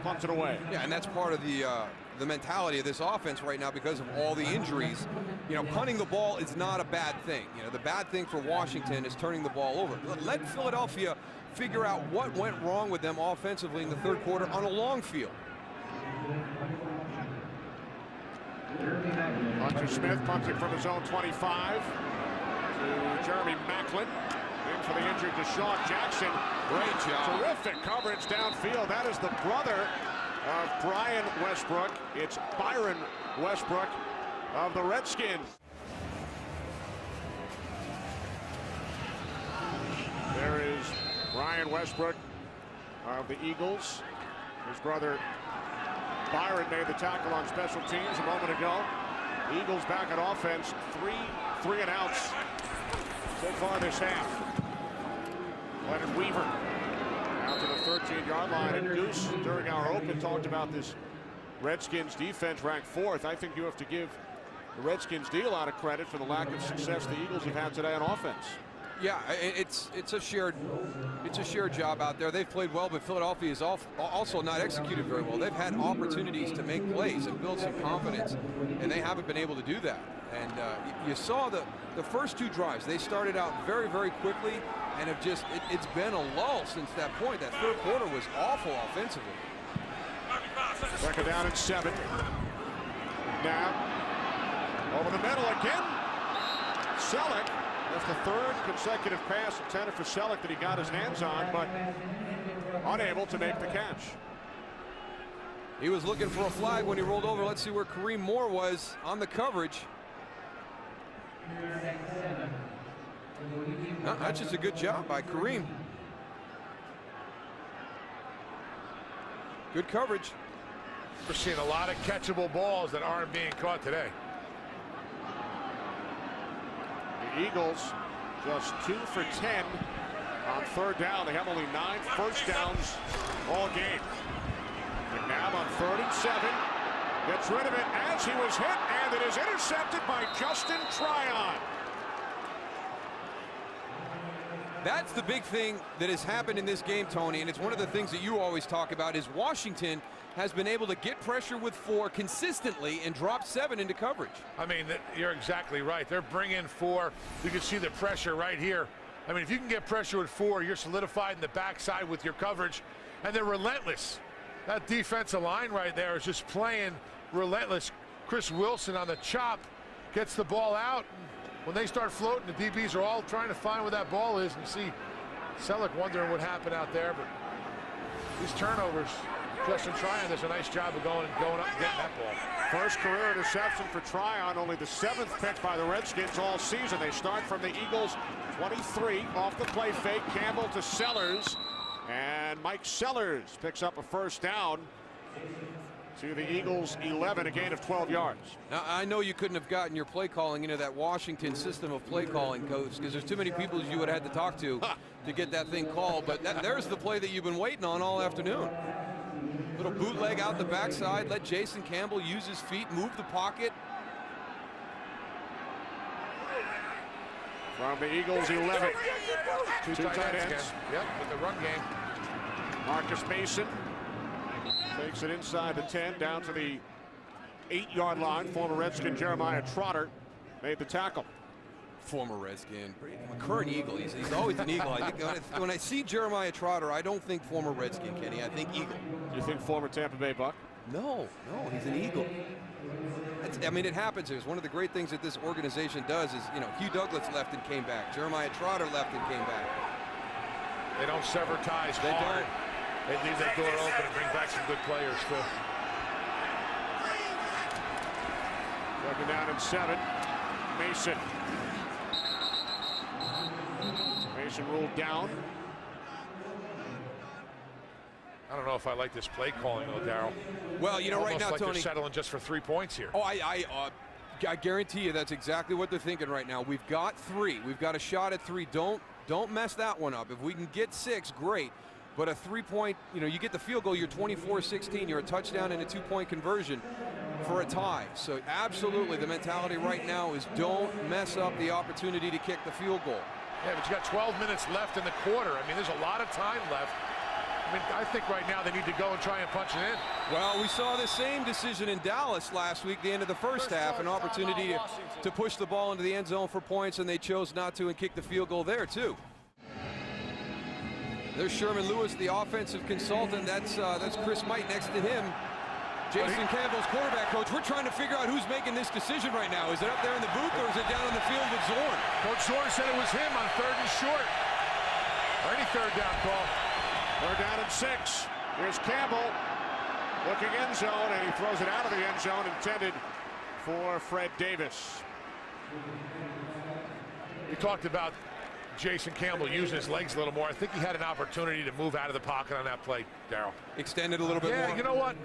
punt it away. Yeah, and that's part of the mentality of this offense right now because of all the injuries. Punting the ball is not a bad thing. The bad thing for Washington is turning the ball over. Let Philadelphia figure out what went wrong with them offensively in the 3rd quarter on a long field. Hunter Smith punting from his own 25 to Jeremy Macklin. In for the injured Deshaun Jackson. Great job. Terrific coverage downfield. That is the brother of Brian Westbrook. It's Byron Westbrook of the Redskins. There is Brian Westbrook of the Eagles. His brother Byron made the tackle on special teams a moment ago. Eagles back at offense. 3 and outs so far this half. Leonard Weaver out to the 13-yard line. And Goose, during our open, talked about this Redskins defense ranked 4th. I think you have to give the Redskins D a lot of credit for the lack of success the Eagles have had today on offense. Yeah, it's a shared job out there. They've played well, but Philadelphia is also not executed very well. They've had opportunities to make plays and build some confidence, and they haven't been able to do that. And you saw the first 2 drives. They started out very, very quickly, and have just it's been a lull since that point. That third quarter was awful offensively. 2nd down and 7. Now over the middle again. Selleck. That's the 3rd consecutive pass intended for Selleck that he got his hands on, but unable to make the catch. He was looking for a flag when he rolled over. Let's see where Kareem Moore was on the coverage. No, that's just a good job by Kareem. Good coverage. We're seeing a lot of catchable balls that aren't being caught today. The Eagles just 2 for 10 on 3rd down. They have only 9 first downs all game. McNabb on 3rd and 7 gets rid of it as he was hit, and it is intercepted by Justin Tryon. That's the big thing that has happened in this game, Tony, and it's one of the things that you always talk about is Washington has been able to get pressure with 4 consistently and drop 7 into coverage. I mean, you're exactly right. They're bringing 4. You can see the pressure right here. I mean, if you can get pressure with 4, you're solidified in the backside with your coverage, and they're relentless. That defensive line right there is just playing relentless. Chris Wilson on the chop gets the ball out. When they start floating, the DBs are all trying to find where that ball is, and you see Selleck wondering what happened out there. But these turnovers, Justin Tryon does a nice job of going up and getting that ball. First career interception for Tryon, only the 7th pick by the Redskins all season. They start from the Eagles 23 off the play fake. Campbell to Sellers, and Mike Sellers picks up a first down to the Eagles 11, a gain of 12 yards. Now, I know you couldn't have gotten your play calling into that Washington system of play calling, Coach, because there's too many people you would have had to talk to get that thing called. But there's the play that you've been waiting on all afternoon. Little bootleg out the backside, let Jason Campbell use his feet, move the pocket. From the Eagles 11. Two tight ends. Yep, with the run game. Marcus Mason takes it inside the 10 down to the 8-yard line. Former Redskin Jeremiah Trotter made the tackle. Former Redskin, current Eagle. He's always an Eagle. I think when I see Jeremiah Trotter, I don't think former Redskin, Kenny. I think Eagle. You think former Tampa Bay Buck? No, he's an Eagle. I mean, it happens. It's one of the great things that this organization does is, Hugh Douglas left and came back. Jeremiah Trotter left and came back. They don't sever ties. They hard. They leave that door open and bring back some good players, too. 2nd down and 7. Mason. Mason ruled down. I don't know if I like this play calling, though, Darryl. Well, right now, like Tony, they're settling just for 3 points here. Oh, I guarantee you that's exactly what they're thinking right now. We've got 3. We've got a shot at 3. Don't mess that one up. If we can get 6, great. But a 3-point, you get the field goal, you're 24-16. You're a touchdown and a 2-point conversion for a tie. So absolutely, the mentality right now is don't mess up the opportunity to kick the field goal. Yeah, but you got 12 minutes left in the quarter. I mean, there's a lot of time left. I mean, I think right now they need to go and try and punch it in. Well, we saw the same decision in Dallas last week, the end of the first half, an opportunity to push the ball into the end zone for points, and they chose not to and kick the field goal there, too. There's Sherman Lewis, the offensive consultant. That's Chris Might next to him. Jason Campbell's quarterback coach. We're trying to figure out who's making this decision right now. Is it up there in the booth or is it down on the field with Zorn? Coach Zorn said it was him on 3rd and short. Or any 3rd down call. 3rd down and 6. Here's Campbell looking end zone, and he throws it out of the end zone, intended for Fred Davis. We talked about Jason Campbell using his legs a little more. I think he had an opportunity to move out of the pocket on that play, Darryl. Extended a little bit more. Yeah, you know what?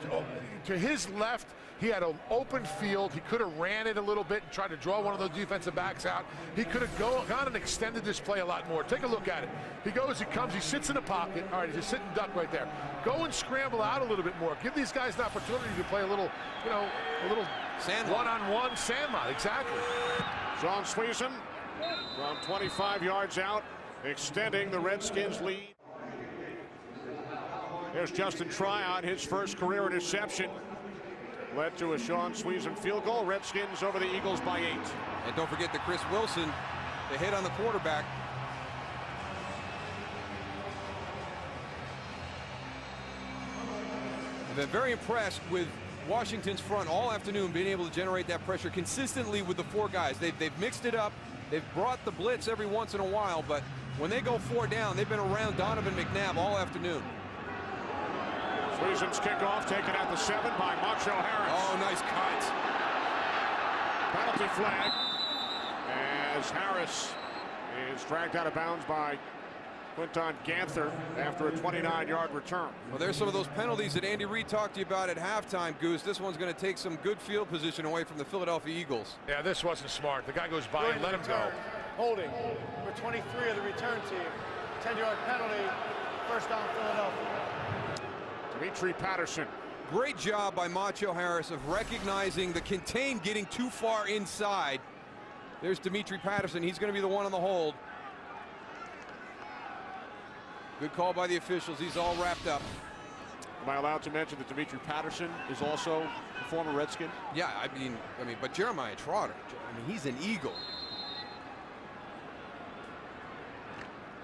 To his left, he had an open field. He could have ran it a little bit and tried to draw one of those defensive backs out. He could have gone and extended this play a lot more. Take a look at it. He goes, he comes, he sits in the pocket. All right, he's a sitting duck right there. Go and scramble out a little bit more. Give these guys an opportunity to play a little, you know, a little one-on-one sandlot. Exactly. Sean Sweezen from 25 yards out, extending the Redskins' lead. There's Justin Tryon, his first career interception. Led to a Sean Sweezen field goal. Redskins over the Eagles by 8. And don't forget the Chris Wilson, the hit on the quarterback. I've been very impressed with Washington's front all afternoon, being able to generate that pressure consistently with the 4 guys. They've mixed it up. They've brought the blitz every once in a while, but when they go 4 down, they've been around Donovan McNabb all afternoon. Sweezen's kickoff taken at the 7 by Macho Harris. Oh, nice cut. Penalty flag as Harris is dragged out of bounds by Quinton Ganther after a 29-yard return. Well, there's some of those penalties that Andy Reid talked to you about at halftime, Goose. This one's going to take some good field position away from the Philadelphia Eagles. Yeah, this wasn't smart. The guy goes by and let him go. Holding for 23 of the return team. 10-yard penalty. First down, Philadelphia. Dimitri Patterson. Great job by Macho Harris of recognizing the contain getting too far inside. There's Dimitri Patterson. He's going to be the one on the hold. Good call by the officials. He's all wrapped up. Am I allowed to mention that Dimitri Patterson is also a former Redskin? Yeah, I mean, but Jeremiah Trotter, he's an Eagle.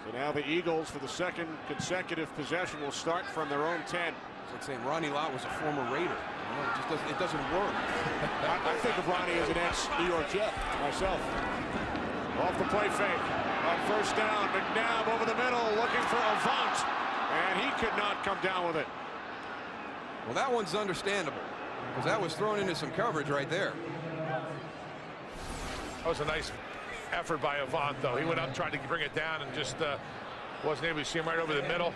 So now the Eagles, for the second consecutive possession, will start from their own 10. It's like saying Ronnie Lott was a former Raider. It doesn't work. I think of Ronnie as an ex-New York Jet myself. Off the play fake. On first down, McNabb over the middle looking for Avant, and he could not come down with it. Well, that one's understandable because that was thrown into some coverage right there. That was a nice effort by Avant, though. He went up, tried to bring it down, and just wasn't able to see him right over the middle.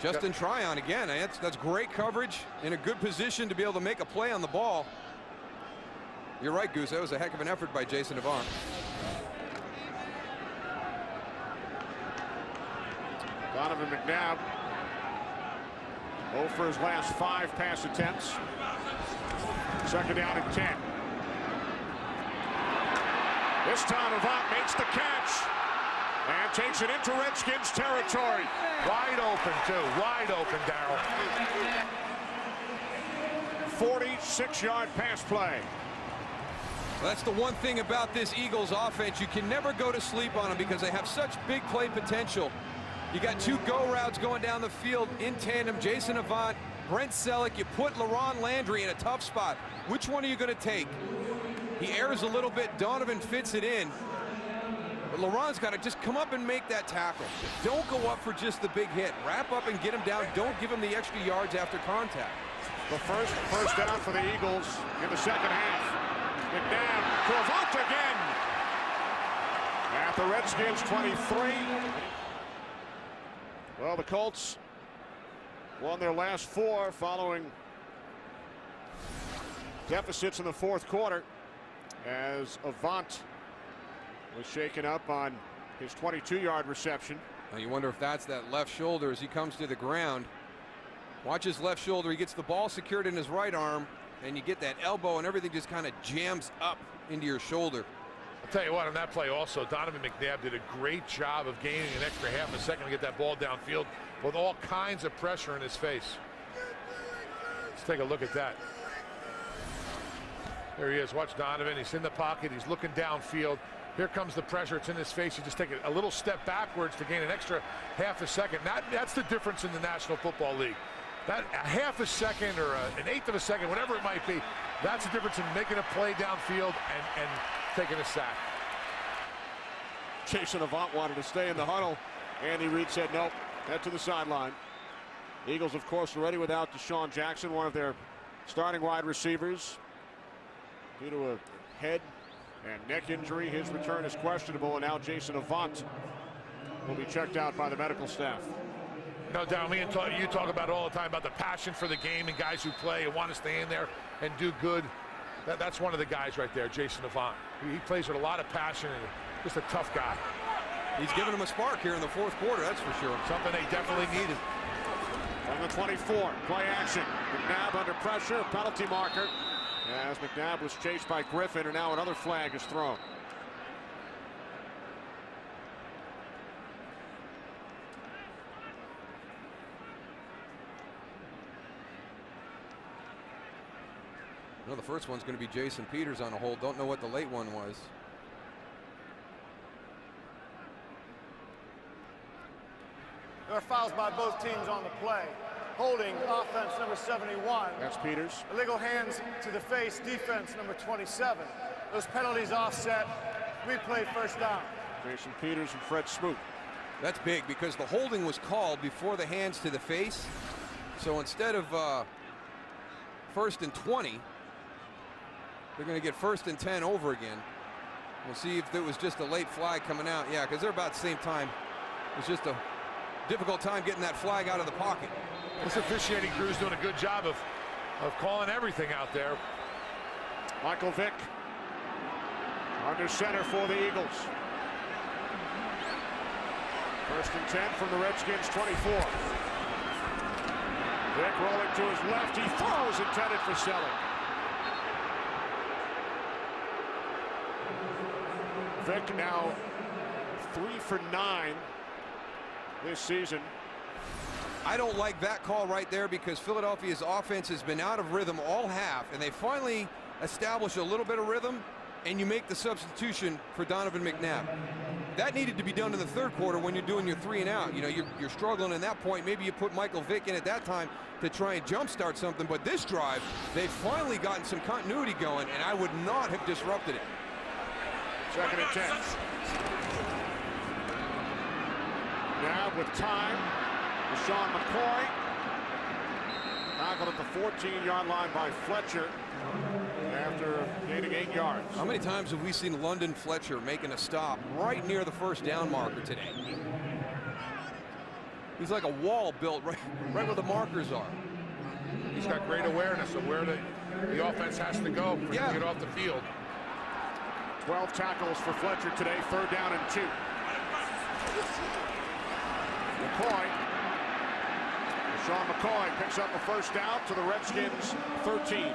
Justin Tryon again. That's great coverage in a good position to be able to make a play on the ball. You're right, Goose. That was a heck of an effort by Jason Avant. Donovan McNabb 0 for his last 5 pass attempts. Second down and 10. This time Avant makes the catch and takes it into Redskins territory. Wide open, too. Wide open, Darryl. 46-yard pass play. That's the one thing about this Eagles offense. You can never go to sleep on them because they have such big play potential. You got 2 go routes going down the field in tandem. Jason Avant, Brent Selleck. You put LaRon Landry in a tough spot. Which one are you going to take? He errs a little bit. Donovan fits it in. But LaRon's got to just come up and make that tackle. Don't go up for just the big hit. Wrap up and get him down. Don't give him the extra yards after contact. The first down for the Eagles in the second half. McNabb to Avant again. At the Redskins 23. Well, the Colts won their last 4 following deficits in the 4th quarter as Avant was shaken up on his 22-yard reception. Now you wonder if that's that left shoulder as he comes to the ground. Watch his left shoulder. He gets the ball secured in his right arm, and you get that elbow and everything just kind of jams up into your shoulder. I'll tell you what, on that play also, Donovan McNabb did a great job of gaining an extra half a second to get that ball downfield with all kinds of pressure in his face. Let's take a look at that. There he is. Watch Donovan. He's in the pocket. He's looking downfield. Here comes the pressure. It's in his face. You just take a little step backwards to gain an extra half a second. That's the difference in the National Football League. That a half a second or an eighth of a second, whatever it might be, that's the difference in making a play downfield and taking a sack. Jason Avant wanted to stay in the huddle. Andy Reid said nope, head to the sideline. Eagles, of course, already without Deshaun Jackson, one of their starting wide receivers, due to a head And neck injury, his return is questionable, and now Jason Avant will be checked out by the medical staff. No doubt, you talk about it all the time about the passion for the game and guys who play and want to stay in there and do good. That's one of the guys right there, Jason Avant. He plays with a lot of passion and just a tough guy. He's giving him a spark here in the fourth quarter, that's for sure. Something they definitely needed. On the 24, play action. McNabb under pressure, penalty marker. As McNabb was chased by Griffin, and now another flag is thrown. No, the first one's going to be Jason Peters on a hold. Don't know what the late one was. There are fouls by both teams on the play. Holding, offense number 71. That's Peters. Illegal hands to the face, defense number 27. Those penalties offset. Replay first down. Jason Peters and Fred Smoot. That's big because the holding was called before the hands to the face. So instead of 1st and 20, they're going to get 1st and 10 over again. We'll see if it was just a late flag coming out. Yeah, because they're about the same time. It's just a difficult time getting that flag out of the pocket. This officiating crew is doing a good job of calling everything out there. Michael Vick under center for the Eagles. 1st and 10 from the Redskins 24. Vick rolling to his left. He throws, intended for Selleck. Vick now 3 for 9 this season. I don't like that call right there because Philadelphia's offense has been out of rhythm all half, and they finally establish a little bit of rhythm, and you make the substitution for Donovan McNabb. That needed to be done in the 3rd quarter when you're doing your 3 and out. You know, you're struggling in that point. Maybe you put Michael Vick in at that time to try and jumpstart something, but this drive, they've finally gotten some continuity going, and I would not have disrupted it. 2nd and 10. Now with time, Sean McCoy tackled at the 14-yard line by Fletcher after gaining 8 yards. How many times have we seen London Fletcher making a stop right near the 1st down marker today? He's like a wall built right where the markers are. He's got great awareness of where the offense has to go for him to get off the field. 12 tackles for Fletcher today, 3rd down and 2. McCoy. Sean McCoy picks up a 1st down to the Redskins 13.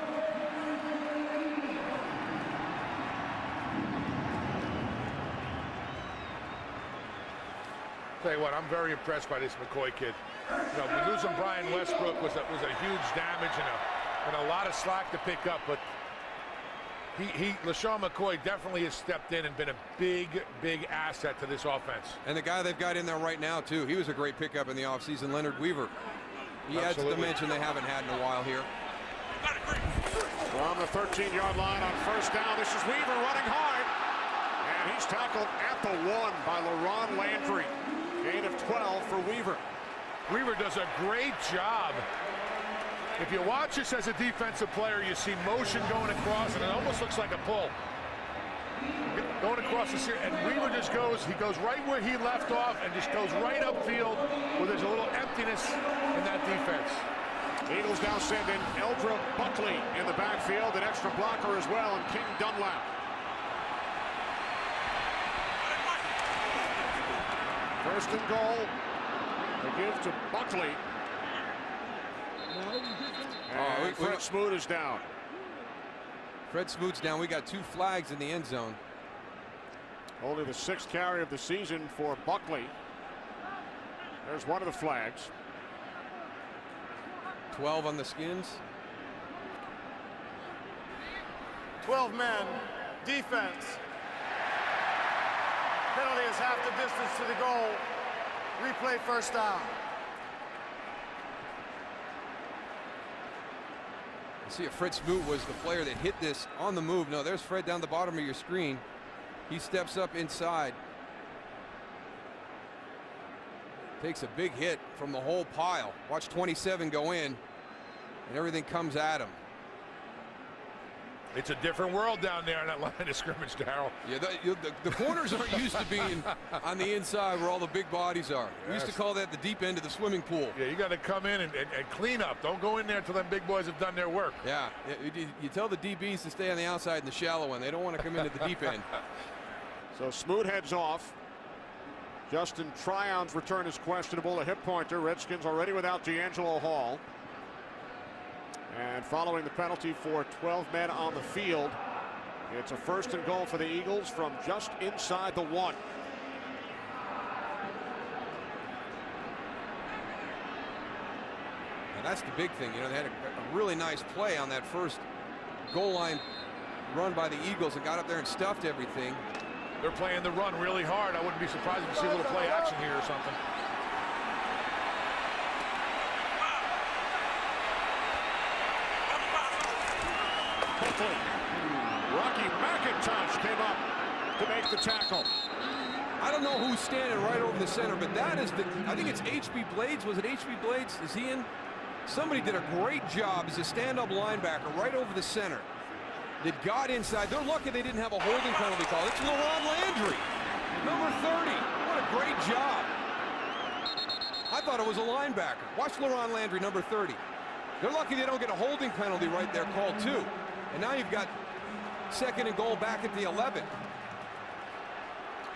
Tell you what, I'm very impressed by this McCoy kid. You know, losing Brian Westbrook was a huge damage and a lot of slack to pick up, but LaShawn McCoy definitely has stepped in and been a big asset to this offense. And the guy they've got in there right now, too, he was a great pickup in the offseason, Leonard Weaver. He adds a dimension they haven't had in a while here. From the 13-yard line on 1st down, this is Weaver running hard. And he's tackled at the 1 by LaRon Landry. Gain of 12 for Weaver. Weaver does a great job. If you watch this as a defensive player, you see motion going across, and it almost looks like a pull. Going across the series, and Weaver just he goes right where he left off and just goes right upfield where there's a little emptiness in that defense. Eagles now send in Eldra Buckley in the backfield, an extra blocker as well, and King Dunlap. First and goal. They give to Buckley. And Fred Smoot is down. Fred Smoot's down. We got 2 flags in the end zone. Only the 6th carry of the season for Buckley. There's one of the flags. 12 on the Skins. 12 men, defense. Penalty is half the distance to the goal. Replay 1st down. See if Fred Smoot was the player that hit this on the move. No, there's Fred down the bottom of your screen. He steps up inside. Takes a big hit from the whole pile. Watch 27 go in, and everything comes at him. It's a different world down there in that line of scrimmage, Darryl. Yeah, the corners aren't used to being on the inside where all the big bodies are. We used to call that the deep end of the swimming pool. Yeah, you got to come in and clean up. Don't go in there until them big boys have done their work. Yeah, you tell the DBs to stay on the outside in the shallow end. They don't want to come into the deep end. So Smoot heads off. Justin Tryon's return is questionable, a hip pointer. Redskins already without D'Angelo Hall. And following the penalty for 12 men on the field, it's a 1st and goal for the Eagles from just inside the 1. And that's the big thing. You know, they had a really nice play on that first goal line run by the Eagles and got up there and stuffed everything. They're playing the run really hard. I wouldn't be surprised to see a little play action here or something. Rocky McIntosh came up to make the tackle. I don't know who's standing right over the center, but that is I think it's H.B. Blades. Was it H.B. Blades? Is he in? Somebody did a great job as a stand-up linebacker right over the center that got inside. They're lucky they didn't have a holding penalty call. It's LaRon Landry, number 30. What a great job. I thought it was a linebacker. Watch LaRon Landry, number 30. They're lucky they don't get a holding penalty right there called too. And now you've got 2nd and goal back at the 11.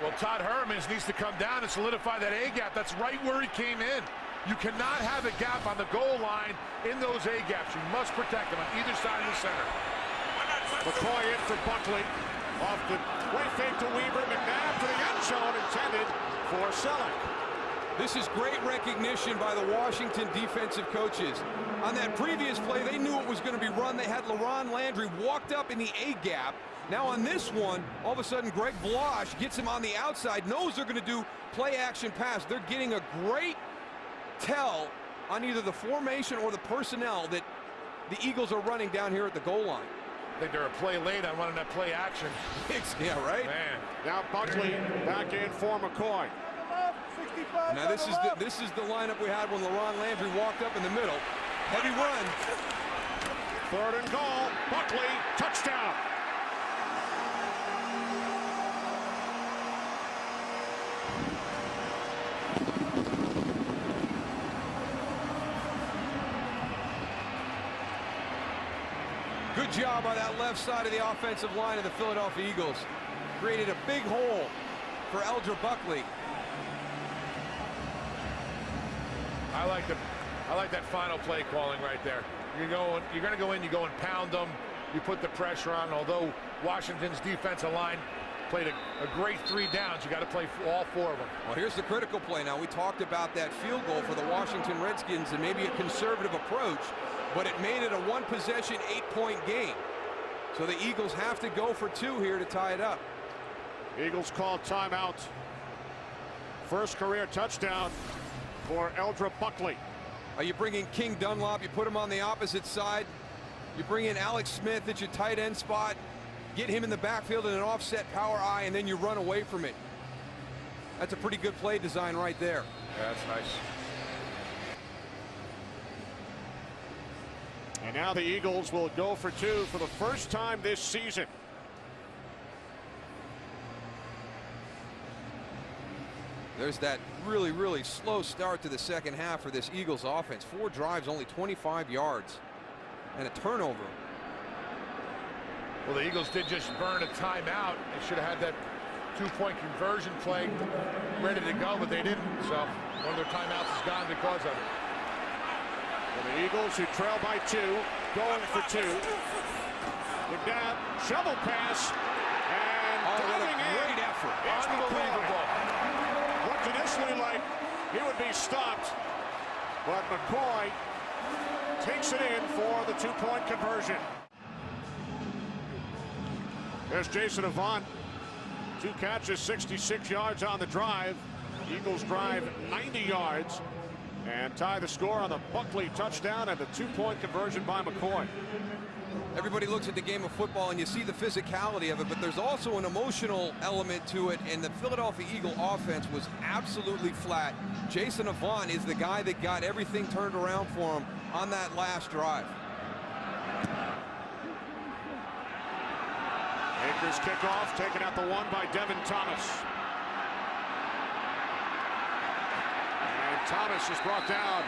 Well, Todd Hermans needs to come down and solidify that A gap. That's right where he came in. You cannot have a gap on the goal line in those A gaps. You must protect them on either side of the center. McCoy in for Buckley. Off the way fake to Weaver. McNabb to the end zone, intended for Selleck. This is great recognition by the Washington defensive coaches. On that previous play, they knew it was going to be run. They had LaRon Landry walked up in the A gap. Now on this one, all of a sudden Greg Blosh gets him on the outside, knows they're going to do play action pass. They're getting a great tell on either the formation or the personnel that the Eagles are running down here at the goal line. I think they're a play late on running that play action. Yeah, right? Man. Now Buckley back in for McCoy. Now this is the lineup we had when LaRon Landry walked up in the middle. Heavy run. 3rd and goal. Buckley, touchdown. Good job by that left side of the offensive line of the Philadelphia Eagles. Created a big hole for Eldra Buckley. I like that final play calling right there. You're going to go in, you go and pound them, you put the pressure on. Although Washington's defensive line played a great 3 downs, you got to play all 4 of them. Well, here's the critical play now. We talked about that field goal for the Washington Redskins and maybe a conservative approach, but it made it a 1-possession, 8-point game. So the Eagles have to go for 2 here to tie it up. Eagles call timeout. First career touchdown for Eldra Buckley. Are you bringing King Dunlop? You put him on the opposite side. You bring in Alex Smith at your tight end spot. Get him in the backfield in an offset power I, and then you run away from it. That's a pretty good play design right there. Yeah, that's nice. And now the Eagles will go for 2 for the first time this season. There's that really, really slow start to the second half for this Eagles offense. 4 drives, only 25 yards, and a turnover. Well, the Eagles did just burn a timeout. They should have had that 2-point conversion play ready to go, but they didn't. So one of their timeouts is gone because of it. And the Eagles, who trail by 2, going for 2. McNabb, shovel pass, and diving in. Great effort. It's Unbelievable. Looked initially like he would be stopped, but McCoy takes it in for the 2-point conversion. There's Jason Avant. 2 catches, 66 yards on the drive. Eagles drive 90 yards and tie the score on the Buckley touchdown and the 2-point conversion by McCoy. Everybody looks at the game of football and you see the physicality of it, but there's also an emotional element to it, and the Philadelphia Eagle offense was absolutely flat. Jason Avant is the guy that got everything turned around for him on that last drive. Packers kickoff, taken at the 1 by Devin Thomas. And Thomas is brought down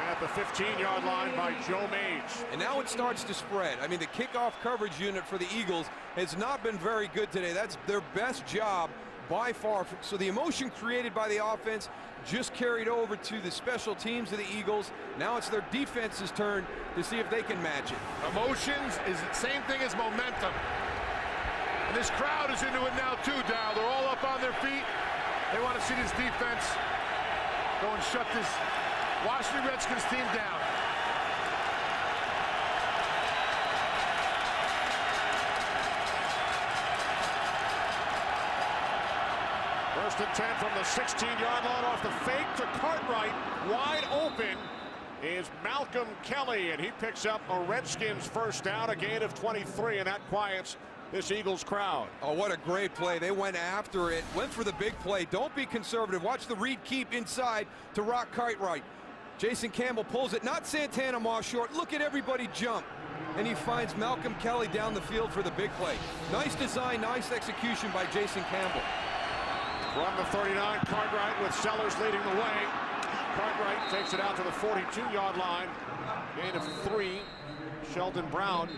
at the 15-yard line by Joe Mage. And now it starts to spread. I mean, the kickoff coverage unit for the Eagles has not been very good today. That's their best job by far. So the emotion created by the offense just carried over to the special teams of the Eagles. Now it's their defense's turn to see if they can match it. Emotions is the same thing as momentum. And this crowd is into it now too, Dow. They're all up on their feet. They want to see this defense go and shut this Washington Redskins team down. First and 10 from the 16-yard line off the fake to Cartwright. Wide open is Malcolm Kelly, and he picks up a Redskins first down, a gain of 23, and that quiets this Eagles crowd. Oh, what a great play. They went after it, went for the big play. Don't be conservative. Watch the read keep inside to Rock Cartwright. Jason Campbell pulls it, not Santana Moss short. Look at everybody jump. And he finds Malcolm Kelly down the field for the big play. Nice design, nice execution by Jason Campbell. From the 39, Cartwright with Sellers leading the way. Cartwright takes it out to the 42-yard line. Gain of 3. Sheldon Brown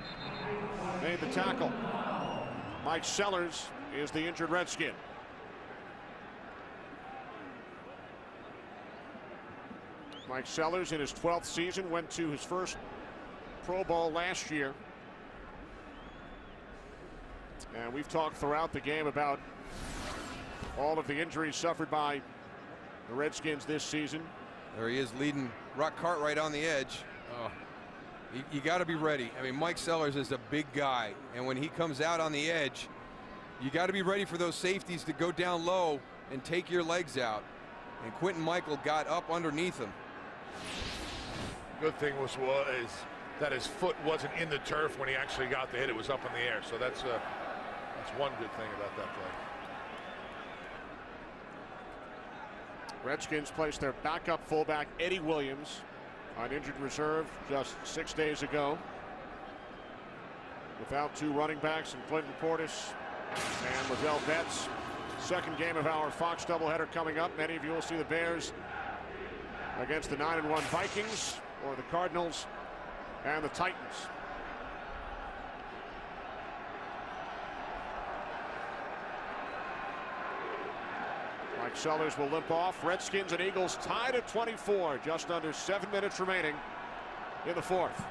made the tackle. Mike Sellers is the injured Redskin. Mike Sellers in his 12th season went to his first Pro Bowl last year. And we've talked throughout the game about all of the injuries suffered by the Redskins this season. There he is leading Rock Cartwright on the edge. You got to be ready. I mean, Mike Sellers is a big guy, and when he comes out on the edge, you got to be ready for those safeties to go down low and take your legs out. And Quentin Michael got up underneath him. Good thing was that his foot wasn't in the turf when he actually got the hit. It was up in the air. So that's one good thing about that play. Redskins placed their backup fullback Eddie Williams on injured reserve just 6 days ago. Without 2 running backs and Clinton Portis and Lavelle Betts. Second game of our Fox doubleheader coming up. Many of you will see the Bears against the 9-1 Vikings or the Cardinals and the Titans. Mike Sellers will limp off. Redskins and Eagles tied at 24. Just under 7 minutes remaining in the fourth.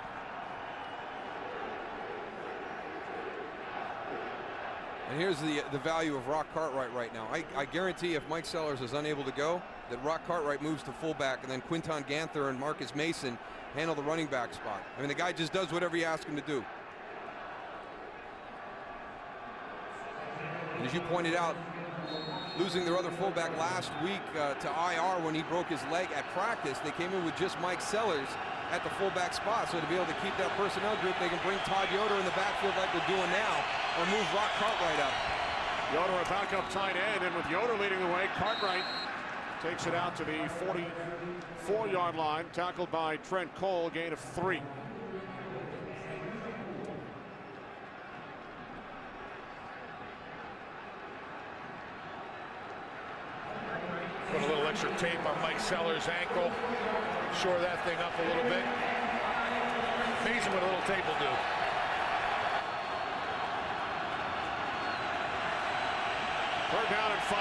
And here's the value of Rock Cartwright right now. I guarantee if Mike Sellers is unable to go, that Rock Cartwright moves to fullback, and then Quinton Ganther and Marcus Mason handle the running back spot. I mean, the guy just does whatever you ask him to do. And as you pointed out, losing their other fullback last week to IR when he broke his leg at practice, they came in with just Mike Sellers at the fullback spot. So to be able to keep that personnel group, they can bring Todd Yoder in the backfield like they're doing now, or move Rock Cartwright up. Yoder a backup tight end, and with Yoder leading the way, Cartwright takes it out to the 44-yard line, tackled by Trent Cole, gain of 3. Put a little extra tape on Mike Sellers' ankle. Shore that thing up a little bit. Amazing what a little tape will do. Third down and 5.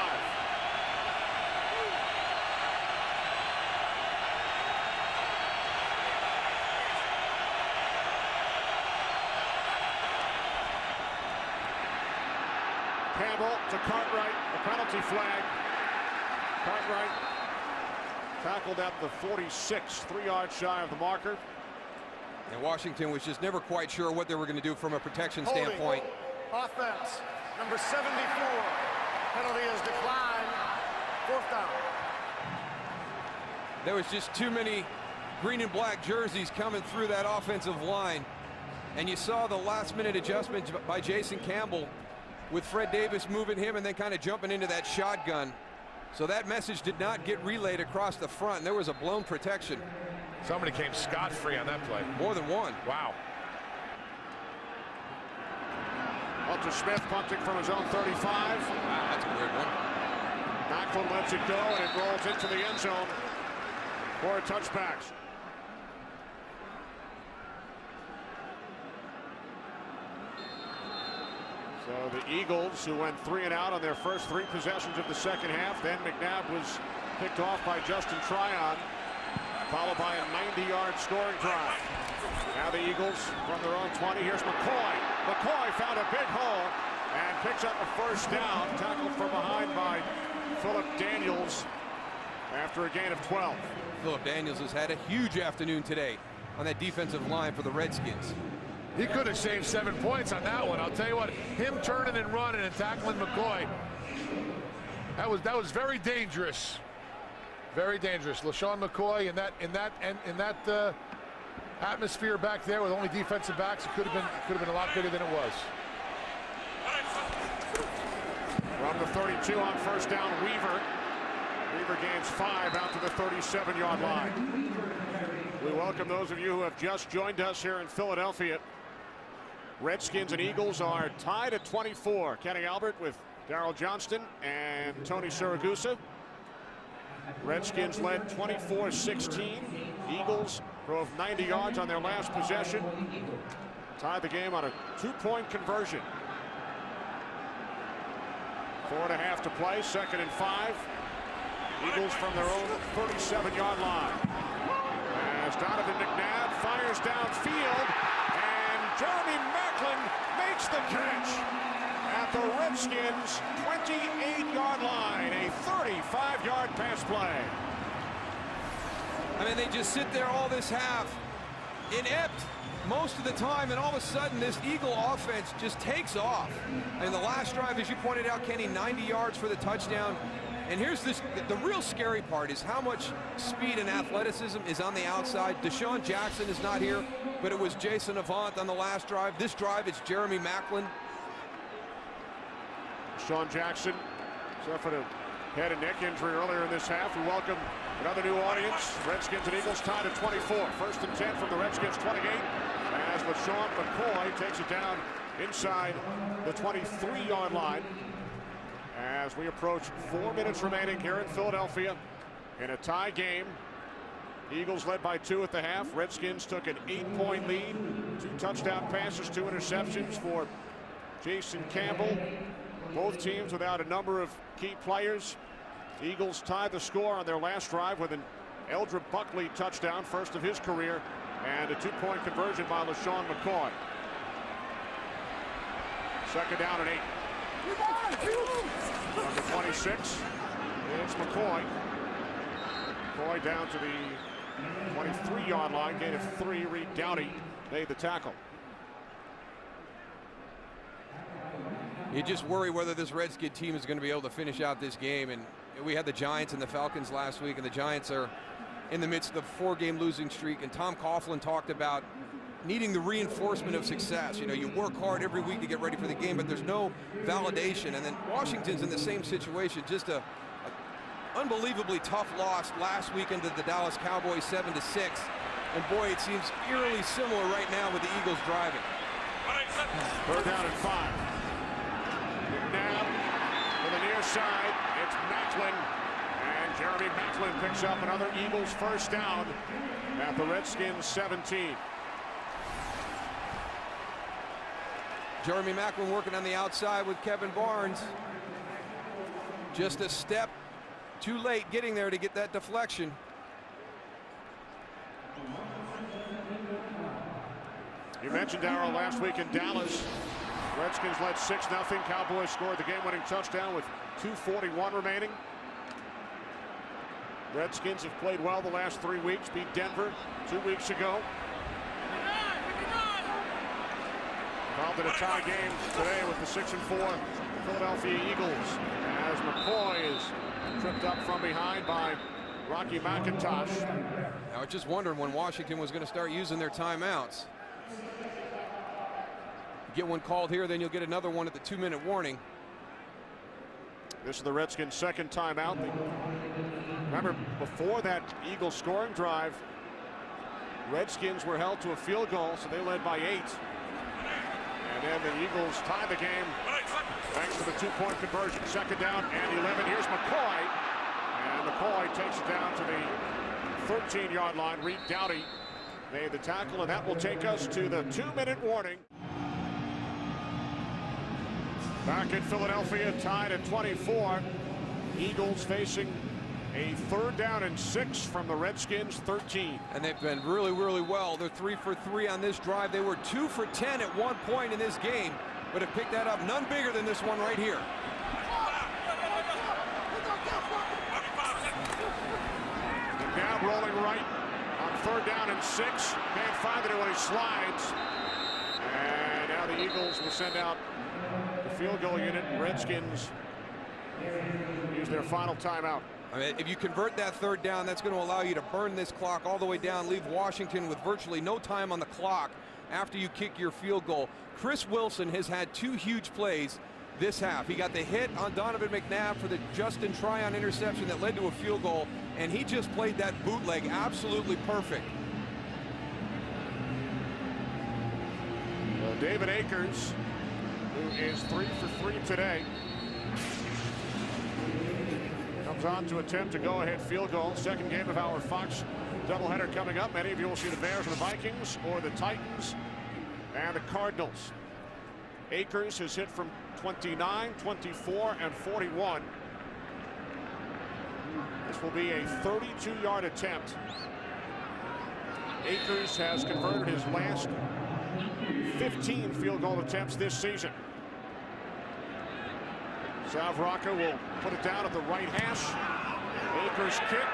Campbell to Cartwright, the penalty flag. Cartwright tackled at the 46, 3 yards shy of the marker. And Washington was just never quite sure what they were going to do from a protection standpoint. Offense, number 74. Penalty is declined. 4th down. There was just too many green and black jerseys coming through that offensive line. And you saw the last-minute adjustment by Jason Campbell with Fred Davis moving him and then kind of jumping into that shotgun. So that message did not get relayed across the front, and there was a blown protection. Somebody came scot-free on that play. More than one. Wow. Hunter Smith punting from his own 35. Wow, that's a weird one. Macklin lets it go, and it rolls into the end zone for touchbacks. So the Eagles, who went 3 and out on their first 3 possessions of the second half, then McNabb was picked off by Justin Tryon, followed by a 90-yard scoring drive. Now the Eagles from their own 20. Here's McCoy. McCoy found a big hole and picks up a first down, tackled from behind by Philip Daniels after a gain of 12. Philip Daniels has had a huge afternoon today on that defensive line for the Redskins. He could have saved 7 points on that one. I'll tell you what, him turning and running and tackling McCoy, that was very dangerous. Very dangerous. LaShawn McCoy in that atmosphere back there with only defensive backs, it could have been a lot bigger than it was. From the 32 on first down, Weaver. Weaver gains 5 out to the 37-yard line. We welcome those of you who have just joined us here in Philadelphia. Redskins and Eagles are tied at 24. Kenny Albert with Darryl Johnston and Tony Siragusa. Redskins led 24-16. Eagles drove 90 yards on their last possession. Tied the game on a 2-point conversion. 4.5 to play, 2nd and 5. Eagles from their own 37-yard line. As Donovan McNabb fires downfield, and Jeremy Macklin makes the catch at the Redskins' 28-yard line. A 35-yard pass play. I mean, they just sit there all this half, inept most of the time, and all of a sudden this Eagle offense just takes off. And the last drive, as you pointed out, Kenny, 90 yards for the touchdown. And here's the real scary part is how much speed and athleticism is on the outside. Deshaun Jackson is not here, but it was Jason Avant on the last drive. This drive, it's Jeremy Macklin. Deshaun Jackson suffered a head and neck injury earlier in this half. We welcome another new audience. Redskins and Eagles tied at 24. 1st and 10 from the Redskins 28. As LaShawn McCoy takes it down inside the 23-yard line. As we approach 4 minutes remaining here in Philadelphia in a tie game. Eagles led by 2 at the half. Redskins took an 8-point lead. 2 touchdown passes, 2 interceptions for Jason Campbell. Both teams without a number of key players. Eagles tied the score on their last drive with an Eldred Buckley touchdown, first of his career, and a 2-point conversion by LaShawn McCoy. 2nd down and 8. Number 26 is McCoy. McCoy down to the 23-yard line, gain of 3. Reed Downey made the tackle. You just worry whether this Redskin team is going to be able to finish out this game. And we had the Giants and the Falcons last week, and the Giants are in the midst of a 4-game losing streak. And Tom Coughlin talked about needing the reinforcement of success. You know, you work hard every week to get ready for the game, but there's no validation. And then Washington's in the same situation, just a unbelievably tough loss last weekend to the Dallas Cowboys 7-6. And boy, it seems eerily similar right now with the Eagles driving. 3rd down and 5. McNabb to the near side. It's Macklin, and Jeremy Macklin picks up another Eagles first down at the Redskins 17. Jeremy Macklin working on the outside with Kevin Barnes. Just a step too late getting there to get that deflection. You mentioned, Darryl, last week in Dallas, Redskins led 6-0. Cowboys scored the game-winning touchdown with 2:41 remaining. Redskins have played well the last 3 weeks, beat Denver 2 weeks ago. Involved in a tie game today with the 6-4 Philadelphia Eagles, as McCoy is tripped up from behind by Rocky McIntosh. I was just wondering when Washington was going to start using their timeouts. Get one called here, then you'll get another one at the 2-minute warning. This is the Redskins' 2nd timeout. Remember, before that Eagles scoring drive, Redskins were held to a field goal, so they led by 8. And then the Eagles tie the game thanks to the two-point conversion. Second down and 11. Here's McCoy. And McCoy takes it down to the 13-yard line. Reed Doughty made the tackle, and that will take us to the 2-minute warning. Back in Philadelphia, tied at 24. Eagles facing a 3rd down and 6 from the Redskins 13. And they've been really, really well. They're 3 for 3 on this drive. They were 2 for 10 at one point in this game, but have picked that up. None bigger than this one right here. And now rolling right on 3rd down and 6. Can't find it when he slides. And now the Eagles will send out the field goal unit. Redskins use their final timeout. I mean, if you convert that 3rd down, that's going to allow you to burn this clock all the way down, leave Washington with virtually no time on the clock after you kick your field goal. Chris Wilson has had 2 huge plays this half. He got the hit on Donovan McNabb for the Justin Tryon interception that led to a field goal, and he just played that bootleg absolutely perfect. Well, David Akers, who is 3 for 3 today, comes on to attempt a go-ahead field goal. Second game of our Fox doubleheader coming up. Many of you will see the Bears and the Vikings, or the Titans and the Cardinals. Akers has hit from 29, 24, and 41. This will be a 32-yard attempt. Akers has converted his last 15 field goal attempts this season. Savraka will put it down at the right hash. Akers' kick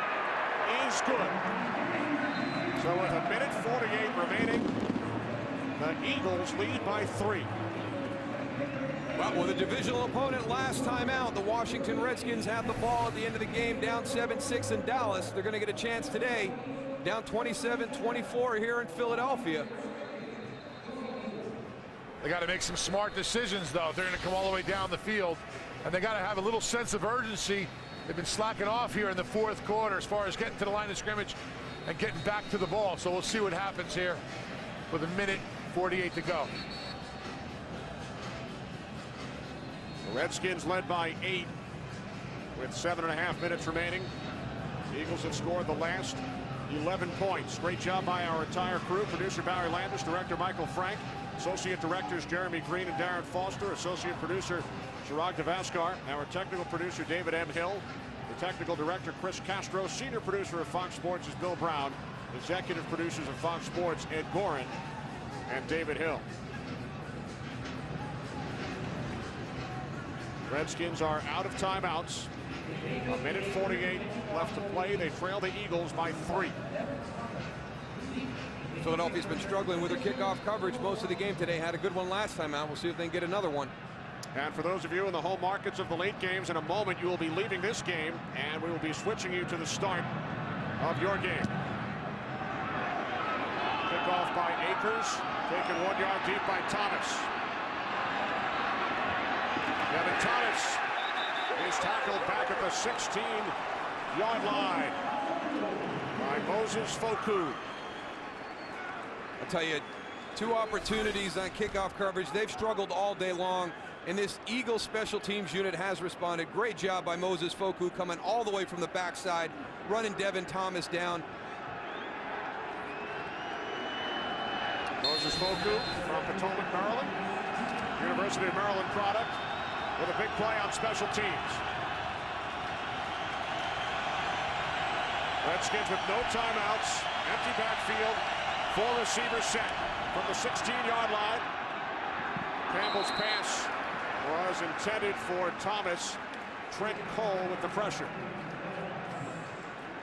is good. So with 1:48 remaining, the Eagles lead by 3. Well, with a divisional opponent last time out, the Washington Redskins had the ball at the end of the game, down 7-6 in Dallas. They're going to get a chance today, down 27-24 here in Philadelphia. They got to make some smart decisions, though. They're going to come all the way down the field, and they got to have a little sense of urgency. They've been slacking off here in the 4th quarter as far as getting to the line of scrimmage and getting back to the ball. So we'll see what happens here with 1:48 to go. The Redskins led by 8 with 7.5 minutes remaining. The Eagles have scored the last 11 points. Great job by our entire crew. Producer Barry Landis, director Michael Frank, associate directors Jeremy Green and Darren Foster, associate producer Chirag Devaskar, our technical producer David M. Hill, the technical director Chris Castro, senior producer of Fox Sports is Bill Brown, executive producers of Fox Sports Ed Gorin and David Hill. Redskins are out of timeouts. 1:48 left to play. They trail the Eagles by 3. Philadelphia's been struggling with their kickoff coverage most of the game today. Had a good one last time out. We'll see if they can get another one. And for those of you in the home markets of the late games, in a moment you will be leaving this game, and we will be switching you to the start of your game. Kickoff by Akers, taken 1 yard deep by Thomas. Devin Thomas is tackled back at the 16-yard line by Moses Foku. I'll tell you, 2 opportunities on kickoff coverage. They've struggled all day long, and this Eagles special teams unit has responded. Great job by Moses Foku coming all the way from the backside, running Devin Thomas down. Moses Foku from Potomac, Maryland. University of Maryland product with a big play on special teams. Redskins with no timeouts, empty backfield, 4 receivers set from the 16-yard line. Campbell's pass was intended for Thomas. Trent Cole with the pressure.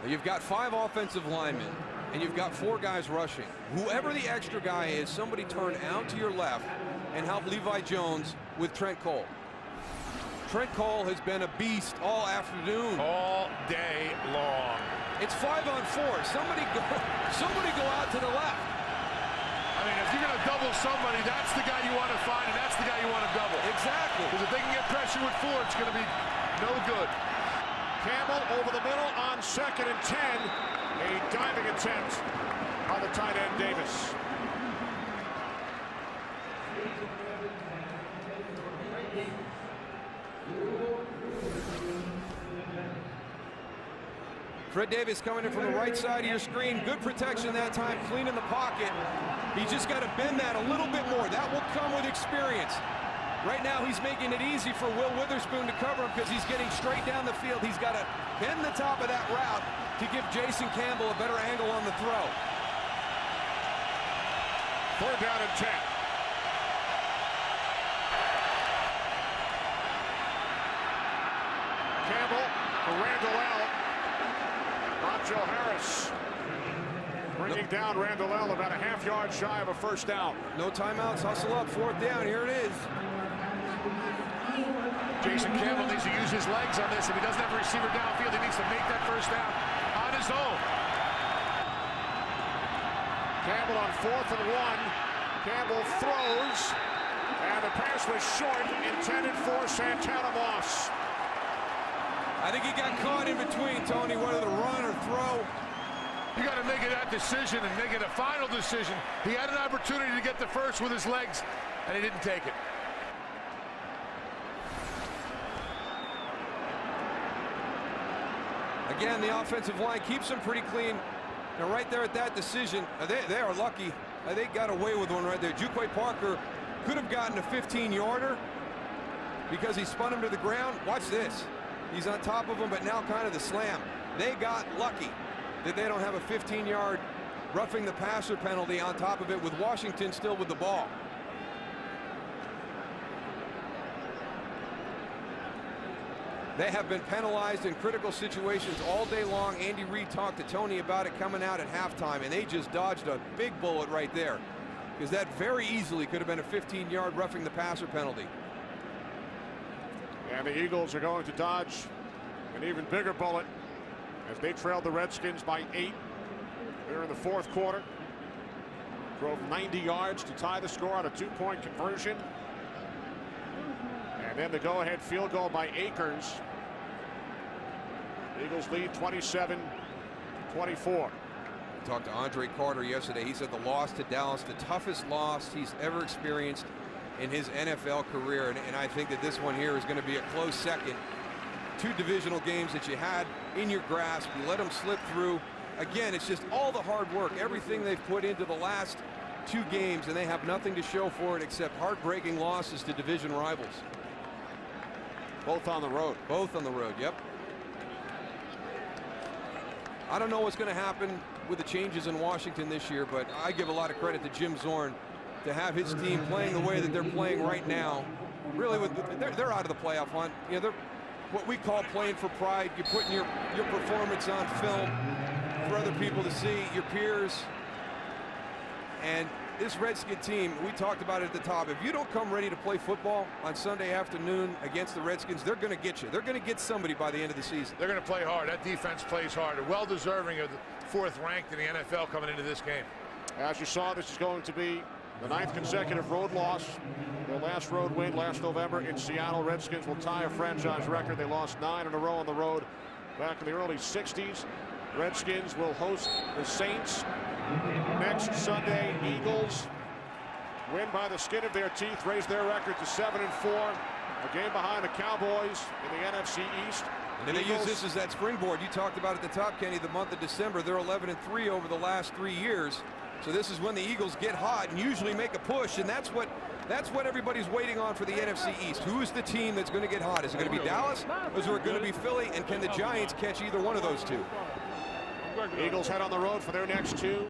You've got 5 offensive linemen, and you've got 4 guys rushing. Whoever the extra guy is, somebody turn out to your left and help Levi Jones with Trent Cole. Trent Cole has been a beast all afternoon. All day long. It's 5-on-4. Somebody go out to the left. I mean, if you're going to double somebody, that's the guy you want to find, and that's the guy you want to double. Exactly. Because if they can get pressure with 4, it's going to be no good. Campbell over the middle on 2nd and 10. A diving attempt by the tight end Davis. Fred Davis coming in from the right side of your screen. Good protection that time, clean in the pocket. He just got to bend that a little bit more. That will come with experience. Right now, he's making it easy for Will Witherspoon to cover him because he's getting straight down the field. He's got to bend the top of that route to give Jason Campbell a better angle on the throw. 4th down and 10. Campbell for Randall L. Nacho Harris bringing down Randall L about a half-yard shy of a 1st down. No timeouts, hustle up, 4th down, here it is. Jason Campbell needs to use his legs on this. If he doesn't have a receiver downfield, he needs to make that 1st down on his own. Campbell on 4th and 1. Campbell throws, and the pass was short, intended for Santana Moss. I think he got caught in between, Tony, whether to run or throw. You got to make it that decision and make it a final decision. He had an opportunity to get the first with his legs, and he didn't take it. Again, the offensive line keeps them pretty clean. Now, right there at that decision, they are lucky. They got away with one right there. Juquay Parker could have gotten a 15-yarder because he spun him to the ground. Watch this. He's on top of him, but now kind of the slam. They got lucky that they don't have a 15-yard roughing the passer penalty on top of it with Washington still with the ball. They have been penalized in critical situations all day long. Andy Reid talked to Tony about it coming out at halftime, and they just dodged a big bullet right there, because that very easily could have been a 15-yard roughing the passer penalty. And the Eagles are going to dodge an even bigger bullet as they trailed the Redskins by 8 here in the 4th quarter. Drove 90 yards to tie the score on a 2-point conversion. And then the go-ahead field goal by Akers. Eagles lead 27-24. Talked to Andre Carter yesterday. He said the loss to Dallas, the toughest loss he's ever experienced in his NFL career. And I think that this one here is going to be a close second. 2 divisional games that you had in your grasp. You let them slip through. Again, it's just all the hard work, everything they've put into the last 2 games, and they have nothing to show for it except heartbreaking losses to division rivals. Both on the road. Both on the road, yep. I don't know what's going to happen with the changes in Washington this year, but I give a lot of credit to Jim Zorn to have his team playing the way that they're playing right now. Really, they're out of the playoff hunt. You know, they're what we call playing for pride. You're putting your performance on film for other people to see, your peers. And this Redskin team, we talked about it at the top. If you don't come ready to play football on Sunday afternoon against the Redskins, they're going to get you. They're going to get somebody by the end of the season. They're going to play hard. That defense plays hard. They're well deserving of the 4th ranked in the NFL coming into this game. As you saw, this is going to be the 9th consecutive road loss. Their last road win last November in Seattle. Redskins will tie a franchise record. They lost 9 in a row on the road back in the early 60s. Redskins will host the Saints next Sunday. Eagles win by the skin of their teeth, raise their record to 7-4. A game behind the Cowboys in the NFC East. And they use this as that springboard. You talked about at the top, Kenny, the month of December. They're 11-3 over the last 3 years. So this is when the Eagles get hot and usually make a push, and that's what everybody's waiting on for the NFC East. Who is the team that's going to get hot? Is it going to be Dallas, or is it going to be Philly? And can the Giants catch either one of those two? Eagles head on the road for their next 2.